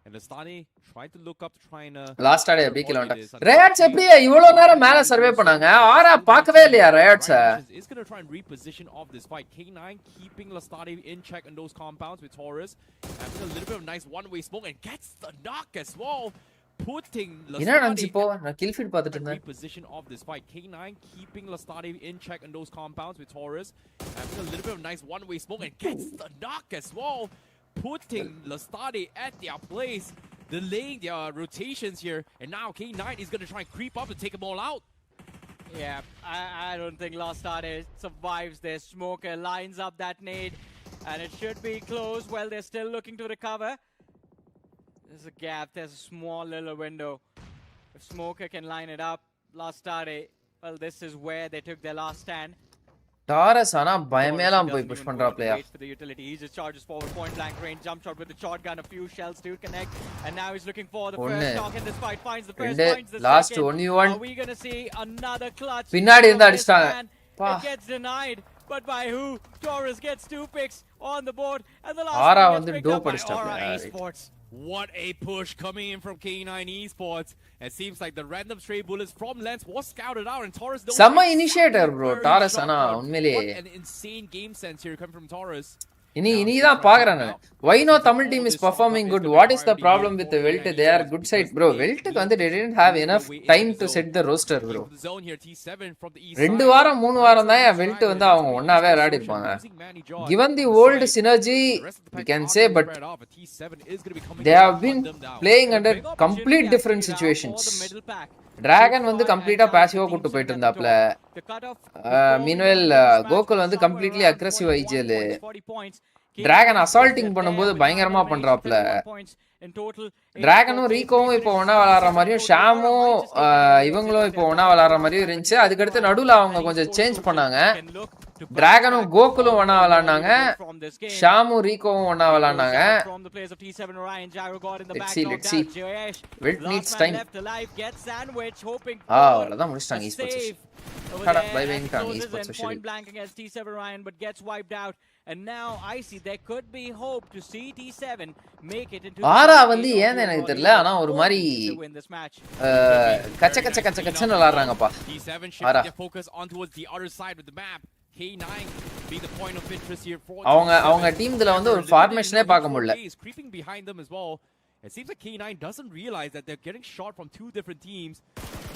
Speaker 5: And Lastani trying to look up to try and
Speaker 1: last ஆடே எப்படி kilometre riots எப்படியே இவ்வளவு நேரம் மேல survey பண்ணாங்க ஆரா பார்க்கவே இல்லையா riots
Speaker 5: is going to try and reposition of this fight. K9 keeping Lastani in check on those compounds with Taurus, having a little bit of nice one-way smoke and gets the knock as well, putting Lastani
Speaker 1: நான் kill feed பார்த்துட்டு இருந்தேன்.
Speaker 5: Reposition of this fight. K9 keeping Lastani in check on those compounds with Taurus, having a little bit of nice one-way smoke and gets the knock as well, putting Lastani at their place, delaying their rotations here, and now K9 is going to try and creep up and take them all out.
Speaker 2: Yeah, I don't think Lastani survives this. Smoker lines up that nade, and it should be close. Well, they're still looking to recover. There's a gap, there's a small little window. If Smoker can line it up, Lastani, well, this is where they took their last stand.
Speaker 1: Taurus ஆனா பயமேலாம் போய் push பண்றா பிளேயா.
Speaker 2: For the utility, he just charges forward, point blank range, jump shot with the shotgun, a few shells to connect, and now he's looking for the first knock in this fight. Finds the first, finds the
Speaker 1: last
Speaker 2: second.
Speaker 1: only one.
Speaker 2: Are we gonna see another clutch?
Speaker 1: பின்னாடி இருந்து அடிச்சாங்க.
Speaker 2: It gets denied, but by who? Taurus gets 2 picks on the board, and the last
Speaker 1: ஆரா
Speaker 2: one
Speaker 1: வந்து
Speaker 2: gets picked
Speaker 1: dope
Speaker 2: up by
Speaker 1: அடிச்சாங்க.
Speaker 2: Aura Esports.
Speaker 5: What a push coming in from K9 Esports. It seems like the random stray bullets from Lens was scouted out, and Taurus knows
Speaker 1: Sama initiator bro Taurus ana unmele.
Speaker 5: What an insane game sense here coming from Taurus.
Speaker 1: இனி தான் பாக்குறேன் நான். Why no Tamil team is performing good? What is the problem with the Welt? They are good side bro. Weltக்கு வந்து they didn't have enough time to set the roster bro. 2 வாரம் 3 வாரம் தான் Welt வந்து அவங்க ஒண்ணாவே விளையாடி இருப்பாங்க. Given the old synergy we can say, but they have been playing under complete different situations. Dragon வந்து கம்ப்ளீட்டா பாசிவா கூட்டி போயிட்டு இருந்தாப்ல. மீன்வெல் கோகுல் வந்து completely aggressive IGL. Dragon assaulting பண்ணும்போது பயங்கரமா பண்றாப்ல. டிராகனும் ரீகோவும் இப்போ ஒண்ணா விளையாடுற மாதிரியும் ஷாமும் இவங்களும் இப்போ ஒண்ணா விளையாடுற மாதிரியும் இருந்துச்சு. அதுக்கடுத்து நடுவுல அவங்க கொஞ்சம் சேஞ்ச் பண்ணாங்க.
Speaker 2: to
Speaker 1: டிராகனும்
Speaker 2: back
Speaker 1: கோகுலும்
Speaker 2: all
Speaker 1: ஒண்ணா
Speaker 2: the
Speaker 1: விளையாடுனாங்க.
Speaker 2: valuable from this game.
Speaker 1: ஷாமும் ரீகோவும் ஒண்ணா விளையாடுனாங்க.
Speaker 2: From the players of T7 Orion, Gyro got in the
Speaker 1: Let's
Speaker 2: back
Speaker 1: see,
Speaker 2: knocked
Speaker 1: let's see.
Speaker 2: out. Jayesh,
Speaker 1: Wilt
Speaker 2: last
Speaker 1: needs
Speaker 2: man
Speaker 1: time.
Speaker 2: left alive, gets sandwich, hoping
Speaker 1: அவ்வளவுதான்
Speaker 2: for
Speaker 1: முடிச்சிட்டாங்க
Speaker 2: a
Speaker 1: esports.
Speaker 2: save over
Speaker 1: Tada,
Speaker 2: there,
Speaker 1: bye-bye
Speaker 2: and
Speaker 1: ன்ட்டாங்க
Speaker 2: closes
Speaker 1: esports
Speaker 2: in
Speaker 1: officially.
Speaker 2: point blank against T7 Orion, but gets wiped out. And now I see there could be hope to see T7 make it into
Speaker 1: ஆரா
Speaker 2: the
Speaker 1: வந்து
Speaker 2: eight
Speaker 1: ஏன்னு
Speaker 2: of
Speaker 1: எனக்கு
Speaker 2: the
Speaker 1: தெரியல. ஆனா ஒரு மாதிரி
Speaker 2: to win this match.
Speaker 1: கச்சன்னு விளையாடுறாங்கப்பா.
Speaker 5: T7
Speaker 1: Ara.
Speaker 5: shifting their focus on towards the other side of the map. K9 being the point of interest here for
Speaker 1: அவங்க டீம்ல வந்து ஒரு ஃபார்மேஷனே பார்க்க முடியல.
Speaker 5: He's creeping behind them as well. It seems like K9 doesn't realize that they're getting shot from two different teams.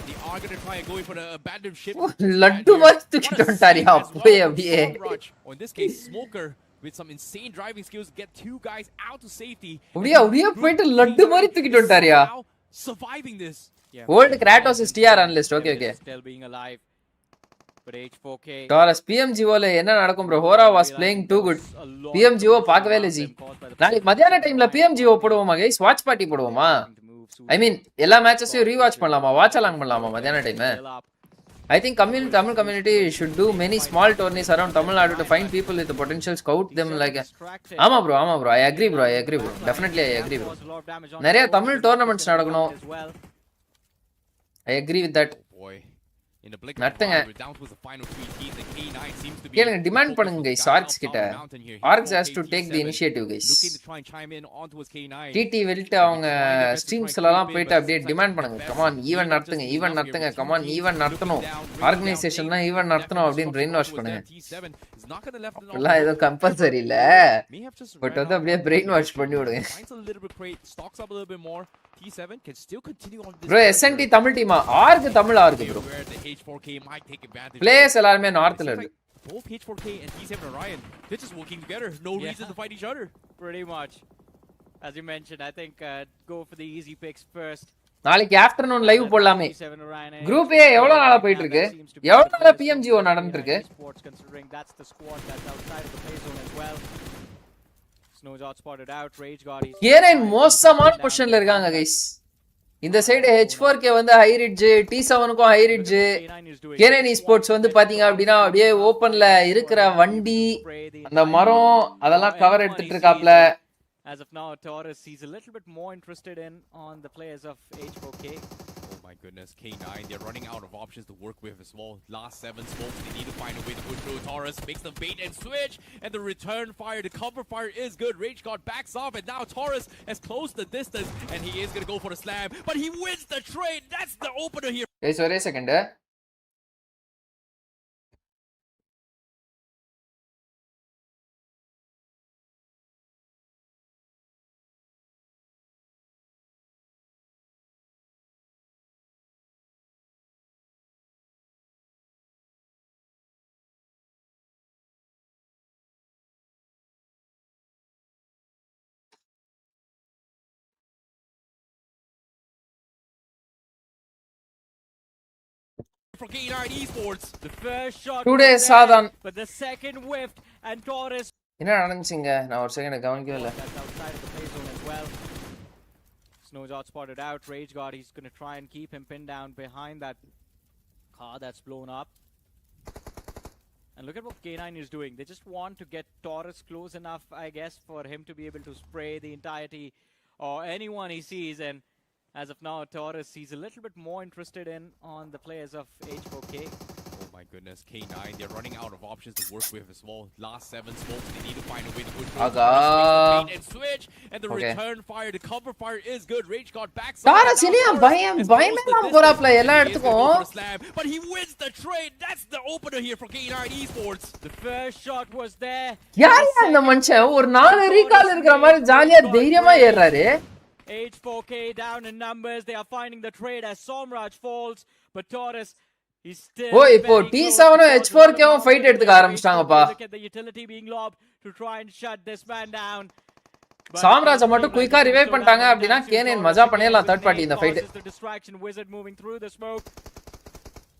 Speaker 5: They are going to try and go in for the abandoned ship.
Speaker 1: Laddu மாதிரி தூக்கிட்டு வந்துட்டாரியா போய் அப்படியே.
Speaker 5: Or in this case, Smoker with some insane driving skills get two guys out to safety.
Speaker 1: அப்படியே போயிட்டு லட்டு மாதிரி தூக்கிட்டு வந்துட்டாரியா.
Speaker 5: Surviving this.
Speaker 1: Old Kratos is TR analyst. Okay.
Speaker 2: Still being alive. But H4K
Speaker 1: Taurus PMGO ல என்ன நடக்கும் bro? Hora was playing too good. PMGO பார்க்கவே இல்ல G. நாளைக்கு மத்தியான டைம்ல PMGO போடுவோமா गाइस? வாட்ச் பார்ட்டி போடுவோமா? I mean எல்லா மேட்சஸையும் ரீவாட்ச் பண்ணலாமா? வாட்ச் அலாங் பண்ணலாமா மத்தியான time? I think Tamil community should do many small tourneys around Tamil Nadu to find people with the potential, scout them like ஆமா bro. I agree bro. Definitely I agree bro. நிறைய Tamil tournaments நடக்கணும். I agree with that.
Speaker 5: Boy. In the blink
Speaker 1: நட்டுங்க.
Speaker 5: we're down to the final three teams. The K9 seems to be
Speaker 1: கேளுங்க demand பண்ணுங்க guys arcs கிட்ட. Arcs has to take the initiative guys.
Speaker 5: Looking to try and chime in onto his K9.
Speaker 1: TT weld அவங்க ஸ்ட்ரீம்ஸ்லலாம் போயிட்டு அப்படியே demand பண்ணுங்க. Come on event நடத்துங்க. Come on event நடத்தணும். ஆர்கனைசேஷன்னா event நடத்தணும் அப்படின்னு பிரெயின் வாஷ் பண்ணுங்க. எல்லாம் ஏதோ கம்பல்சரி இல்ல. பட் வந்து அப்படியே பிரெயின் வாஷ் பண்ணி விடுங்க.
Speaker 5: T7 can still continue on this.
Speaker 1: Bro SNT Tamil டீமா org Tamil org bro. Players எல்லாரும் நார்த்ல இருக்கு.
Speaker 5: Both H4K and T7 Orion, they're just working together. No reason to fight each other.
Speaker 2: Pretty much. As you mentioned, I think go for the easy picks first.
Speaker 1: நாளைக்கு afternoon live போடலாமே. Group A எவ்வளவு நாளா போயிட்டு இருக்கு? எவ்வளவு நாளா PMGO நடந்துட்டு இருக்கு?
Speaker 2: Considering that's the squad that's outside of the play zone as well. Snowdot spotted out. Rage God is
Speaker 1: கேரன் மோசமான பொசிஷன்ல இருக்காங்க गाइस. இந்த சைடு H4K வந்து ஹை ரிட்ஜ், T7க்கும் ஹை ரிட்ஜ். கேரன் esports வந்து பாத்தீங்க அப்படினா அப்படியே ஓபன்ல இருக்கிற வண்டி, அந்த மரம் அதெல்லாம் கவர் எடுத்துட்டு இருக்காப்ல.
Speaker 2: As of now, Taurus is a little bit more interested on the players of H4K.
Speaker 5: Oh my goodness, K9, they're running out of options to work with as well. Last 7 smokes, they need to find a way to push through. Taurus makes the bait and switch, and the return fire, the cover fire is good. Rage God backs off, and now Taurus has closed the distance, and he is going to go for the slam, but he wins the trade. That's the opener here.
Speaker 1: Guys, wait a second.
Speaker 5: For K9 esports,
Speaker 2: the first shot
Speaker 1: Today
Speaker 2: was
Speaker 1: Sadan.
Speaker 2: there, but the second whiffed, and Taurus
Speaker 1: என்ன நடந்துச்சுங்க? நான் ஒரு second கவனிக்கவே இல்ல.
Speaker 2: that's outside of the play zone as well. Snowdot spotted out. Rage God, he's going to try and keep him pinned down behind that car that's blown up. And look at what K9 is doing. They just want to get Taurus close enough, I guess, for him to be able to spray the entirety or anyone he sees. And as of now, Taurus, he's a little bit more interested on the players of H4K.
Speaker 5: oh my goodness, K9, they're running out of options to work with as well. Last 7 smokes, they need to find a way to push through.
Speaker 1: Aga.
Speaker 5: Taurus makes the bait and switch, and the
Speaker 1: Okay.
Speaker 5: return fire, the cover fire is good. Rage God backs off.
Speaker 1: Taurus
Speaker 5: and now
Speaker 1: இல்லையா?
Speaker 5: Taurus
Speaker 1: பயம்
Speaker 5: has
Speaker 1: பயமே
Speaker 5: closed the
Speaker 1: தான் போறாப்ல
Speaker 5: distance,
Speaker 1: எல்லா
Speaker 5: and he is gonna go
Speaker 1: இடத்துக்கும்.
Speaker 5: for the slam, but he wins the trade. That's the opener here for K9 esports.
Speaker 2: The first shot was there.
Speaker 1: யார் அந்த மனுஷன் ஒரு 4 ரீகால் இருக்கிற மாதிரி ஜாலியா தைரியமா ஏறாரு?
Speaker 2: H4K down in numbers. They are finding the trade as Somraj falls, but Taurus is still.
Speaker 1: ஓ இப்போ T7 H4K fight எடுத்துக்க ஆரம்பிச்சிட்டாங்கப்பா.
Speaker 2: Look at the utility being lobbed to try and shut this man down.
Speaker 1: Samraj மட்டும் குயிக்கா revive பண்ணிட்டாங்க அப்படினா Canon மஜா பண்ணிடலாம் third party இந்த fight.
Speaker 2: The distraction wizard moving through the smoke.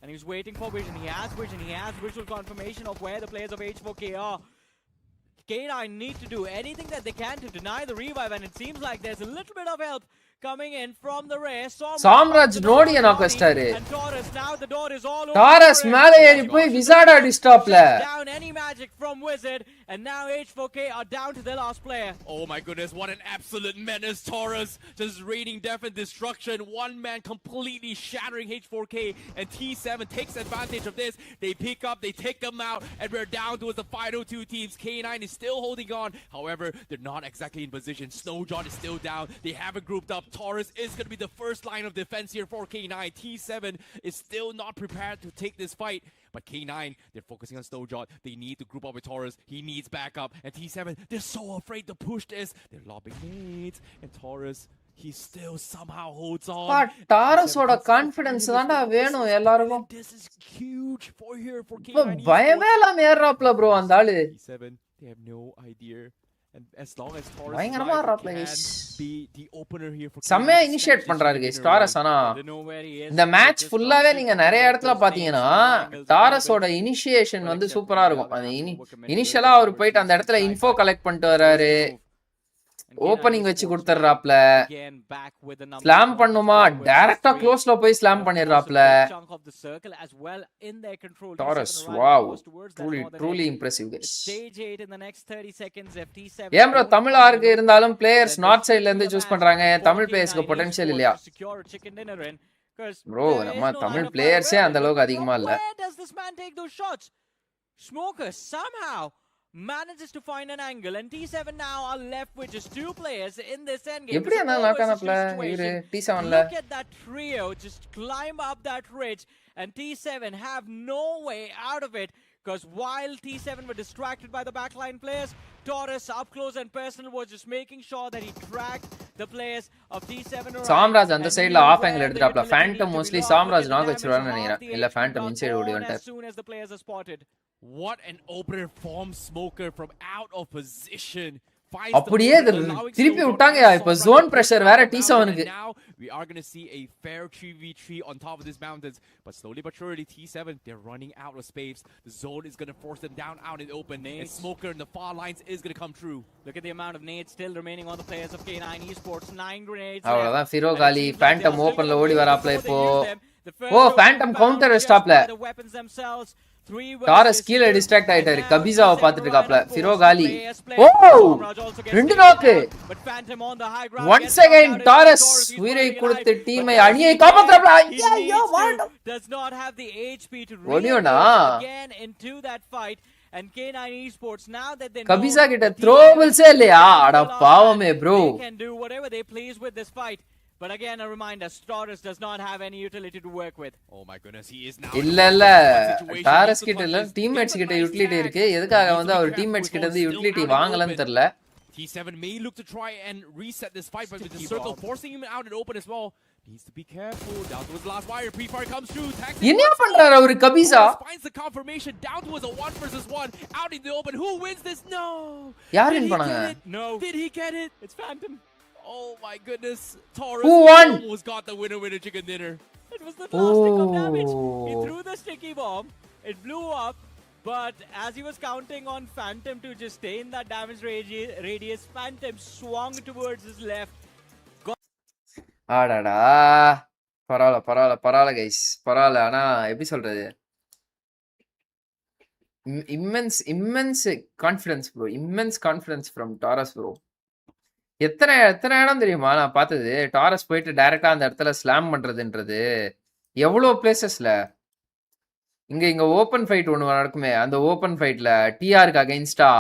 Speaker 2: And he's waiting for vision. He has vision. He has visual confirmation of where the players of H4K are. K9 need to do anything that they can to deny the revive, and it seems like there's a little bit of help coming in from the rear.
Speaker 1: Samraj நோடிய knock வச்சிட்டாரு.
Speaker 2: And Taurus, now the door is all over.
Speaker 1: Taurus மேல ஏறி போய் wizard அடிச்சிட்டாப்ல.
Speaker 2: Down any magic from Wizard, and now H4K are down to their last player.
Speaker 5: Oh my goodness, what an absolute menace. Taurus just raining death and destruction. One man completely shattering H4K, and T7 takes advantage of this. They pick up, they take them out, and we're down to the final two teams. K9 is still holding on. However, they're not exactly in position. Snowjaw is still down. They haven't grouped up. Taurus is going to be the first line of defense here for K9. T7 is still not prepared to take this fight. But K9, they're focusing on Snowjaw. They need to group up with Taurus. He needs backup. And T7, they're so afraid to push this. They're lobbing nades. And Taurus, he still somehow holds on.
Speaker 1: டாரஸோட confidence தான்டா வேணும் எல்லாருக்கும்.
Speaker 5: This is huge for here for
Speaker 1: இப்ப
Speaker 5: K9.
Speaker 1: பயமே இல்லாம ஏறாப்ல bro அந்த ஆளு.
Speaker 5: T7, they have no idea. And as long as Taurus
Speaker 1: பயங்கரமா ஆடுறாப்ல
Speaker 5: can
Speaker 1: guys.
Speaker 5: be the opener here for
Speaker 1: செம்மையா
Speaker 5: K9,
Speaker 1: இனிஷியேட் பண்றாரு guys டாரஸ். ஆனா
Speaker 2: They know where he is.
Speaker 1: இந்த மேட்ச் ஃபுல்லாவே நீங்க நிறைய இடத்துல பாத்தீங்கன்னா டாரஸோட இனிஷியேஷன் வந்து சூப்பரா இருக்கும். அந்த இனிஷியலா அவர் போயிட்டு அந்த இடத்துல இன்ஃபோ கலெக்ட் பண்ணிட்டு வராரு. ஓப்பனிங் வச்சு கொடுத்துறாப்ல.
Speaker 2: Again back with the number.
Speaker 1: Slam பண்ணுமா டைரக்டா க்ளோஸ்ல போய் ஸ்லாம் பண்ணிடுறாப்ல.
Speaker 2: Chunk of the circle as well in their control.
Speaker 1: Taurus
Speaker 2: T7
Speaker 1: wow,
Speaker 2: goes towards that northern
Speaker 1: truly
Speaker 2: edge.
Speaker 1: impressive guys.
Speaker 2: It's stage 8 in the next 30 seconds. FT7
Speaker 1: ஏன் bro Tamil ஆர்க்கு இருந்தாலும் players north சைடுல இருந்து choose பண்றாங்க. Tamil பிளேயர்ஸ்க்கு potential இல்லையா bro? நம்ம தமிழ் பிளேயர்ஸே அந்த அளவுக்கு அதிகமா இல்ல.
Speaker 2: Where does this man take those shots? Smoker somehow manages to find an angle, and T7 now are left with just two players in this endgame.
Speaker 1: எப்படி என்ன நாக்கானப்ல இவரு T7ல?
Speaker 2: Look at that trio just climb up that ridge, and T7 have no way out of it, because while T7 were distracted by the backline players, Taurus up close and personal was just making sure that he tracked the players of T7 around.
Speaker 1: Samraj அந்த சைடுல off angle எடுத்துட்டாப்ல. Phantom mostly Samraj knock வச்சிருவான்னு நினைக்கிறேன். இல்ல Phantom inside ஓடி வந்துட்டார்.
Speaker 2: As soon as the players are spotted.
Speaker 5: What an opener from Smoker from out of position.
Speaker 1: அப்படியே திருப்பி விட்டாங்க. இப்ப ஜோன் பிரஷர் வேற T7க்கு.
Speaker 5: Now we are going to see a fair 3v3 on top of these mountains, but slowly but surely T7, they're running out of space. The zone is going to force them down out in the open, and Smoker in the far lines is going to come true.
Speaker 2: Look at the amount of nades still remaining on the players of K9 Esports. 9 grenades.
Speaker 1: அவ்வளவுதான் ஃபிரோக் அலி Phantom ஓபன்ல ஓடி வராப்ல இப்போ. ஓ Phantom counter ஸ்டாப்ல. Taurus கீழ distract ஆயிட்டாரு. கபிசாவை பாத்துட்டு இருக்காப்ல. ஃபிரோக் அலி ஓ ரெண்டு நாக். ஒன்ஸ் அகைன் டாரஸ் உயிரை கொடுத்து டீமை அணியை காப்பாத்துறாப்ல. ஐயோ வாண்டோ
Speaker 2: does not have the HP to
Speaker 1: ஒலியோனா
Speaker 2: again into that fight. And K9 Esports now that they
Speaker 1: Kapisa கிட்ட த்ரோவல்ஸே இல்லையா? அட பாவமே bro.
Speaker 2: They can do whatever they please with this fight. But again, a reminder, Taurus does not have any utility to work with.
Speaker 5: Oh my goodness, he is now.
Speaker 1: இல்ல Taurus கிட்ட இல்ல teammates கிட்ட utility இருக்கு. எதுக்காக வந்து அவர் teammates கிட்ட இருந்து utility வாங்கலன்னு தெரியல.
Speaker 5: T7 may look to try and reset this fight, but with the circle forcing him out and open as well. Needs to be careful. Down towards the last wire. Pre-fire comes through.
Speaker 1: என்ன பண்றாரு அவரு Kapisa?
Speaker 5: Finds the confirmation. Down towards a 1 versus 1. Out in the open. Who wins this? No.
Speaker 1: யார் win பண்ணாங்க?
Speaker 2: No.
Speaker 5: Did he get it?
Speaker 2: It's Phantom.
Speaker 5: Oh my goodness. Taurus
Speaker 1: Who won?
Speaker 5: almost got the winner chicken dinner.
Speaker 2: It was the last stick of damage. He threw the sticky bomb. It blew up. But as he was counting on Phantom to just stay in that damage radius, Phantom swung towards his left.
Speaker 1: ஆடாடா பரவாயில்ல guys பரவாயில்ல. ஆனா எப்படி சொல்றது, immense confidence bro. Immense confidence from Taurus bro. எத்தனை இடம் தெரியுமா நான் பார்த்தது. டாரஸ் போயிட்டு டைரக்டா அந்த இடத்துல ஸ்லாம் பண்றதுன்றது எவ்வளோ பிளேசஸ்ல. இங்க ஓப்பன் ஃபைட் ஒன்று நடக்குமே, அந்த ஓப்பன் ஃபைட்ல டிஆருக்கு அகைன்ஸ்டா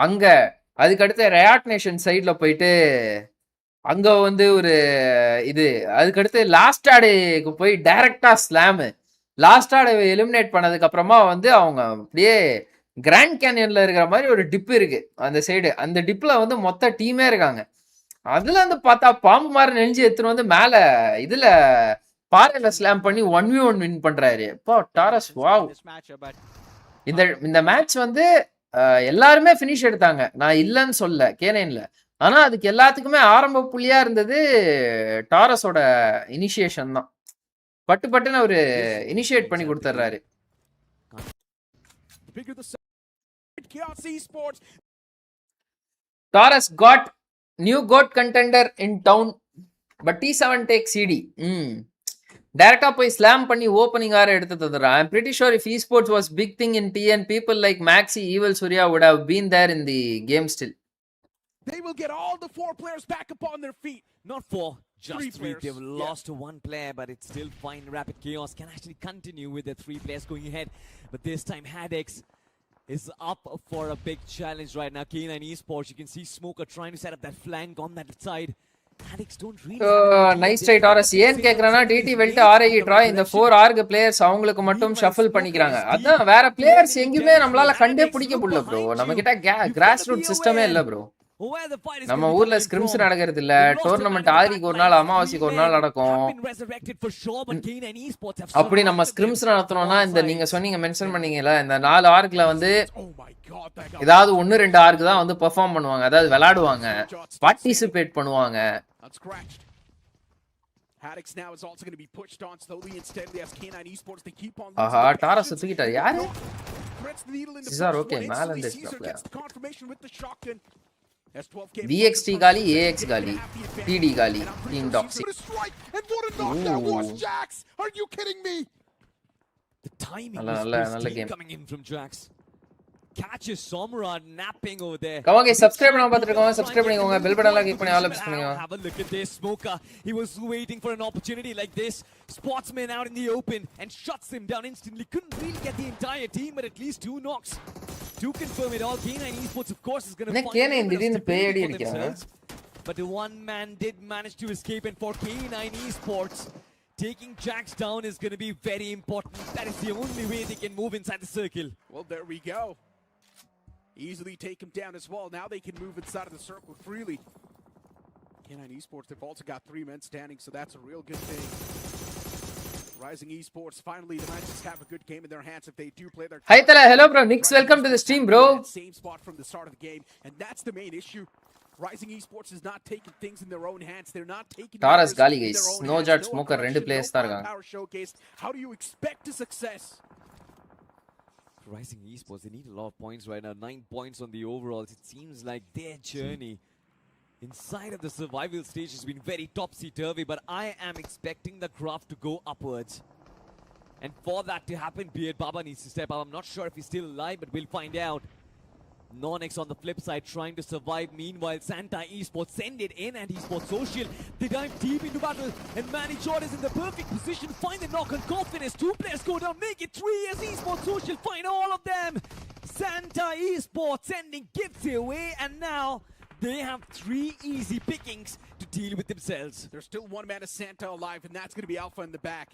Speaker 1: அங்க, அதுக்கடுத்து ரயாட் நேஷன் சைட்ல போயிட்டு அங்க வந்து ஒரு இது, அதுக்கடுத்து லாஸ்ட் ஆடுக்கு போய் டைரக்டா ஸ்லாமு. லாஸ்ட் ஆடை எலிமினேட் பண்ணதுக்கு அப்புறமா வந்து அவங்க அப்படியே கிராண்ட் கேனியன்ல இருக்கிற மாதிரி ஒரு டிப் இருக்கு அந்த சைடு. அந்த டிப்ல வந்து மொத்த டீமே இருக்காங்க. அதுல இருந்து பார்த்தா பாம்பு மாதிரி நெஞ்சு எடுத்துன்னு வந்து மேல இதுல பாறையில ஸ்லாம் பண்ணி 1v1 வின் பண்றாரு. அப்போ டாரஸ் வாவ். இந்த மேட்ச் வந்து எல்லாருமே ஃபினிஷ் எடுத்தாங்க, நான் இல்லைன்னு சொல்ல K9ல. ஆனா அதுக்கு எல்லாத்துக்குமே ஆரம்ப புள்ளியா இருந்தது டாரஸோட இனிஷியேஷன் தான். பட்டுன்னு அவரு இனிஷியேட் பண்ணி கொடுத்துறாரு. Taurus got new goat contender in town. But T7 tag CD. டைரக்டா போய் ஸ்லாம் பண்ணி ஓப்பனிங் ஆர எடுத்து தந்துறான். I'm pretty sure if esports was big thing in TN, people like Maxi, Evil Surya would have been there in the game still.
Speaker 3: They will get all the 4 players back up on their feet.
Speaker 4: Not 4, just 3. They've
Speaker 3: players.
Speaker 4: lost to 1 player, but it's still fine. Rapid Chaos can actually continue with the 3 players going ahead. But this time, Hadex is up for a big challenge right now. K9 Esports, you can see Smoker trying to set up that flank on that side. Hadex don't really
Speaker 1: nice right RS. ஏன் கேக்குறேன்னா DD வெல்ட் RI Troy இந்த 4 arc players அவங்களுக்கு மட்டும் shuffle பண்ணிக்கிறாங்க. அதான் வேற players எங்கயுமே நம்மளால கண்டே பிடிக்க முடியல ப்ரோ. நம்ம கிட்ட கிராஸ் ரூட் சிஸ்டமே இல்ல ப்ரோ. நம்ம ஊர்ல ஸ்கிரிம்ஸ் நடக்கிறது இல்ல. டோர்னமெண்ட் ஆரிக்கு ஒரு நாள், அமாவாசைக்கு ஒரு நாள் நடக்கும். அப்படி நம்ம ஸ்கிரிம்ஸ் நடத்தணும்னா இந்த நீங்க சொன்னீங்க மென்ஷன் பண்ணீங்கல்ல இந்த 4 ஆர்க்ல வந்து ஏதாவது 1-2 ஆர்க் தான் வந்து பெர்ஃபார்ம் பண்ணுவாங்க. அதாவது விளையாடுவாங்க, பார்ட்டிசிபேட் பண்ணுவாங்க.
Speaker 3: Hadex now is also going to be pushed on slowly and steadily as K9 Esports they keep on
Speaker 1: ஆஹா டாரஸ் தூக்கிட்டாரு. யாரு? சிசார் ஓகே மேல இருந்து
Speaker 3: confirmation with the shotgun.
Speaker 1: VXT காலி, AX காலி, TD காலி, Team Doxy.
Speaker 3: And what a knockdown was Jax. Are you kidding me?
Speaker 4: The timing was
Speaker 1: game
Speaker 4: coming in from Jax. Catches Somra napping over there.
Speaker 1: Come on guys, subscribe பண்ணாம பாத்துக்கோங்க, subscribe பண்ணிக்கோங்க, bell button la click பண்ணி all press பண்ணுங்க.
Speaker 4: Have a look at this Smoker. He was waiting for an opportunity like this. Sportsman out in the open and shuts him down instantly. Couldn't really get the entire team, but at least 2 knocks. To confirm it all, K9 Esports of course is going to find
Speaker 1: K9 திடீர்னு பேய் அடி அடிக்குறாங்க.
Speaker 4: But the one man did manage to escape, and for K9 Esports, taking Jax down is going to be very important. That is the only way they can move inside the circle.
Speaker 3: Well, there we go. Easily take him down as well. Now they can move inside of the circle freely. K9 Esports, they've also got 3 men standing, so that's a real good thing. Rising Esports, finally the might just have a good game in their hands if they do play their...
Speaker 1: Hi Tala, hello bro, Nix, welcome to the stream bro.
Speaker 3: Same spot from the start of the game, and that's the main issue. Rising Esports is not taking things in their own hands. They're not taking
Speaker 1: Taras gali guys, no judge Smoker rendu players da irukanga.
Speaker 3: How do you expect a success?
Speaker 4: Rising Esports, they need a lot of points right now. 9 points on the overalls. It seems like their journey inside of the survival stage has been very topsy-turvy, but I am expecting the graph to go upwards. And for that to happen, Beard Baba needs to step up. I'm not sure if he's still alive, but we'll find out. Nonix on the flip side trying to survive. Meanwhile, Santa Esports send it in, and Esports Social, they dive deep into battle, and Manny Jordan is in the perfect position to find the knock on confidence. 2 players go down, make it 3 as Esports Social find all of them. Santa Esports sending gifts away, and now they have 3 easy pickings to deal with themselves.
Speaker 3: There's still 1 man of Santa alive, and that's going to be Alpha in the back.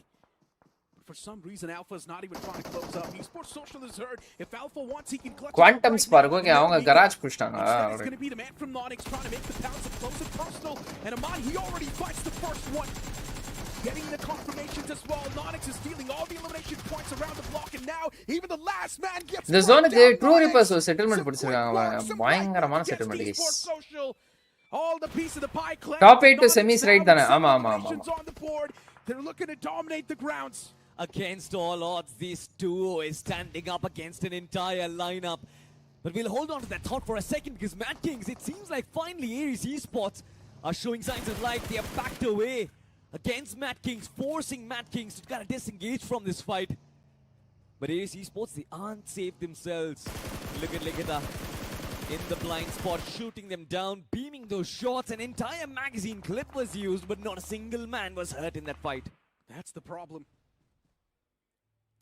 Speaker 3: For some reason, Alpha is not even trying to close up. Esports Social is hurt. If Alpha wants, he can clutch.
Speaker 1: Quantums பாருங்க அவங்க garage புடிச்சிட்டாங்க.
Speaker 3: It's going to be the man from Nonix trying to make the pounds and close it personal. And Aman, he already fights the first one. Getting the confirmations as well. Nonix is stealing all the elimination points around the block, and now even the last man gets.
Speaker 1: The zone க்கு True Reapers settlement புடிச்சிருக்காங்க. பயங்கரமான settlement guys.
Speaker 3: All the piece of the pie claim.
Speaker 1: Top 8 to semis right தானே. ஆமா ஆமா ஆமா.
Speaker 3: They're looking to dominate the grounds.
Speaker 4: Against all odds, this duo is standing up against an entire lineup. But we'll hold on to that thought for a second, because Mad Kings, it seems like finally Ares Esports are showing signs of life. They are backed away against Mad Kings, forcing Mad Kings to kind of disengage from this fight. But Ares Esports, they aren't safe themselves. Look at Legata in the blind spot, shooting them down, beaming those shots. An entire magazine clip was used, but not a single man was hurt in that fight.
Speaker 3: That's the problem.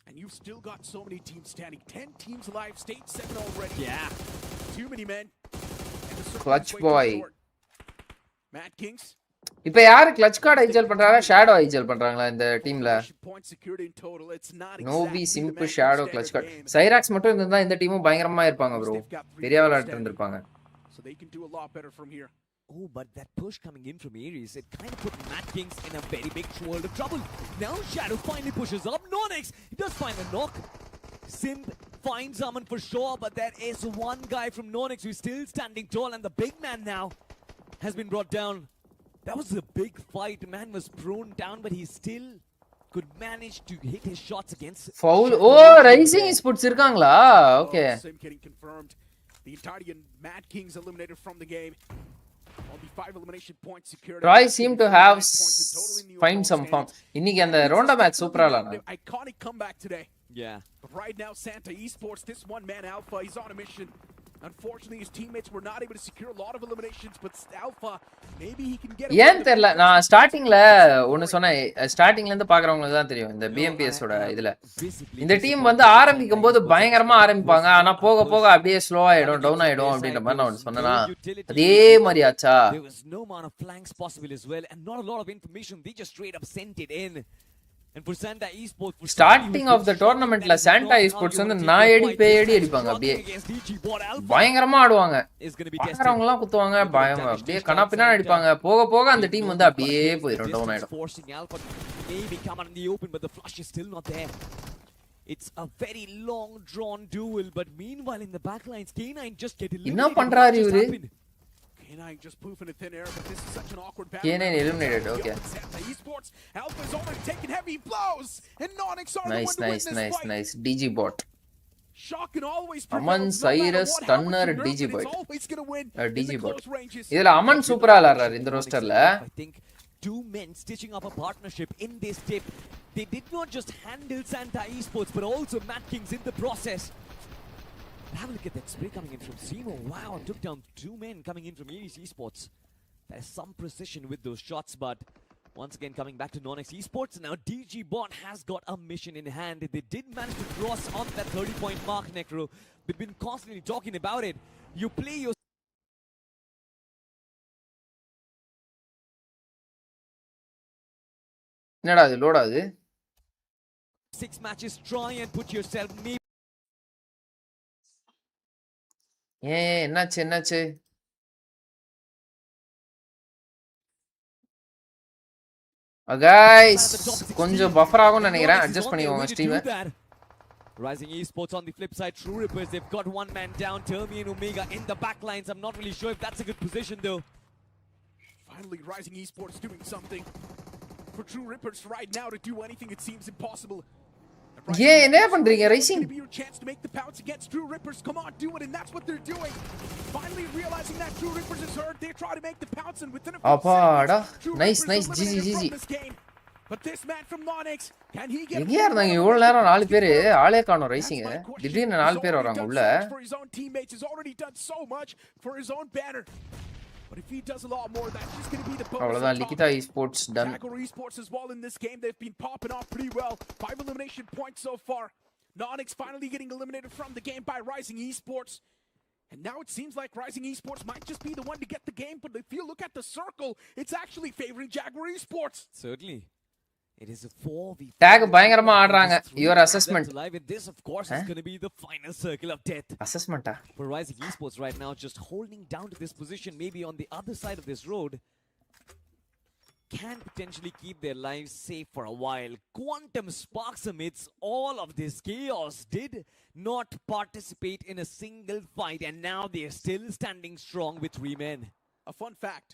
Speaker 3: And you've still got so many teams standing. 10 teams alive, stage 7 already.
Speaker 4: Yeah.
Speaker 3: Too many men.
Speaker 1: Clutch boy.
Speaker 3: Mad Kings.
Speaker 1: இப்போ யாரு clutch card ஐஜல் பண்றாங்க, shadow ஐஜல் பண்றாங்களா இந்த டீம்ல? நோபி, சிம்ப், shadow, clutch card. சைராக்ஸ் மட்டும் இருந்தா இந்த டீமும் பயங்கரமா இருப்பாங்க ப்ரோ. பெரிய விளையாட்டு இருந்திருப்பாங்க.
Speaker 3: So they can do a lot better from here.
Speaker 4: Oh, but that push coming in from Ares, it kind of put Mad Kings in a very big world of trouble. Now Shadow finally pushes up. Nonix, he does find a knock. Simp finds someone for sure, but there is one guy from Nonix who's still standing tall, and the big man now has been brought down. That was a big fight. Man was prone down, but he still could manage to hit his shots against.
Speaker 1: Foul. Oh, Rising Esports irukangala. Okay.
Speaker 3: Sim getting confirmed. The entirety of Mad Kings eliminated from the game. Only 5 elimination points secured.
Speaker 1: Troy seem to have find some form. இன்னைக்கு அந்த Ronda match சூப்பரா விளையாடுனாங்க.
Speaker 3: Iconic comeback today.
Speaker 4: Yeah.
Speaker 3: But right now, Santa Esports, this one-man alpha, he's on a mission. Unfortunately, his teammates were not able to secure a lot of eliminations, but Alpha, maybe he can get.
Speaker 1: ஏன் தெரியல, நான் ஸ்டார்டிங்ல ஒன்னு சொன்னேன், ஸ்டார்டிங்ல இருந்து பாக்குறவங்களுக்கு தான் தெரியும் இந்த BMPS ஓட இதுல. இந்த டீம் வந்து ஆரம்பிக்கும் போது பயங்கரமா ஆரம்பிப்பாங்க, ஆனா போக போக அப்படியே ஸ்லோ ஆயிடும், டவுன் ஆயிடும் அப்படின்ற மாதிரி நான் சொன்னேனா, அதே மாதிரி ஆச்சா?
Speaker 4: There was no amount of flanks possible as well, and not a lot of information. They just straight up sent it in. And for Santa Esports,
Speaker 1: starting of the tournament la Santa Esports வந்து நாயடி பேயடி அடிப்பாங்க, அப்படியே பயங்கரமா ஆடுவாங்க, பாக்குறவங்க எல்லாம் குத்துவாங்க, பயமா அப்படியே கனாப்பினா அடிப்பாங்க. போக போக அந்த டீம் வந்து அப்படியே போயிடும், டவுன் ஆயிடும்.
Speaker 4: Maybe come out in the open, but the flush is still not there. It's a very long drawn duel, but meanwhile in the backlines, K9 just get eliminated.
Speaker 1: என்ன பண்றாரு இவரு?
Speaker 3: K9 just poofing in thin air, but this is such an awkward battle.
Speaker 1: K9 eliminated, okay.
Speaker 3: Esports, Alpha's already taking heavy blows, and Nonix are the one to win this fight.
Speaker 1: Nice. DG bot.
Speaker 3: Shock and always
Speaker 1: Aman Cyrus Stunner DG bot.
Speaker 3: Always going to win
Speaker 1: DG
Speaker 3: in the
Speaker 1: bot.
Speaker 3: close ranges.
Speaker 1: இதுல அமன் சூப்பரா விளையாடுறாரு இந்த ரோஸ்டர்ல.
Speaker 4: I think two men stitching up a partnership in this tip. They did not just handle Santa Esports, but also Mad Kings in the process. Have a look at that spray coming in from Simo. Wow, took down two men coming in from ESPORTS. There's some precision with those shots, but once again coming back to Nonix Esports. Now DG Bot has got a mission in hand. They did manage to cross on that 30-point mark, Necro. We've been constantly talking about it. You play your
Speaker 1: என்னடா இது load ஆகுது?
Speaker 4: 6 matches, try and put yourself maybe.
Speaker 1: என்னாச்சு? guys கொஞ்சம் buffer ஆகும்னு நினைக்கிறேன், adjust பண்ணிக்கோங்க Steve.
Speaker 4: Rising Esports on the flip side, True Rippers, they've got one man down, TOURNEY and Omega in the backlines. I'm not really sure if that's a good position though.
Speaker 3: Finally, Rising Esports doing something. For True Rippers right now to do anything, it seems impossible.
Speaker 1: என்ன பண்றீங்க rising?
Speaker 3: Be your chance to make the pounce against True Rippers. Come on, do it, and that's what they're doing. Finally realizing that True Rippers is hurt, they try to make the pounce, and within a few seconds, nice, GG. But this man from Nonix, can he get?
Speaker 1: எங்க இருந்தாங்க இவ்வளவு நேரம்? 4 பேர் ஆளே காணோம் rising. திடீர்னு 4 பேர் வராங்க உள்ள.
Speaker 3: For his own teammates has already done so much for his own banner. But if he does a lot more, that's just going to be the bonus.
Speaker 1: அவ்வளவுதான், Likitha Esports done.
Speaker 3: Jaguar Esports as well in this game. They've been popping off pretty well. 5 elimination points so far. Nonix finally getting eliminated from the game by Rising Esports. And now it seems like Rising Esports might just be the one to get the game. But if you look at the circle, it's actually favoring Jaguar Esports.
Speaker 4: Certainly. It is a 4v4.
Speaker 1: Tag பயங்கரமா ஆடுறாங்க. Your assessment.
Speaker 4: This of course is going to be the final circle of death.
Speaker 1: Assessment
Speaker 4: For Rising Esports right now, just holding down to this position, maybe on the other side of this road, can potentially keep their lives safe for a while. Quantum Sparks amidst all of this chaos did not participate in a single fight, and now they are still standing strong with 3 men.
Speaker 3: A fun fact.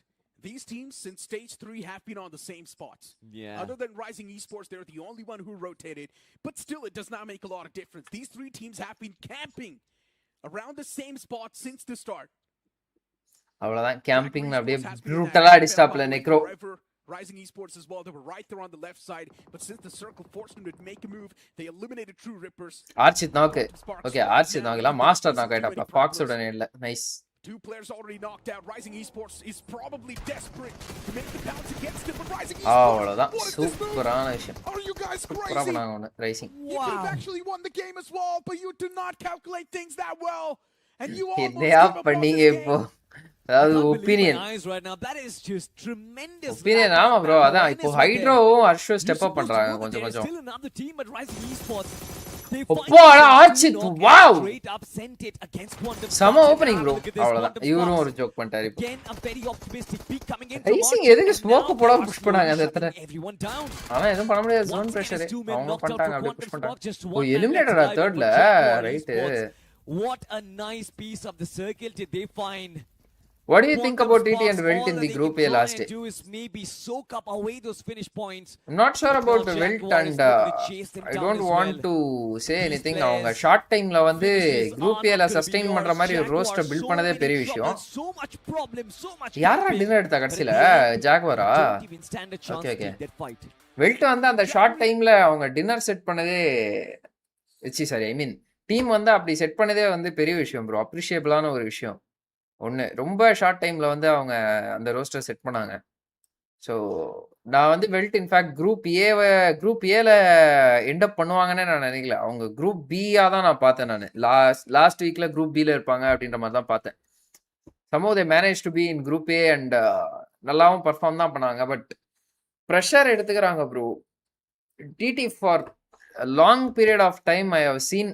Speaker 3: These teams since stage 3 have been on the same spots.
Speaker 4: Yeah.
Speaker 3: Other than Rising Esports, they're the only one who rotated. But still, it does not make a lot of difference. These 3 teams have been camping around the same spot since the start.
Speaker 1: அவ்வளவுதான், camping அப்படியே ப்ரூட்டலா அடிச்சாப்ல necro.
Speaker 3: Rising Esports as well, they were right there on the left side, but since the circle forced them to make a move, they eliminated True Rippers.
Speaker 1: ஆர்ச்சித் நாக்கு. Okay, ஆர்ச்சித் நாக்குல master knock ஆயிட்டாப்ல Fox உடனே இல்ல. Nice.
Speaker 3: 2 players already knocked out. Rising Esports is probably desperate to make the pounce against him, but Rising Esports.
Speaker 1: அவ்வளவுதான், சூப்பரான விஷயம்.
Speaker 3: Are you guys crazy?
Speaker 1: சூப்பரா பண்ணாங்க ஒன்னு rising.
Speaker 3: You could have actually won the game as well, but you did not calculate things that well, and you almost
Speaker 1: என்னையா பண்ணீங்க இப்போ? அதாவது opinion
Speaker 4: right now, that is just tremendous.
Speaker 1: Opinion ஆமா bro, அதான் இப்போ ஹைட்ரோவும் அர்ஷோ ஸ்டெப் அப் பண்றாங்க கொஞ்சம் கொஞ்சம்.
Speaker 4: Still another team at Rising Esports.
Speaker 1: ஒப்பாடா ஆர்ச்சித், வாவ் சம ஓபனிங் ப்ரோ. அவ்வளவுதான், இவரும் ஒரு ஜோக் பண்ணிட்டாரு. ரைசிங் எதுக்கு ஸ்மோக் போடாம புஷ் பண்ணாங்க அந்த இடத்துல? ஆனா எதுவும் பண்ண முடியாது, ஜோன் பிரஷர் அவங்க பண்ணிட்டாங்க, அப்படியே புஷ் பண்ணிட்டாங்க. ஓ எலிமினேட்டடா தேர்ட்ல, right.
Speaker 4: What a nice piece of the circle did they find.
Speaker 1: What do you think
Speaker 4: Bottom
Speaker 1: about TT
Speaker 4: spots,
Speaker 1: and Wilt
Speaker 4: all
Speaker 1: in
Speaker 4: that
Speaker 1: the
Speaker 4: they
Speaker 1: Group
Speaker 4: can
Speaker 1: A
Speaker 4: try
Speaker 1: last
Speaker 4: and
Speaker 1: day?
Speaker 4: do is maybe soak up away those finish points.
Speaker 1: I'm not sure
Speaker 4: But
Speaker 1: about
Speaker 4: now
Speaker 1: Wilt
Speaker 4: Jaguar
Speaker 1: and
Speaker 4: is looking to chase them
Speaker 1: I
Speaker 4: down
Speaker 1: don't
Speaker 4: as
Speaker 1: want
Speaker 4: well.
Speaker 1: to say
Speaker 4: These
Speaker 1: anything. அவங்க
Speaker 4: players
Speaker 1: short டைம்ல வந்து
Speaker 4: finishes
Speaker 1: Group
Speaker 4: are
Speaker 1: A ல
Speaker 4: not gonna be
Speaker 1: sustain
Speaker 4: yours.
Speaker 1: பண்ற மாதிரி ஒரு
Speaker 4: Jaguar,
Speaker 1: roster build
Speaker 4: so
Speaker 1: பண்ணதே
Speaker 4: many
Speaker 1: பெரிய விஷயம்.
Speaker 4: troubles, so much problems, so much
Speaker 1: யாரா
Speaker 4: camping.
Speaker 1: டின்னர் எடுத்தா
Speaker 4: But
Speaker 1: கடைசில
Speaker 4: at the end,
Speaker 1: ஜாக்வாரா?
Speaker 4: don't even stand a chance
Speaker 1: Okay,
Speaker 4: to
Speaker 1: okay.
Speaker 4: take that fight.
Speaker 1: Weld வந்து அந்த ஷார்ட் டைம்ல அவங்க டின்னர் செட் பண்ணதே சாரி ஐ மீன் டீம் வந்து அப்படி செட் பண்ணதே வந்து பெரிய விஷயம் ப்ரோ. அப்ரிஷியபிளான ஒரு விஷயம். ஒன்று ரொம்ப ஷார்ட் டைம்ல வந்து அவங்க அந்த ரோஸ்டர் செட் பண்ணாங்க. ஸோ நான் வந்து வெல்ட் இன்ஃபேக்ட் குரூப் ஏல எண்டப் பண்ணுவாங்கன்னு நான் நினைக்கல. அவங்க குரூப் பியா தான் நான் பார்த்தேன். நான் லாஸ்ட் வீக்ல குரூப் பில இருப்பாங்க அப்படின்ற மாதிரி தான் பார்த்தேன். Somehow they manage to be in group A and நல்லாவும் பர்ஃபார்ம் தான் பண்ணாங்க. பட் ப்ரெஷர் எடுத்துக்கிறாங்க bro. DD for long period of time I have seen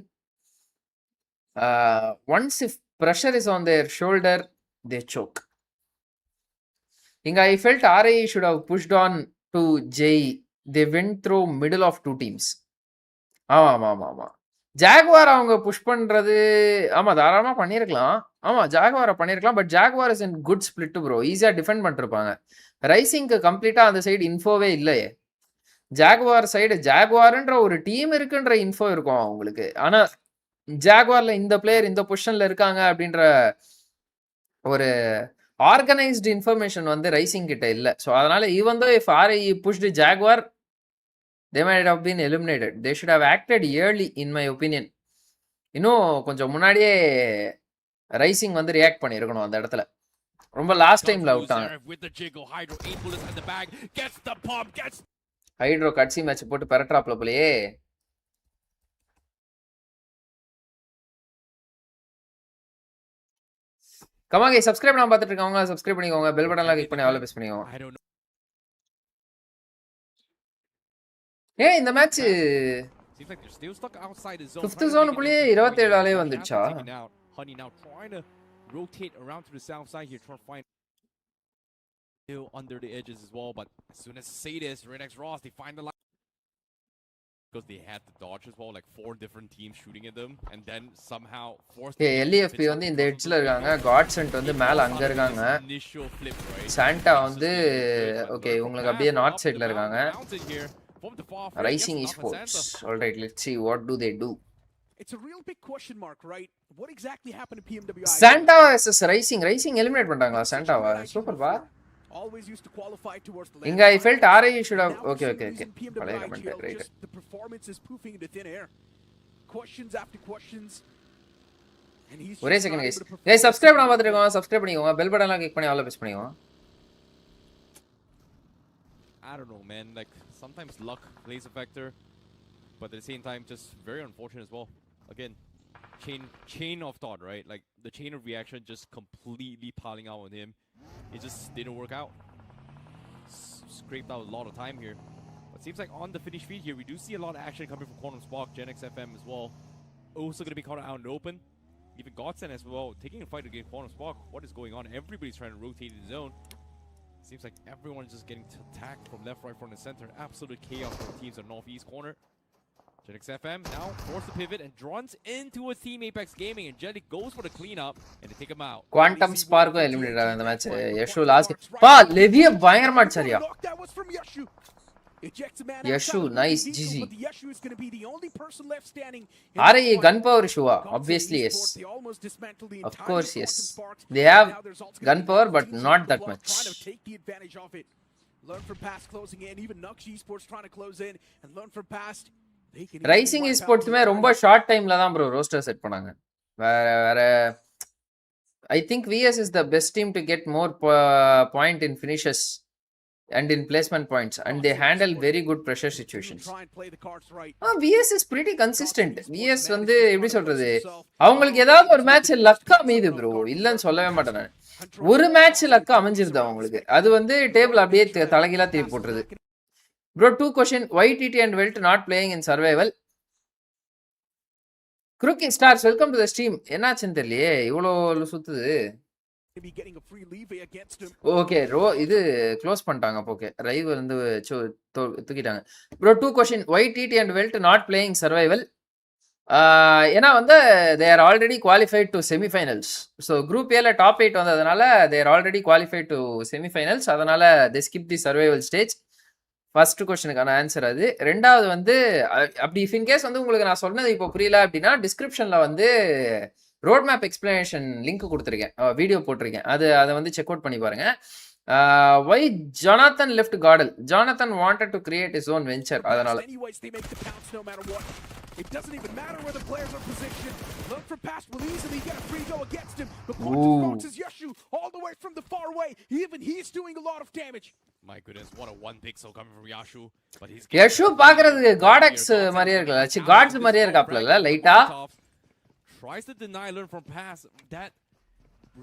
Speaker 1: once if pressure is on their shoulder, they choke. I felt RAE should have pushed on to JE. They went through middle of two teams. ஆமா Jaguar அவங்க push பண்றது ஆமா தாராளமா பண்ணிருக்கலாம். ஆமா ஜாகுவாரை பண்ணிருக்கலாம். But Jaguar is in good split bro. ஈஸியா defend பண்ணிருப்பாங்க. ரைசிங்க்கு கம்ப்ளீட்டா அந்த சைடு இன்ஃபோவே இல்லையே. ஜாகுவார் சைடு ஜாகுவார்ன்ற ஒரு டீம் இருக்குன்ற இன்ஃபோ இருக்கும் அவங்களுக்கு. ஆனா ஜாகுவார்ல இந்த பிளேயர் இந்த பொசிஷன்ல இருக்காங்க அப்படின்ற ஒரு ஆர்கனைஸ்டு இன்ஃபர்மேஷன் வந்து ரைசிங் கிட்ட இல்ல. ஸோ அதனால even though if RAE pushed Jaguar they might have been eliminated. They should have acted early in my opinion. இன்னும் கொஞ்சம் முன்னாடியே ரைசிங் வந்து ரியாக்ட் பண்ணிருக்கணும் அந்த இடத்துல. ரொம்ப லாஸ்ட் டைம்ல விட்டாங்க. ஹைட்ரோ கட்சி மேட்ச் போட்டு பெரட்ராப்ல போலயே. கமாங்க சப்ஸ்கிரைப் பண்ணாம பார்த்துட்டு இருக்கவங்க சப்ஸ்கிரைப் பண்ணிக்கோங்க. பெல் பட்டன்ல கிளிக் பண்ணி ஆல் பிரஸ் பண்ணிக்கோங்க. இந்த மேட்ச் 5th ஜோனுக்குள்ளேயே 27 ஆளே வந்துச்சா?
Speaker 5: Honey now trying to rotate around to the south side here, trying to find still under the edges as well. But as soon as say this, Renex Ross, they find the line because they had to dodge as well, like 4 different teams shooting at them, and then somehow forced.
Speaker 1: LEFP வந்து இந்த எட்ஜ்ல இருக்காங்க. காட்சன்ட் வந்து மேல அங்க இருக்காங்க. Santa வந்து okay உங்களுக்கு அப்படியே நார்த் சைடுல இருக்காங்க. Rising esports. All right, let's see what do they do.
Speaker 3: It's a real big question mark, right? What exactly happened to PMWI?
Speaker 1: Santa versus Rising eliminate பண்ணிட்டாங்களா சாண்டாவா? சூப்பர் பா.
Speaker 3: Always used to qualify towards the
Speaker 1: I felt RAE should have okay. பழைய comment right.
Speaker 3: The performance is poofing into thin air. Questions after questions. And he's
Speaker 1: ஒரே second guys. Guys subscribe பண்ணாம பார்த்துக்கோங்க. Subscribe பண்ணிக்கோங்க. Bell பட்டன்ல click பண்ணி all press பண்ணிக்கோங்க.
Speaker 5: I don't know, man. Like sometimes luck plays a factor, but at the same time, just very unfortunate as well. Again, chain of thought, right? Like the chain of reaction just completely piling out on him. It just didn't work out. Scraped out a lot of time here. But seems like on the finish feed here, we do see a lot of action coming from Quantum Spark, Gen X FM as well. Also going to be caught out in the open. Even Godsend as well, taking a fight against Quantum Spark. What is going on? Everybody's trying to rotate in the zone. Seems like everyone's just getting attacked from left, right, front, and center. Absolute chaos for the teams on northeast corner. Gen X FM now forced to pivot and runs into a team Apex Gaming, and Jelly goes for the cleanup and they take him out.
Speaker 1: Quantum Spark eliminated ஆன இந்த match. Yashu last பா லெவிய பயங்கரமா அடிச்சாரியா. Yashu, nice, GG. RAE gunpower issue, obviously yes. Of course yes. They have gunpower, but not that much.
Speaker 3: Learn from past closing in, even Nux Esports trying to close in and learn from past.
Speaker 1: Rising Esports மே ரொம்ப short டைம்ல தான் bro roster set பண்ணாங்க. வேற I think VS is the best team to get more point in finishes and in placement points, and they handle very good pressure situations. VS is pretty consistent. VS வந்து எப்படி சொல்றது, அவங்களுக்கு ஏதாவது ஒரு match லக்கா அமையுது bro, இல்லன்னு சொல்லவே மாட்டேன் நான். ஒரு மேட்ச் லக்கா அமைஞ்சிருது அவங்களுக்கு, அது வந்து டேபிள் அப்படியே தலைகீழா திருப்பி போட்டுருது. Bro, 2 question. Why TT and Wilt not playing in survival? Crooking Stars, welcome to the stream. என்னாச்சுன்னு தெரியலையே, இவ்வளோ சுத்துது. ஓகே ரோ இது க்ளோஸ் பண்ணிட்டாங்க. ஓகே ரைவ் வந்து தூக்கிட்டாங்க. Bro, 2 question. Why TT and Wilt not playing survival? ஏன்னா வந்து they are already qualified to semifinals. So group ஏல டாப் 8 வந்ததுனால they are already qualified to semifinals. அதனால they skip the survival stage. First கொஸ்டினுக்கான answer அது. ரெண்டாவது வந்து அப்படி இஃப் இன் கேஸ் வந்து உங்களுக்கு நான் சொன்னது இப்போ புரியல அப்படின்னா டிஸ்கிரிப்ஷனில் வந்து ரோட் மேப் எக்ஸ்பிளனேஷன் லிங்க் கொடுத்துருக்கேன், வீடியோ போட்டிருக்கேன். அதை வந்து செக் அவுட் பண்ணி பாருங்க. Why Jonathan left Gardel? Jonathan wanted to create his own venture. அதனால
Speaker 3: Anyways, they make the pounce no matter what. It doesn't even matter where the players are positioned. Look for pass will easily get a free go against him. The court is Yashu all the way from the far away. Even he's doing a lot of damage.
Speaker 5: My goodness, what a one pixel coming from Yashu. But he's
Speaker 1: Yashu பாக்குறதுக்கு Godex மாதிரியே இருக்கல. C Gods மாதிரியே இருக்காப்ல லைட்டா.
Speaker 5: Tries to deny, learn from pass. That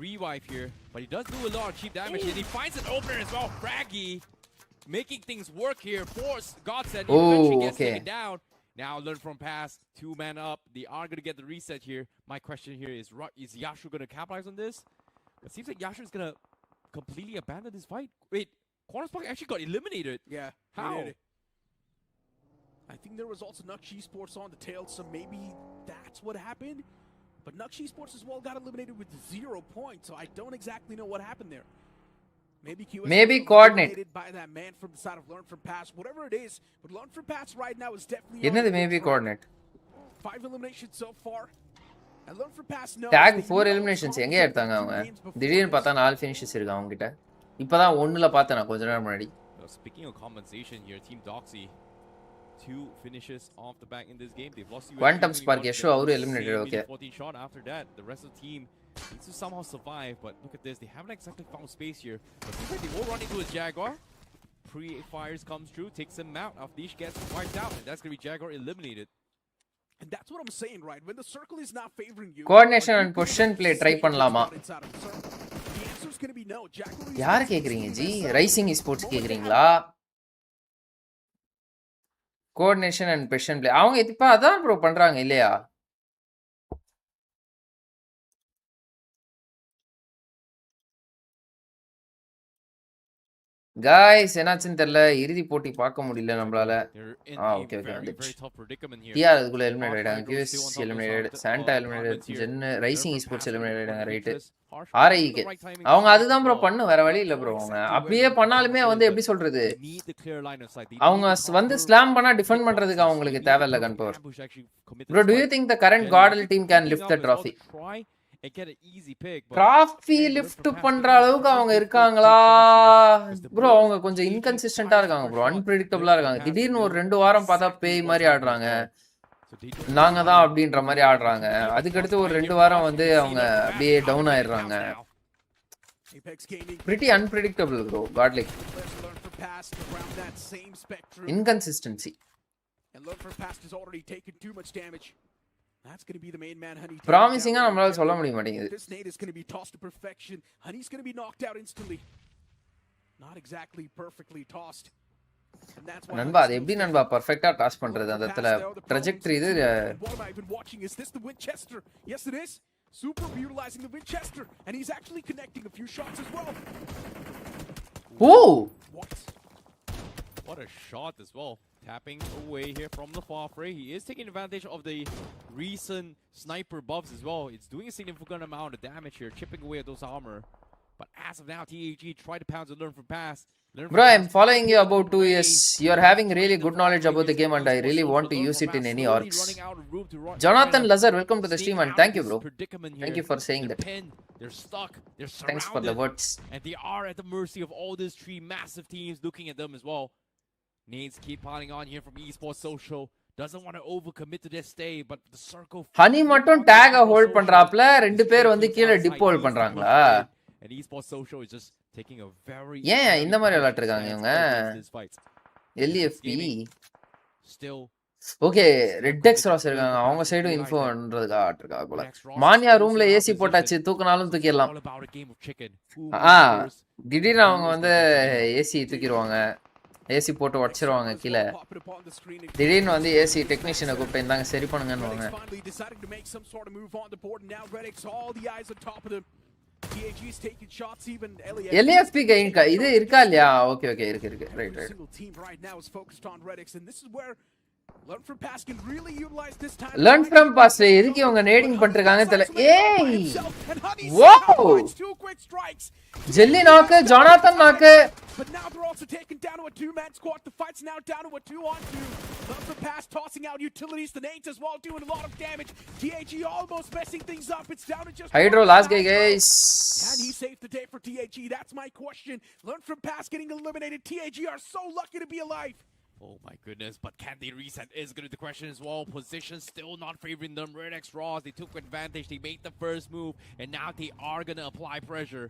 Speaker 5: revive here, but he does do a lot of cheap damage, and he finds an opener as well. Fraggy making things work here. Force Godsend eventually gets taken down. Now learn from pass, 2 man up. They are going to get the reset here. My question here is Yashu going to capitalize on this? It seems like Yashu is going to completely abandon this fight. Wait, Corner Spark actually got eliminated.
Speaker 3: Yeah.
Speaker 5: How?
Speaker 3: I think there was also Nux Esports on the tail, so maybe that's what happened. But Nux Esports as well got eliminated with 0 points, so I don't exactly know what happened there. Maybe
Speaker 1: coordinate
Speaker 3: by that man from the side of Learn from Pass, whatever it is. But Learn from Pass right now is definitely.
Speaker 1: என்னது maybe coordinate?
Speaker 3: 5 eliminations so far. And Learn from Pass knows.
Speaker 1: Tag 4 eliminations எங்க எடுத்தாங்க அவங்க? திடீர்னு பார்த்தா 4 finishes இருக்கு அவங்க கிட்ட. இப்போதான் ஒண்ணுல பார்த்தேன் நான் கொஞ்ச நேரம் முன்னாடி.
Speaker 5: Speaking of compensation here, Team Doxy 2 finishes off the back in this game. They've lost
Speaker 1: Quantum Spark Yashu avru eliminated. Okay.
Speaker 5: 14 shot after that. The rest of the team needs to somehow survive, but look at this. They haven't exactly found space here. But looks like they will run into a Jaguar. Pre-fires comes through, takes him out. Afdish gets wiped out, and that's going to be Jaguar eliminated.
Speaker 3: And that's what I'm saying, right? When the circle is not favoring you.
Speaker 1: Coordination and position play try பண்ணலாமா?
Speaker 3: The answer is going to be no. Jaguar.
Speaker 1: யார் கேக்குறீங்க G? Rising sports கேக்குறீங்களா? Coordination and position play அவங்க இப்ப அதான் bro பண்றாங்க இல்லையா? Guys என்னாச்சுன்னு தெரியல, இறுதி போட்டி பார்க்க முடியல நம்மளால. ஓகே வந்துச்சு. டிஆர் அதுக்குள்ள எலிமினேட் ஆயிட்டாங்க. QS eliminate, Santa eliminate, Gen rising sports eliminate ஆயிட்டாங்க. ரைட் ஆர்ஐக்கு அவங்க அதுதான் ப்ரோ பண்ணு, வேற வழி இல்ல ப்ரோ. அவங்க அப்படியே பண்ணாலுமே வந்து எப்படி சொல்றது, அவங்க வந்து ஸ்லாம் பண்ணா டிஃபெண்ட் பண்றதுக்கு அவங்களுக்கு தேவையில்ல gun power. Bro do you think the current cartel team can lift the trophy? Trophy lift பண்ற அளவுக்கு அவங்க இருக்காங்களா ப்ரோ? அவங்க கொஞ்சம் இன்கன்சிஸ்டன்ட்டா இருக்காங்க ப்ரோ, அன்பிரெடிக்டபிளா இருக்காங்க. திடீர்னு ஒரு 2 வாரம் பார்த்தா பேய் மாதிரி ஆடுறாங்க, நாங்க தான் அப்படின்ற மாதிரி ஆடுறாங்க. அதுக்கடுத்து ஒரு 2 வாரம் வந்து அவங்க அப்படியே டவுன் ஆயிடுறாங்க. pretty unpredictable bro, godlike inconsistency.
Speaker 3: And Learn from Past has already taken too much damage. That's going to be the main man Honey.
Speaker 1: Promising நம்மளால சொல்ல முடிய மாட்டேங்குது.
Speaker 3: This nade is going to be tossed to perfection. Honey's going to be knocked out instantly. Not exactly perfectly tossed. And that's why
Speaker 1: நண்பா அது எப்படி நண்பா பெர்ஃபெக்ட்டா toss பண்றது அந்த இடத்துல ட்ராஜெக்டரி இது.
Speaker 3: What I've been watching is this the Winchester? Yes it is. Super utilizing the Winchester and he's actually connecting a few shots as well.
Speaker 1: Oh!
Speaker 5: What a shot as well. Tapping away here from the far fray. He is taking advantage of the recent sniper buffs as well. It's doing a significant amount of damage here, chipping away at those armor. But as of now, TAG try to pounce and Learn from Pass.
Speaker 1: Bro, I'm following you about 2 years. You're having really good knowledge about the game and I really want to use it in any orgs. Jonathan Lazar, welcome to the stream and thank you bro. Thank you for saying that.
Speaker 5: They're stuck. They're surrounded.
Speaker 1: Thanks for the words.
Speaker 5: And they are at the mercy of all these 3 massive teams looking at them as well. Needs keep piling on here from eSports Social. Doesn't want to overcommit to this stay, but the circle.
Speaker 1: Honey மட்டும் டாக hold பண்றாப்ல, 2 பேர் வந்து கீழ tip hold பண்றாங்களா?
Speaker 5: And eSports Social is just taking a very
Speaker 1: ஏன் இந்த மாதிரி விளையாட்டு இருக்காங்க இவங்க? LEFP
Speaker 5: still
Speaker 1: okay, red X ராஸ் இருக்காங்க. அவங்க சைடு இன்ஃபோன்றதுக்கு ஆட்ருக்கா போல. மானியா ரூம்ல ஏசி போட்டாச்சு, தூக்குனாலும் தூக்கிடலாம். திடீர்னு அவங்க வந்து ஏசி தூக்கிடுவாங்க, ஏசி போட்டு உடச்சிருவாங்க கீழே. திடீர்னு வந்து ஏசி டெக்னீஷியனை கூப்பிட்டு இருந்தாங்க சரி பண்ணுங்கன்னு. LAFP இது இருக்கா இல்லையா? ஓகே ஓகே இருக்கு right right.
Speaker 3: Learn from pass can really utilize this time.
Speaker 1: Learn from pass எதுக்கு இவங்க நேடிங் பண்றாங்க தெரியல. ஏய்
Speaker 3: Wow!
Speaker 1: wow
Speaker 3: Two quick strikes.
Speaker 1: Jelly நாக்கு ஜொனாதன் நாக்கு.
Speaker 3: But now they're also taken down to a two-man squad. The fight's now down to a 2-on-2. Learn from pass tossing out utilities. The nades as well doing a lot of damage. TAG almost messing things up. It's down to just
Speaker 1: Hydro last guy guys.
Speaker 3: Can he save the day for TAG? That's my question. Learn from pass getting eliminated. TAG are so lucky to be alive.
Speaker 5: Oh my goodness, but can they reset is going to be the question as well. Position still not favoring them. Red X Raws, they took advantage, they made the first move, and now they are going to apply pressure.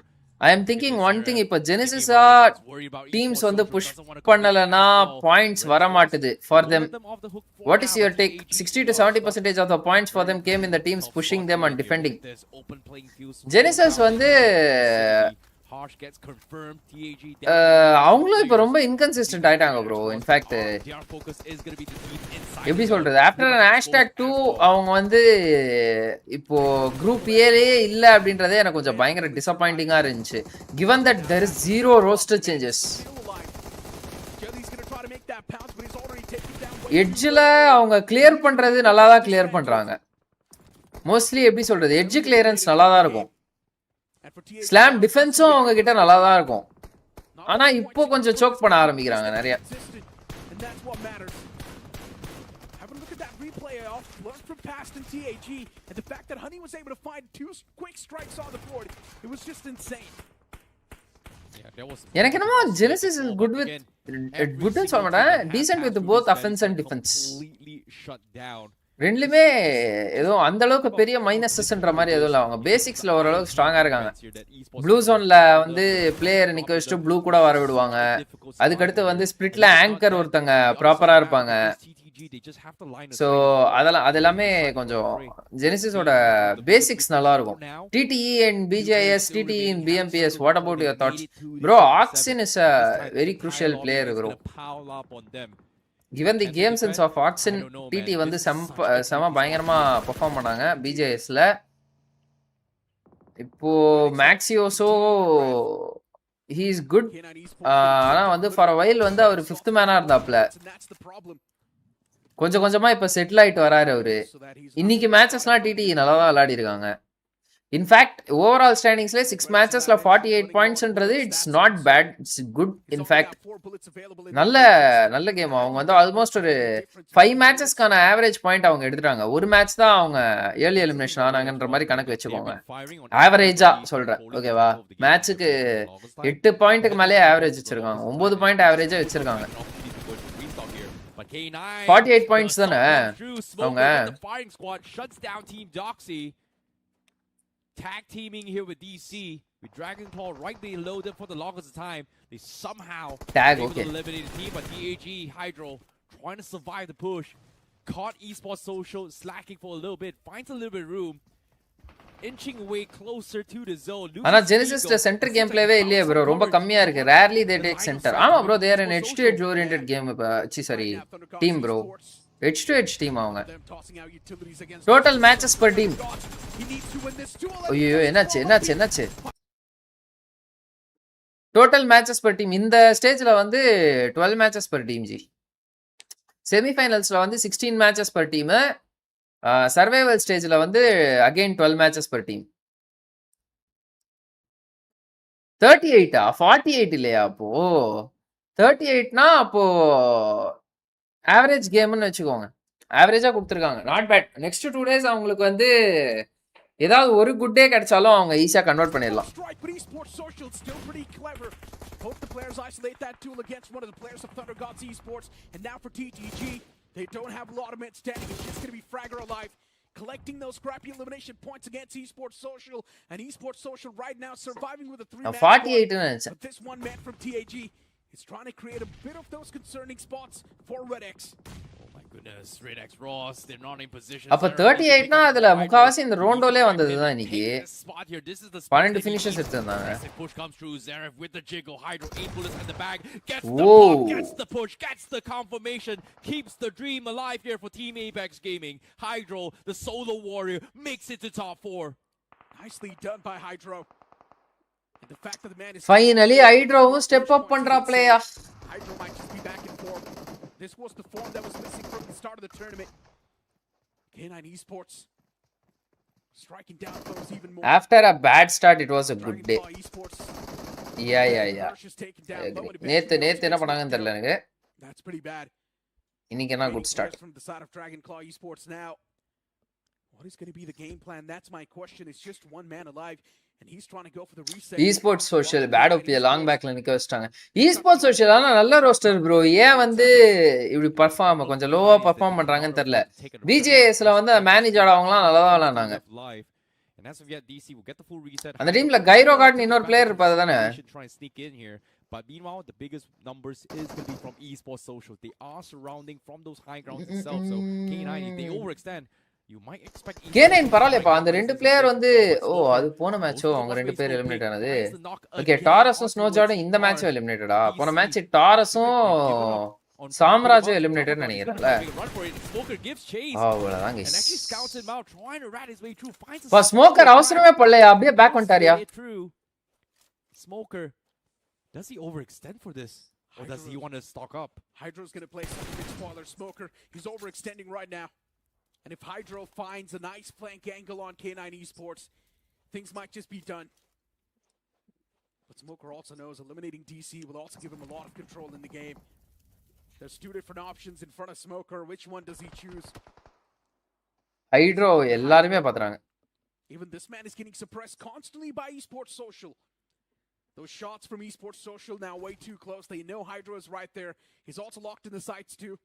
Speaker 1: I am thinking one thing, இப்ப Genesis teams வந்து push பண்ணலனா points வர மாட்டுது for them. What is your take? 60 to 70% of the points for them came in the teams pushing them and defending. Genesis வந்து அவங்களும் இப்ப ரொம்ப inconsistent ஆயிட்டாங்க ப்ரோ. இன்ஃபேக்ட் எப்படி சொல்றது, ஆஃப்டர் #2 அவங்க வந்து இப்போ குரூப் ஏலே இல்ல அப்படின்றதே எனக்கு கொஞ்சம் பயங்கர டிசப்பாயிண்டிங்கா இருந்துச்சு. given that there is zero roster changes. எட்ஜ்ல அவங்க கிளியர் பண்றது நல்லா தான் கிளியர் பண்றாங்க. மோஸ்ட்லி எப்படி சொல்றது, எட்ஜ் கிளியரன்ஸ் நல்லா தான் இருக்கும். ஸ்லாம் டிஃபென்ஸும் அவங்க கிட்ட நல்லா தான் இருக்கும். ஆனா இப்போ கொஞ்சம் சோக் பண்ண ஆரம்பிக்கிறாங்க நிறைய. எனக்கு என்னமோ Genesis is good with good ன்னு சொல்ல மாட்டேன், decent with both offense and defense. ரெண்டுலயுமே ஏதோ அந்த அளவுக்கு பெரிய மைனஸஸ்ன்ற மாதிரி எதுவும் இல்லை. அவங்க பேசிக்ஸ்ல ஓரளவுக்கு ஸ்ட்ராங்கா இருக்காங்க. ப்ளூ ஜோன்ல வந்து பிளேயர் நிக்க வச்சுட்டு ப்ளூ கூட வர விடுவாங்க. அதுக்கடுத்து வந்து ஸ்பிளிட்ல ஆங்கர் ஒருத்தங்க ப்ராப்பரா இருப்பாங்க. ஸோ அது எல்லாமே கொஞ்சம் ஜெனிசிஸோட பேசிக்ஸ் நல்லா இருக்கும். TTE and BJS, TTE and BMPS, what about your thoughts bro? Axin is a very crucial player bro. given the game sense of Oxen, TT வந்து செம பயங்கரமா பெர்ஃபார்ம் பண்ணாங்க பிஜேஎஸ்ல. இப்போ மேக்ஸியோசோ he is good. ஆனா வந்து ஃபார் a while வந்து அவர் 5th மேனா இருந்தாப்ல. கொஞ்சம் கொஞ்சமா இப்ப செட்டில் ஆயிட்டு வராரு அவரு. இன்னைக்கு மேட்சஸ்லாம் டிடி நல்லா தான் விளையாடி இருக்காங்க. இன்ஃபேக்ட் ஓவரால் ஸ்டாண்டிங்ஸ்ல 6 மேட்சஸ்ல 48 பாயிண்ட்ஸ்ன்றது it's not bad, it's good. In fact நல்ல கேம். அவங்க வந்து ஆல்மோஸ்ட் ஒரு 5 மேட்சஸ்க்கான ஆவரேஜ் பாயிண்ட் அவங்க எடுத்துட்டாங்க. ஒரு மேட்ச் தான் அவங்க ஏர்லி எலிமினேஷன் ஆனாங்கன்ற மாதிரி கணக்கு வச்சுக்கோங்க. ஆவரேஜா சொல்றேன், ஓகேவா? மேட்சுக்கு 8 பாயிண்ட்டுக்கு மேலே ஆவரேஜ் வச்சிருக்காங்க. 9 பாயிண்ட் ஆவரேஜா வச்சிருக்காங்க. 48 பாயிண்ட்ஸ் தானே அவங்க.
Speaker 5: Tag teaming here with DC, with Dragon Claw right below them for the longest time. They somehow eliminated the team, but TAG Hydro trying to survive the push. Caught eSports Social slacking for a little bit, finds a little bit of room, inching away closer to the zone.
Speaker 1: ஆனா Genesis centre game பிளேவே இல்லையே bro, ரொம்ப கம்மியா இருக்கு. rarely they take center. ஆமா bro, they are an edge to edge oriented game. Sorry team bro, edge to edge team அவங்க. Total matches per team. ஐயோ என்னாச்சு? Total matches per team இந்த ஸ்டேஜ்ல வந்து 12 மேட்சஸ் per team ஜி. செமிஃபைனல்ஸ்ல வந்து 16 matches per team. Survival ஸ்டேஜ்ல வந்து again 12 matches per team. 38 48 இல்லையா அப்போ? 38னா அப்போ ஆவரேஜ் கேம்னு வச்சுக்கோங்க. ஆவரேஜா கொடுத்துருக்காங்க, நாட் பேட். நெக்ஸ்ட் 2 days அவங்களுக்கு வந்து ஏதாவது ஒரு குட் டே கிடைச்சாலும் அவங்க ஈஸியா கன்வெர்ட் பண்ணிடலாம்.
Speaker 3: Both the players isolate that duel against one of the players of Thunder Gods Esports, and now for TTG, they don't have a lot of men standing. It's just going to be Fragger alive, collecting those scrappy elimination points against Esports Social, and Esports Social right now surviving with a 3-man
Speaker 1: 48
Speaker 3: but this one man from TAG is trying to create a bit of those concerning spots for Red X.
Speaker 5: Goodness, Red X Ross, they're not in position.
Speaker 1: அப்ப 38 னா அதுல முக்காவாசி இந்த ரோண்டோலே வந்ததுதான் இன்னைக்கு. 12 finishes எடுத்தாங்க.
Speaker 5: Push comes through Zaref with the jiggle, Hydro 8 bullets in the bag, gets the block, gets the push, gets the confirmation, keeps the dream alive here for Team Apex Gaming. Hydro, the solo warrior, makes it to top 4.
Speaker 3: Nicely done by Hydro. And the fact that the man is
Speaker 1: finally Hydroவும் step up பண்றா player.
Speaker 3: Hydro might just be back in form. This was the form that was missing from the start of the tournament. K9 Esports striking down foes even more.
Speaker 1: After a bad start, it was a good day.
Speaker 3: Dragonfly Esports.
Speaker 1: Yeah.
Speaker 3: Harsh is taken down low and
Speaker 1: நேத்து
Speaker 3: eventually
Speaker 1: என்ன
Speaker 3: takes
Speaker 1: பண்ணாங்கன்னு
Speaker 3: the
Speaker 1: தெரியல
Speaker 3: kill.
Speaker 1: எனக்கு.
Speaker 3: That's pretty bad.
Speaker 1: இன்னைக்கு என்ன
Speaker 3: Many
Speaker 1: good start.
Speaker 3: players from the side of Dragonclaw Esports now. What is going to be the game plan? That's my question. It's just one man alive, and he's trying to go for the reset.
Speaker 1: eSports social bad OP long பேக்ல நிக்க வச்சிட்டாங்க. eSports social ஆனா நல்ல roster bro. ஏன் வந்து இப்படி perform கொஞ்சம் லோவா பெர்ஃபார்ம் பண்றாங்கன்னு தெரியல. BJSல வந்து மேனேஜ் ஆடவங்கலாம் நல்லா தான் விளையாடுனாங்க.
Speaker 5: And as of yet, DC will get the full reset.
Speaker 1: அந்த டீம்ல கைரோ கார்டன் இன்னொரு பிளேயர் இருப்பாரு தானே.
Speaker 5: Try and sneak in here. But meanwhile, the biggest numbers is going to be from eSports Social. They are surrounding from those high grounds itself. So K9, if they overextend, you might expect
Speaker 1: K9 பரவாயில்லைப்பா. அந்த ரெண்டு player வந்து அது போன மேட்சோ அவங்க ரெண்டு பேர் eliminate ஆனது. Okay, டாரஸும் snow Jordan இந்த மேட்சும் எலிமினேட்டடா. போன மேட்ச் டாரஸும் சாம்ராஜும் எலிமினேட்டட் நினைக்கிறேன்ல. அவ்வளவுதான் guys. ஸ்மோக்கர் அவசரமே படலையா, அப்படியே back வந்துட்டாரியா.
Speaker 5: Smoker, does he overextend for this? Or does he want to stock up?
Speaker 3: Hydro's going to play such a big spoiler. Smoker, he's overextending right now. And if Hydro finds a nice flank angle on K9 Esports, things might just be done. But Smoker also knows eliminating DC will also give him a lot of control in the game. There's two different options in front of Smoker. Which one does he choose?
Speaker 1: Hydro எல்லாரும் பாத்துறாங்க.
Speaker 3: Even this man is getting suppressed constantly by eSports Social. Those shots from eSports Social now way too close. They know Hydro is right there. He's also locked in the sights too.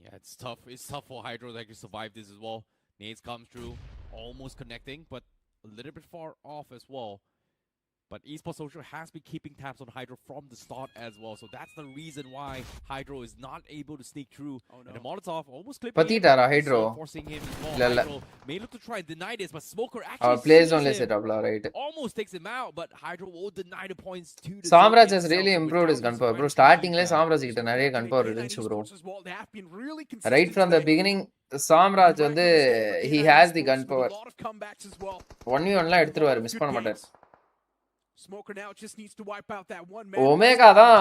Speaker 5: Yeah, it's tough. It's tough for Hydro to actually survive this as well. Nades comes through, almost connecting, but a little bit far off as well. But eSports Social has been keeping tabs on Hydro from the start as well. So that's the reason why Hydro is not able to sneak through. Oh, no. And the Molotov almost clipping
Speaker 1: Patitara Hydro.
Speaker 5: Forcing him as well. Hydro may look to try and deny this, but Smoker actually
Speaker 1: plays only setup la, right.
Speaker 5: Almost takes him out, but Hydro will deny the points to the
Speaker 1: Samraj has really improved his gunpower. Bro, starting le Samraj கிட்ட நிறைய gunpower இருந்துச்சு bro. Right from the beginning, Samraj வந்து he has the gunpower. 1v1 லாம் எடுத்துருவாரு, miss பண்ண மாட்டாரு.
Speaker 3: Smoker now just needs to wipe out that one man.
Speaker 1: Omega தான்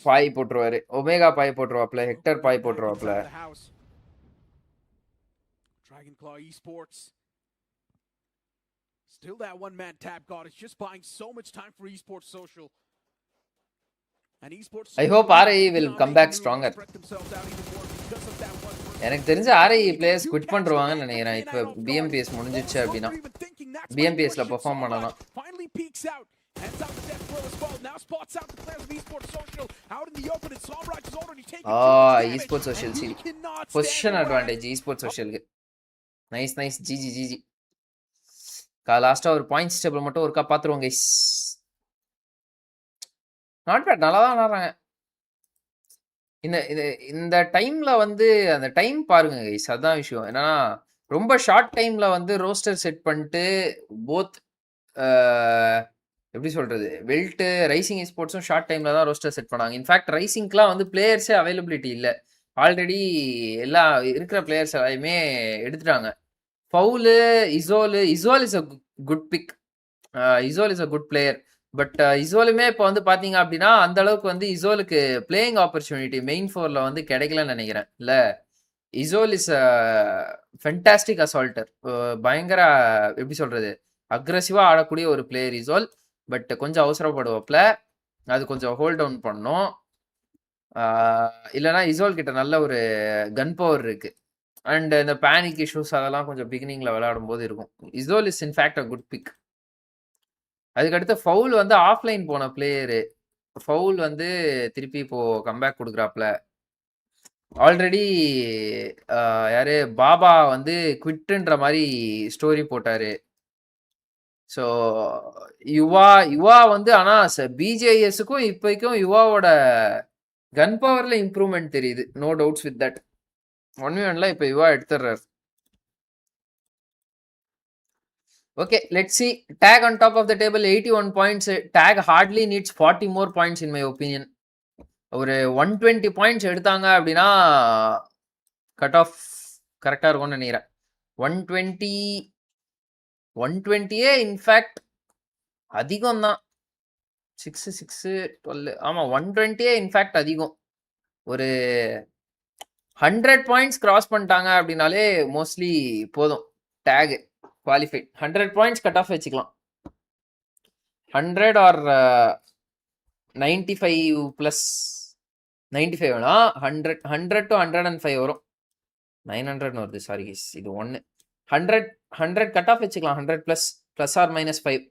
Speaker 1: பாய் போட்டுருவாரு. Omega bye போட்டுருவாப்ல, hectare bye போட்டுருவாப்ல.
Speaker 3: Dragonclaw Esports. Still that one man tab god. It's just buying so much time for eSports Social. And eSports
Speaker 1: I hope RI will come back stronger. எனக்கு தெரிஞ்ச RI players quit பண்றவாங்கன்னு நினைக்கிறேன். இப்ப BMPS முடிஞ்சிச்சு அப்படினா BMPSல perform பண்ணலாம்.
Speaker 3: Finally peeks out. Hands out the death blow as well. Now spots out the players of eSports Social out in the open, and Samraj is already taking
Speaker 1: eSports Social see. Position advantage eSports Social க்கு. Nice GG. லாஸ்டா ஒரு points table மட்டும் ஒருக்கா பாத்துருவோம் guys. Not bad, நல்லா தான் விளையாடுறாங்க. இந்த டைம்ல வந்து அந்த டைம் பாருங்க கைஸ், அதான் விஷயம். என்னன்னா ரொம்ப ஷார்ட் டைம்ல வந்து ரோஸ்டர் செட் பண்ணிட்டு போத் எப்படி சொல்றது, வெல்ட் ரைசிங் எஸ்போர்ட்ஸும் ஷார்ட் டைம்ல தான் ரோஸ்டர் செட் பண்ணாங்க. இன்ஃபேக்ட் ரைசிங்க்குலாம் வந்து பிளேயர்ஸே அவைலபிலிட்டி இல்லை. ஆல்ரெடி எல்லா இருக்கிற பிளேயர்ஸ் எல்லாமே எடுத்துட்டாங்க. Foul, Isol is a good pick. Isol is a good player. But இசோலுமே இப்போ வந்து பார்த்தீங்க அப்படின்னா அந்த அளவுக்கு வந்து இசோலுக்கு பிளேயிங் ஆப்பர்ச்சுனிட்டி மெயின் ஃபோரில் வந்து கிடைக்கலன்னு நினைக்கிறேன். இல்லை, இசோல் இஸ் அ ஃபென்டாஸ்டிக் அசால்ட்டர். பயங்கர எப்படி சொல்கிறது, அக்ரெசிவாக ஆடக்கூடிய ஒரு பிளேயர் இசோல். பட் கொஞ்சம் அவசரப்படுவாப்பில், அது கொஞ்சம் ஹோல்ட் டவுன் பண்ணணும். இல்லைனா இசோல் கிட்ட நல்ல ஒரு கன் பவர் இருக்குது. அண்ட் இந்த பேனிக் இஷ்யூஸ் அதெல்லாம் கொஞ்சம் பிகினிங்கில் விளையாடும் போது இருக்கும். Isol is in fact a good pick. அதுக்கடுத்து ஃபவுல் வந்து ஆஃப்லைன் போன பிளேயரு. ஃபவுல் வந்து திருப்பி இப்போ கம்பேக் கொடுக்குறாப்ல. ஆல்ரெடி யாரு பாபா வந்து குவிட்டுன்ற மாதிரி ஸ்டோரி போட்டாரு. ஸோ யுவா வந்து ஆனால் பிஜேஎஸ்க்கும் இப்போக்கும் யுவாவோட கன் பவரில் இம்ப்ரூவ்மெண்ட் தெரியுது. No doubts with that. 1v1ல இப்போ யுவா எடுத்துடுறாரு. Okay, let's see. Tag on top of the table, 81 points. Tag hardly needs 40 more points in my opinion. ஒரு 120 points எடுத்தாங்க அப்படின்னா கட் ஆஃப் கரெக்டாக இருக்கும்னு நினைக்கிறேன். 120 இன்ஃபேக்ட் அதிகம் தான். 6 12 ஆமாம், 120 இன்ஃபேக்ட் அதிகம். ஒரு 100 பாயிண்ட்ஸ் கிராஸ் பண்ணிட்டாங்க அப்படின்னாலே மோஸ்ட்லி போதும் take qualified. 100 points cut off வச்சுக்கலாம். 100 ஆர் 95 ப்ளஸ் 95 வேணா 100 to 105 வரும். 900 வருது, சாரி கைஸ், இது 1. 100 கட் ஆஃப் வச்சுக்கலாம். 100 plus or minus 5.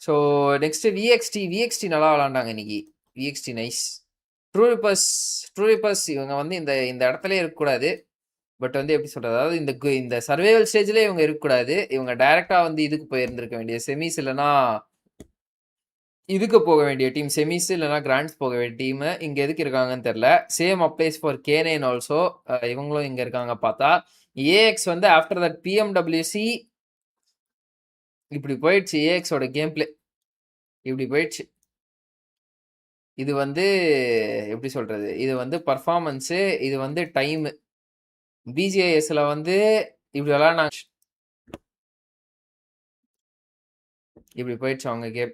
Speaker 1: So next VXT நல்லா விளாண்டாங்க இன்னைக்கு. விஎக்ஸ்டி நைஸ். ட்ரூ ரிப்பர்ஸ் இவங்க வந்து இந்த இடத்துல இருக்கக்கூடாது. பட் வந்து எப்படி சொல்றது, அதாவது இந்த சர்வைவல் ஸ்டேஜ்ல இவங்க இருக்கக்கூடாது. இவங்க டைரக்டா வந்து இதுக்கு போயிருந்திருக்க வேண்டிய செமிஸ், இல்லைன்னா இதுக்கு போக வேண்டிய டீம் செமிஸ், இல்லைனா கிராண்ட்ஸ் போக வேண்டிய டீம் இங்க எதுக்கு இருக்காங்கன்னு தெரியல. Same applies for K9 also. இவங்களும் இங்க இருக்காங்க பார்த்தா. ஏஎக்ஸ் வந்து ஆஃப்டர் தட் பிஎம்டபிள்யூசி இப்படி போயிடுச்சு. ஏஎக்ஸோட கேம் பிளே இப்படி போயிடுச்சு. இது வந்து எப்படி சொல்றது, இது வந்து பர்ஃபார்மன்ஸு, இது வந்து டைம். பிஜிஐஎஸ்ல வந்து இப்படி விளாட்னாங்க, இப்படி போயிடுச்சு அவங்க கேம்.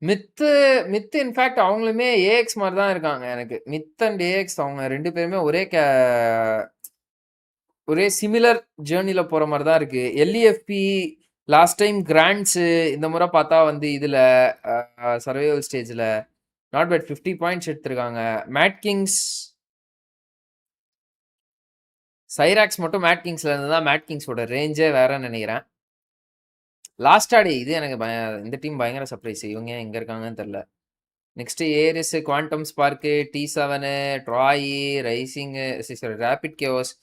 Speaker 1: மித்து இன்ஃபேக்ட் அவங்களுமே ஏஎக்ஸ் மாதிரி தான் இருக்காங்க. எனக்கு மித் அண்ட் ஏஎக்ஸ் அவங்க 2 பேருமே ஒரே சிமிலர் ஜேர்னில போற மாதிரி தான் இருக்கு. எல்இஎஃப்பி லாஸ்ட் டைம் கிராண்ட்ஸ், இந்த முறை பார்த்தா வந்து இதுல சர்வைவல் ஸ்டேஜ்ல நாட் பேட் 50 பாயிண்ட்ஸ் எடுத்திருக்காங்க. மேட் கிங்ஸ் சைராக்ஸ் மட்டும் மேட் கிங்ஸ்ல இருந்து தான். மேட் கிங்ஸோட ரேஞ்சே வேறன்னு நினைக்கிறேன். லாஸ்ட் ஆடி இது எனக்கு இந்த டீம் பயங்கர சர்ப்ரைஸ். இவங்க எங்க இருக்காங்கன்னு தெரியல. Next Aries, quantum spark, T7, Troy, Rising, Rapid Chaos.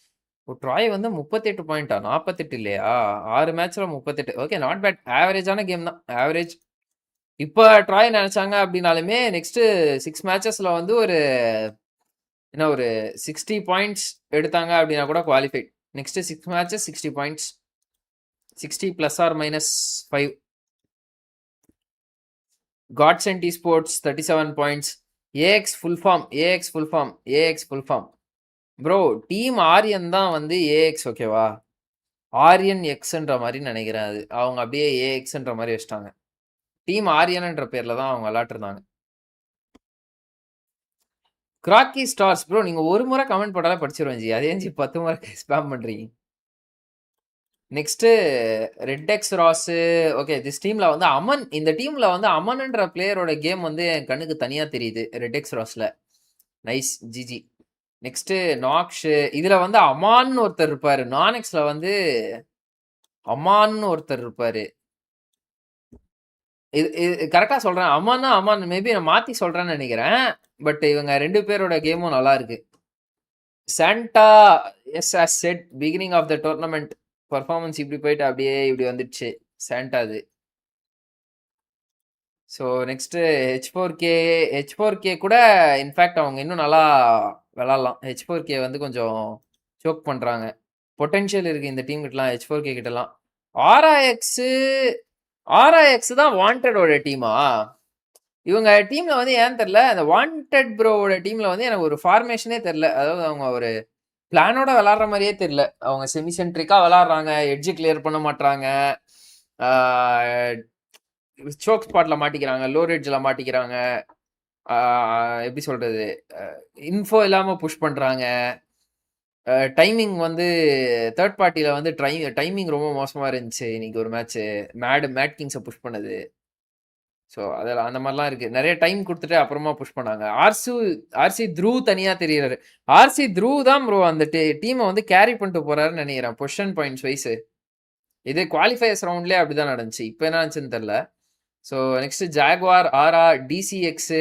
Speaker 1: Troy வந்து 38 பாயிண்டா, 48 இல்லையா? 6 மேட்ச்ல 38. Okay, not bad. ஆவரேஜான கேம் தான், ஆவரேஜ். இப்போ ட்ராய் நினைச்சாங்க அப்படின்னாலுமே நெக்ஸ்ட் 6 மேட்சஸ்ல வந்து ஒரு 60 பாயிண்ட்ஸ் எடுத்தாங்க அப்படின்னா கூட qualified. Next 6 matches 60 points, 60 plus or minus 5. Gods and ESPORTS 37 points. AX full form. Bro, team Aryan தான் வந்து ஏஎக்ஸ், ஓகேவா? ஆரியன் எக்ஸ்ன்ற மாதிரி நினைக்கிறேன். அது அவங்க அப்படியே ஏஎக்ஸ்ன்ற மாதிரி வச்சிட்டாங்க. டீம் ஆரியன்ன்ற பேர்ல தான் அவங்க விளாட்டுருந்தாங்க. கிராக்கி ஸ்டார்ஸ் ப்ரோ, நீங்க ஒரு முறை கமெண்ட் போட்டாலே படிச்சிருவேன் ஜி. அதே 10 முறை ஸ்பேம் பண்றீங்க. நெக்ஸ்ட் ரெட்டெக்ஸ் ராஸ். ஓகே, திஸ் டீம்ல வந்து அமன், இந்த டீம்ல வந்து அமன்ன்ற பிளேயரோட கேம் வந்து என் கண்ணுக்கு தனியா தெரியுது ரெட்டெக்ஸ் ராஸ்ல. Nice, GG. நெக்ஸ்ட் நாக்ஷ். இதுல வந்து அமான்னு ஒருத்தர் இருப்பாரு. நானெக்ஸ்ல வந்து அமான்னு ஒருத்தர் இருப்பாரு. இது கரெக்டா சொல்றேன்? அமான் மேபி நான் மாத்தி சொல்றேன்னு நினைக்கிறேன். பட் இவங்க 2 பேரோட கேமும் நல்லா இருக்கு. Santa, as as said beginning of the tournament performance இப்படி போயிட்டு அப்படியே இப்படி வந்துடுச்சு சாண்டா அது. ஸோ நெக்ஸ்ட் H4K கூட இன்ஃபேக்ட் அவங்க இன்னும் நல்லா விளாட்லாம். H4K வந்து கொஞ்சம் சோக் பண்றாங்க. பொட்டென்ஷியல் இருக்கு இந்த டீம் கிட்டலாம், H4K கிட்டலாம். ஆர்ஐஎக்ஸ் தான் வாண்டடோட டீமா? இவங்க டீம்ல வந்து ஏன் தெரியல, அந்த வாண்டட் ப்ரோவோட டீம்ல வந்து எனக்கு ஒரு ஃபார்மேஷனே தெரியல. அதாவது அவங்க ஒரு பிளானோட விளாட்ற மாதிரியே தெரியல. அவங்க செமி சென்ட்ரிக்கா விளாட்றாங்க, எட்ஜ் கிளியர் பண்ண மாட்டாங்க, சோக் ஸ்பாட்ல மாட்டிக்கிறாங்க, லோ ரேட்ஜ்ல மாட்டிக்கிறாங்க. எப்படி சொல்றது, இன்ஃபோ இல்லாம புஷ் பண்றாங்க. டைமிங் வந்து தேர்ட் பார்ட்டியில வந்து டைமிங் ரொம்ப மோசமா இருந்துச்சு இன்னைக்கு ஒரு மேட்ச். மேட் கிங்ஸை புஷ் பண்ணது. ஸோ அதெல்லாம் அந்த மாதிரிலாம் இருக்கு. நிறைய டைம் கொடுத்துட்டு அப்புறமா புஷ் பண்ணாங்க. ஆர்சி த்ரூ தனியா தெரியுறாரு. ஆர்சி த்ரூ தான் ப்ரோ அந்த டீமை வந்து கேரி பண்ணிட்டு போறாருன்னு நினைக்கிறேன் பொசிஷன் பாயிண்ட்ஸ் வைஸ். இது குவாலிஃபயர்ஸ் ரவுண்ட்லேயே அப்படிதான் நடந்துச்சு. இப்போ என்ன நடந்துச்சுன்னு தெரியல. So next Jaguar, Aura, TCX,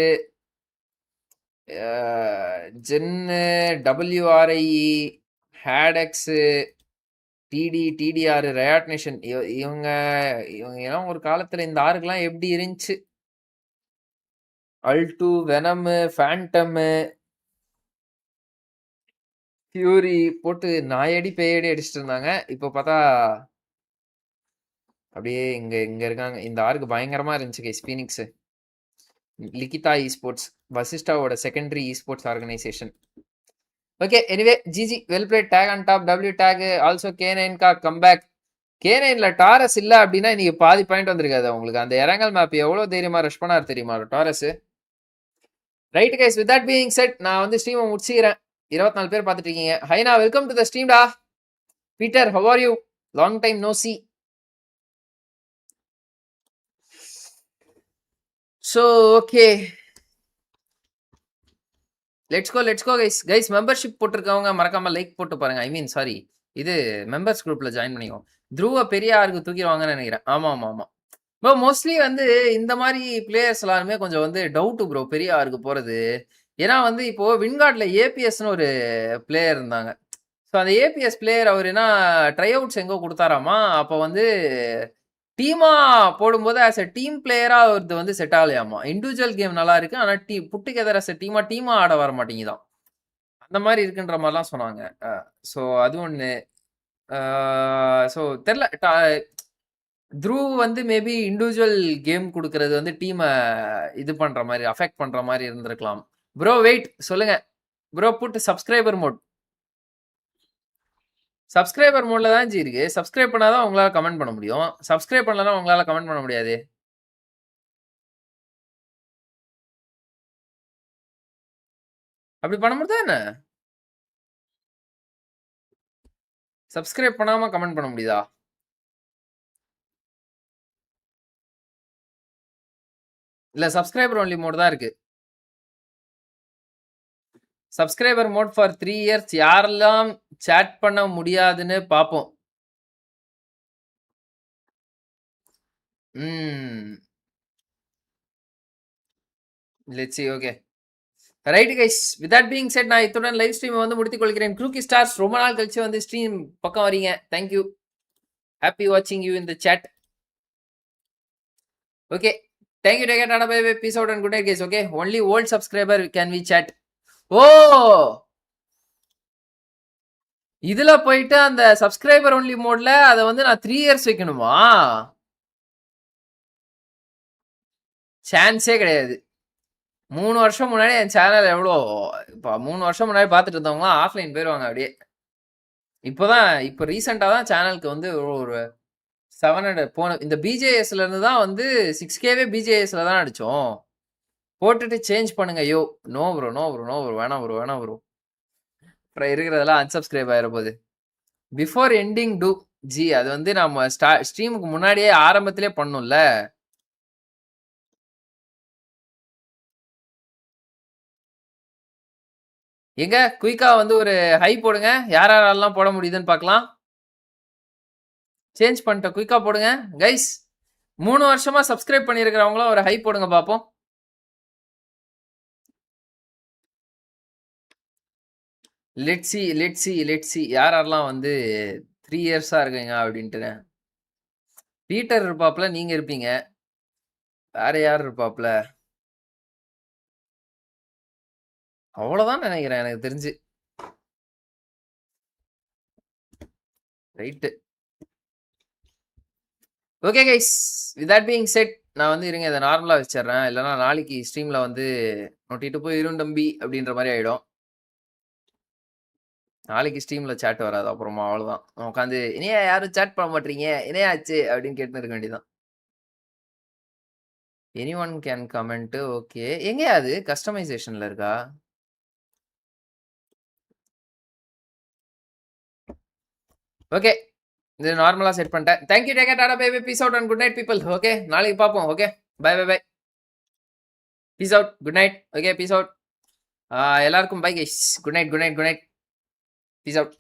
Speaker 1: ஜென்னு, WRI, ஹேடெக்ஸ், டிடிஆர், ரயாட் நேஷன். இவங்க எல்லாம் ஒரு காலத்துல இந்த ஆறுக்கெல்லாம் எப்படி இருந்துச்சு. அல்டு, வெனம், ஃபேண்டம், ஃபியூரி போட்டு நாயடி பேயடி அடிச்சுட்டு இருந்தாங்க. இப்போ பார்த்தா அப்படியே இங்க இருக்காங்க. இந்த ஆறுக்கு பயங்கரமா இருந்துச்சு கைஸ். ஃபீனிக்ஸ், லிகிதா esports, வசிஷ்டாவோட secondary esports organisation. Okay, anyway GG, well played. Take on top, W tag. Also K9 கா கம்பேக். K9ல டாரஸ் இல்ல அப்படின்னா இன்னைக்கு பாதி பாயிண்ட் வந்திருக்காது உங்களுக்கு. அந்த இறங்கல் மேப் எவ்வளவு தைரியமா ரஷ் பண்ணாரு தெரியுமா Taurus? Right guys, with that being set நான் வந்து ஸ்ட்ரீமை முடிச்சுக்கிறேன். 24 பேர் பார்த்துட்டு இருக்கீங்க. ஹைனா, வெல்கம் டு த ஸ்ட்ரீம்டா. Peter, how are you? Long time no see. So okay, let's go guys. Guys, membership போட்டிருக்கவங்க மறக்காம லைக் போட்டு பாருங்க. ஐ மீன் சாரி, இது மெம்பர்ஸ் குரூப்ல ஜாயின் பண்ணிக்கோ. த்ரூவ பெரிய ஆருக்கு தூக்கிடுவாங்கன்னு நினைக்கிறேன். ஆமா. ப்ரோ மோஸ்ட்லி வந்து இந்த மாதிரி பிளேயர்ஸ் எல்லாருமே கொஞ்சம் வந்து டவுட்டு ப்ரோ பெரிய ஆருக்கு போறது. ஏன்னா வந்து இப்போ வின்கார்ட்ல ஏபிஎஸ்னு ஒரு பிளேயர் இருந்தாங்க. ஸோ அந்த ஏபிஎஸ் பிளேயர் அவர் என்ன ட்ரை அவுட்ஸ் எங்கோ கொடுத்தாராமா. அப்போ வந்து டீமா போடும்போது ஆஸ் எ டீம் பிளேயரா அவருக்கு வந்து செட் ஆகலையாமா. இண்டிவிஜுவல் கேம் நல்லா இருக்கு, ஆனா புட் டுகெதர் அஸ் எ டீமா ஆட வர மாட்டேங்குதான். அந்த மாதிரி இருக்குன்ற மாதிரிலாம் சொன்னாங்க. ஸோ அது ஒன்று. ஸோ தெரில, த்ரூவ் வந்து மேபி இண்டிவிஜுவல் கேம் கொடுக்கறது வந்து டீமை இது பண்ற மாதிரி அஃபெக்ட் பண்ற மாதிரி இருந்திருக்கலாம். ப்ரோ வெயிட் சொல்லுங்க bro. Put subscriber mode. Subscriber மோட்ல தான் ஜி இருக்கு. சப்ஸ்கிரைப் பண்ணாதான் உங்களால கமெண்ட் பண்ண முடியும். சப்ஸ்கிரைப் பண்ணலன்னா உங்களால கமெண்ட் பண்ண முடியாது. அப்படி பண்ண முடியுதா என்ன? சப்ஸ்கிரைப் பண்ணாம கமெண்ட் பண்ண முடியுதா? இல்ல, சப்ஸ்கிரைபர் ஒன்லி மோட் தான் இருக்கு. Subscriber mode for 3 years. யாரெல்லாம் சேட் பண்ண முடியாதுன்னு பார்ப்போம். Let's see. Okay right guys, with that being set நான் இத்துடன் லைவ் ஸ்ட்ரீம் வந்து முடித்துக் கொள்கிறேன். க்ரூக்கி ஸ்டார்ஸ், ரொம்ப நாள் கழிச்சு வந்து ஸ்ட்ரீம் பக்கம் வரீங்க. தேங்க்யூ. ஹாப்பி வாட்சிங் you in the chat. Okay, thank you. Take Tata bye bye, peace out and good night guys. Okay, only old subscriber can we chat. Oh, இதுல போயிட்டு அந்த சப்ஸ்கிரைபர் ஒன்லி மோட்ல அதை வந்து நான் 3 இயர்ஸ் வைக்கணுமா? சான்ஸே கிடையாது. 3 வருஷம் முன்னாடி என் சேனல் எவ்வளோ, இப்போ 3 வருஷம் முன்னாடி பார்த்துட்டு இருந்தவங்களாம் ஆஃப்லைன் போயிடுவாங்க அப்படியே. இப்போ ரீசெண்டாக தான் சேனலுக்கு வந்து ஒரு 700 போன. இந்த பிஜேஎஸ்ல இருந்து தான் வந்து 6Kவே பிஜேஎஸ்ல தான் அடிச்சோம். போட்டுட்டு சேஞ்ச் பண்ணுங்க. ஐயோ நோ ப்ரோ வேணாம் ப்ரோ. அப்புறம் இருக்கிறதெல்லாம் அன்சப்ஸ்கிரைப் ஆயிர போகுது. பிஃபோர் எண்டிங் டூ ஜி, அது வந்து நம்ம ஸ்ட்ரீமுக்கு முன்னாடியே ஆரம்பத்திலே பண்ணும்ல. எங்க குயிக்கா வந்து ஒரு ஹை போடுங்க. யாரெல்லாம் போட முடியுதுன்னு பார்க்கலாம். சேஞ்ச் பண்ணிட்டேன், குயிக்கா போடுங்க கைஸ். 3 வருஷமா சப்ஸ்கிரைப் பண்ணியிருக்கிறவங்களும் ஒரு ஹை போடுங்க பார்ப்போம். லெட்ஸ் சி யாரெல்லாம் வந்து 3 இயர்ஸா இருக்கீங்க அப்படின்ட்டு. பீட்டர் இருப்பாப்ல, நீங்க இருப்பீங்க. வேற யார் இருப்பாப்ல? அவ்வளவுதான் நினைக்கிறேன் எனக்கு தெரிஞ்சு. Right. Okay guys, with that being set நான் வந்து இருங்க இதை நார்மலா வச்சிடுறேன். இல்லைன்னா நாளைக்கு ஸ்ட்ரீம்ல வந்து நொட்டிட்டு போயிரும் தம்பி அப்படின்ற மாதிரி ஆயிடும். நாளைக்கு ஸ்ட்ரீம்ல சேட் வராது. அப்புறமா அவ்வளவுதான் உட்காந்து இனியா யாரும் சேட் பண்ண மாட்டீங்க, இணையாச்சு அப்படின்னு கேட்டுன்னு இருக்க வேண்டியதான். Any one can comment. Okay, எங்க அது கஸ்டமைசேஷன்ல இருக்கா? ஓகே, இது நார்மலா செட் பண்ணிட்டேன். Thank you. Take Tata bye bye, peace out and good night people. Okay, நாளைக்கு பார்ப்போம். Okay, bye bye bye, peace out, good night. Okay, peace out. எல்லாருக்கும் bye guys. Good night. Peace out.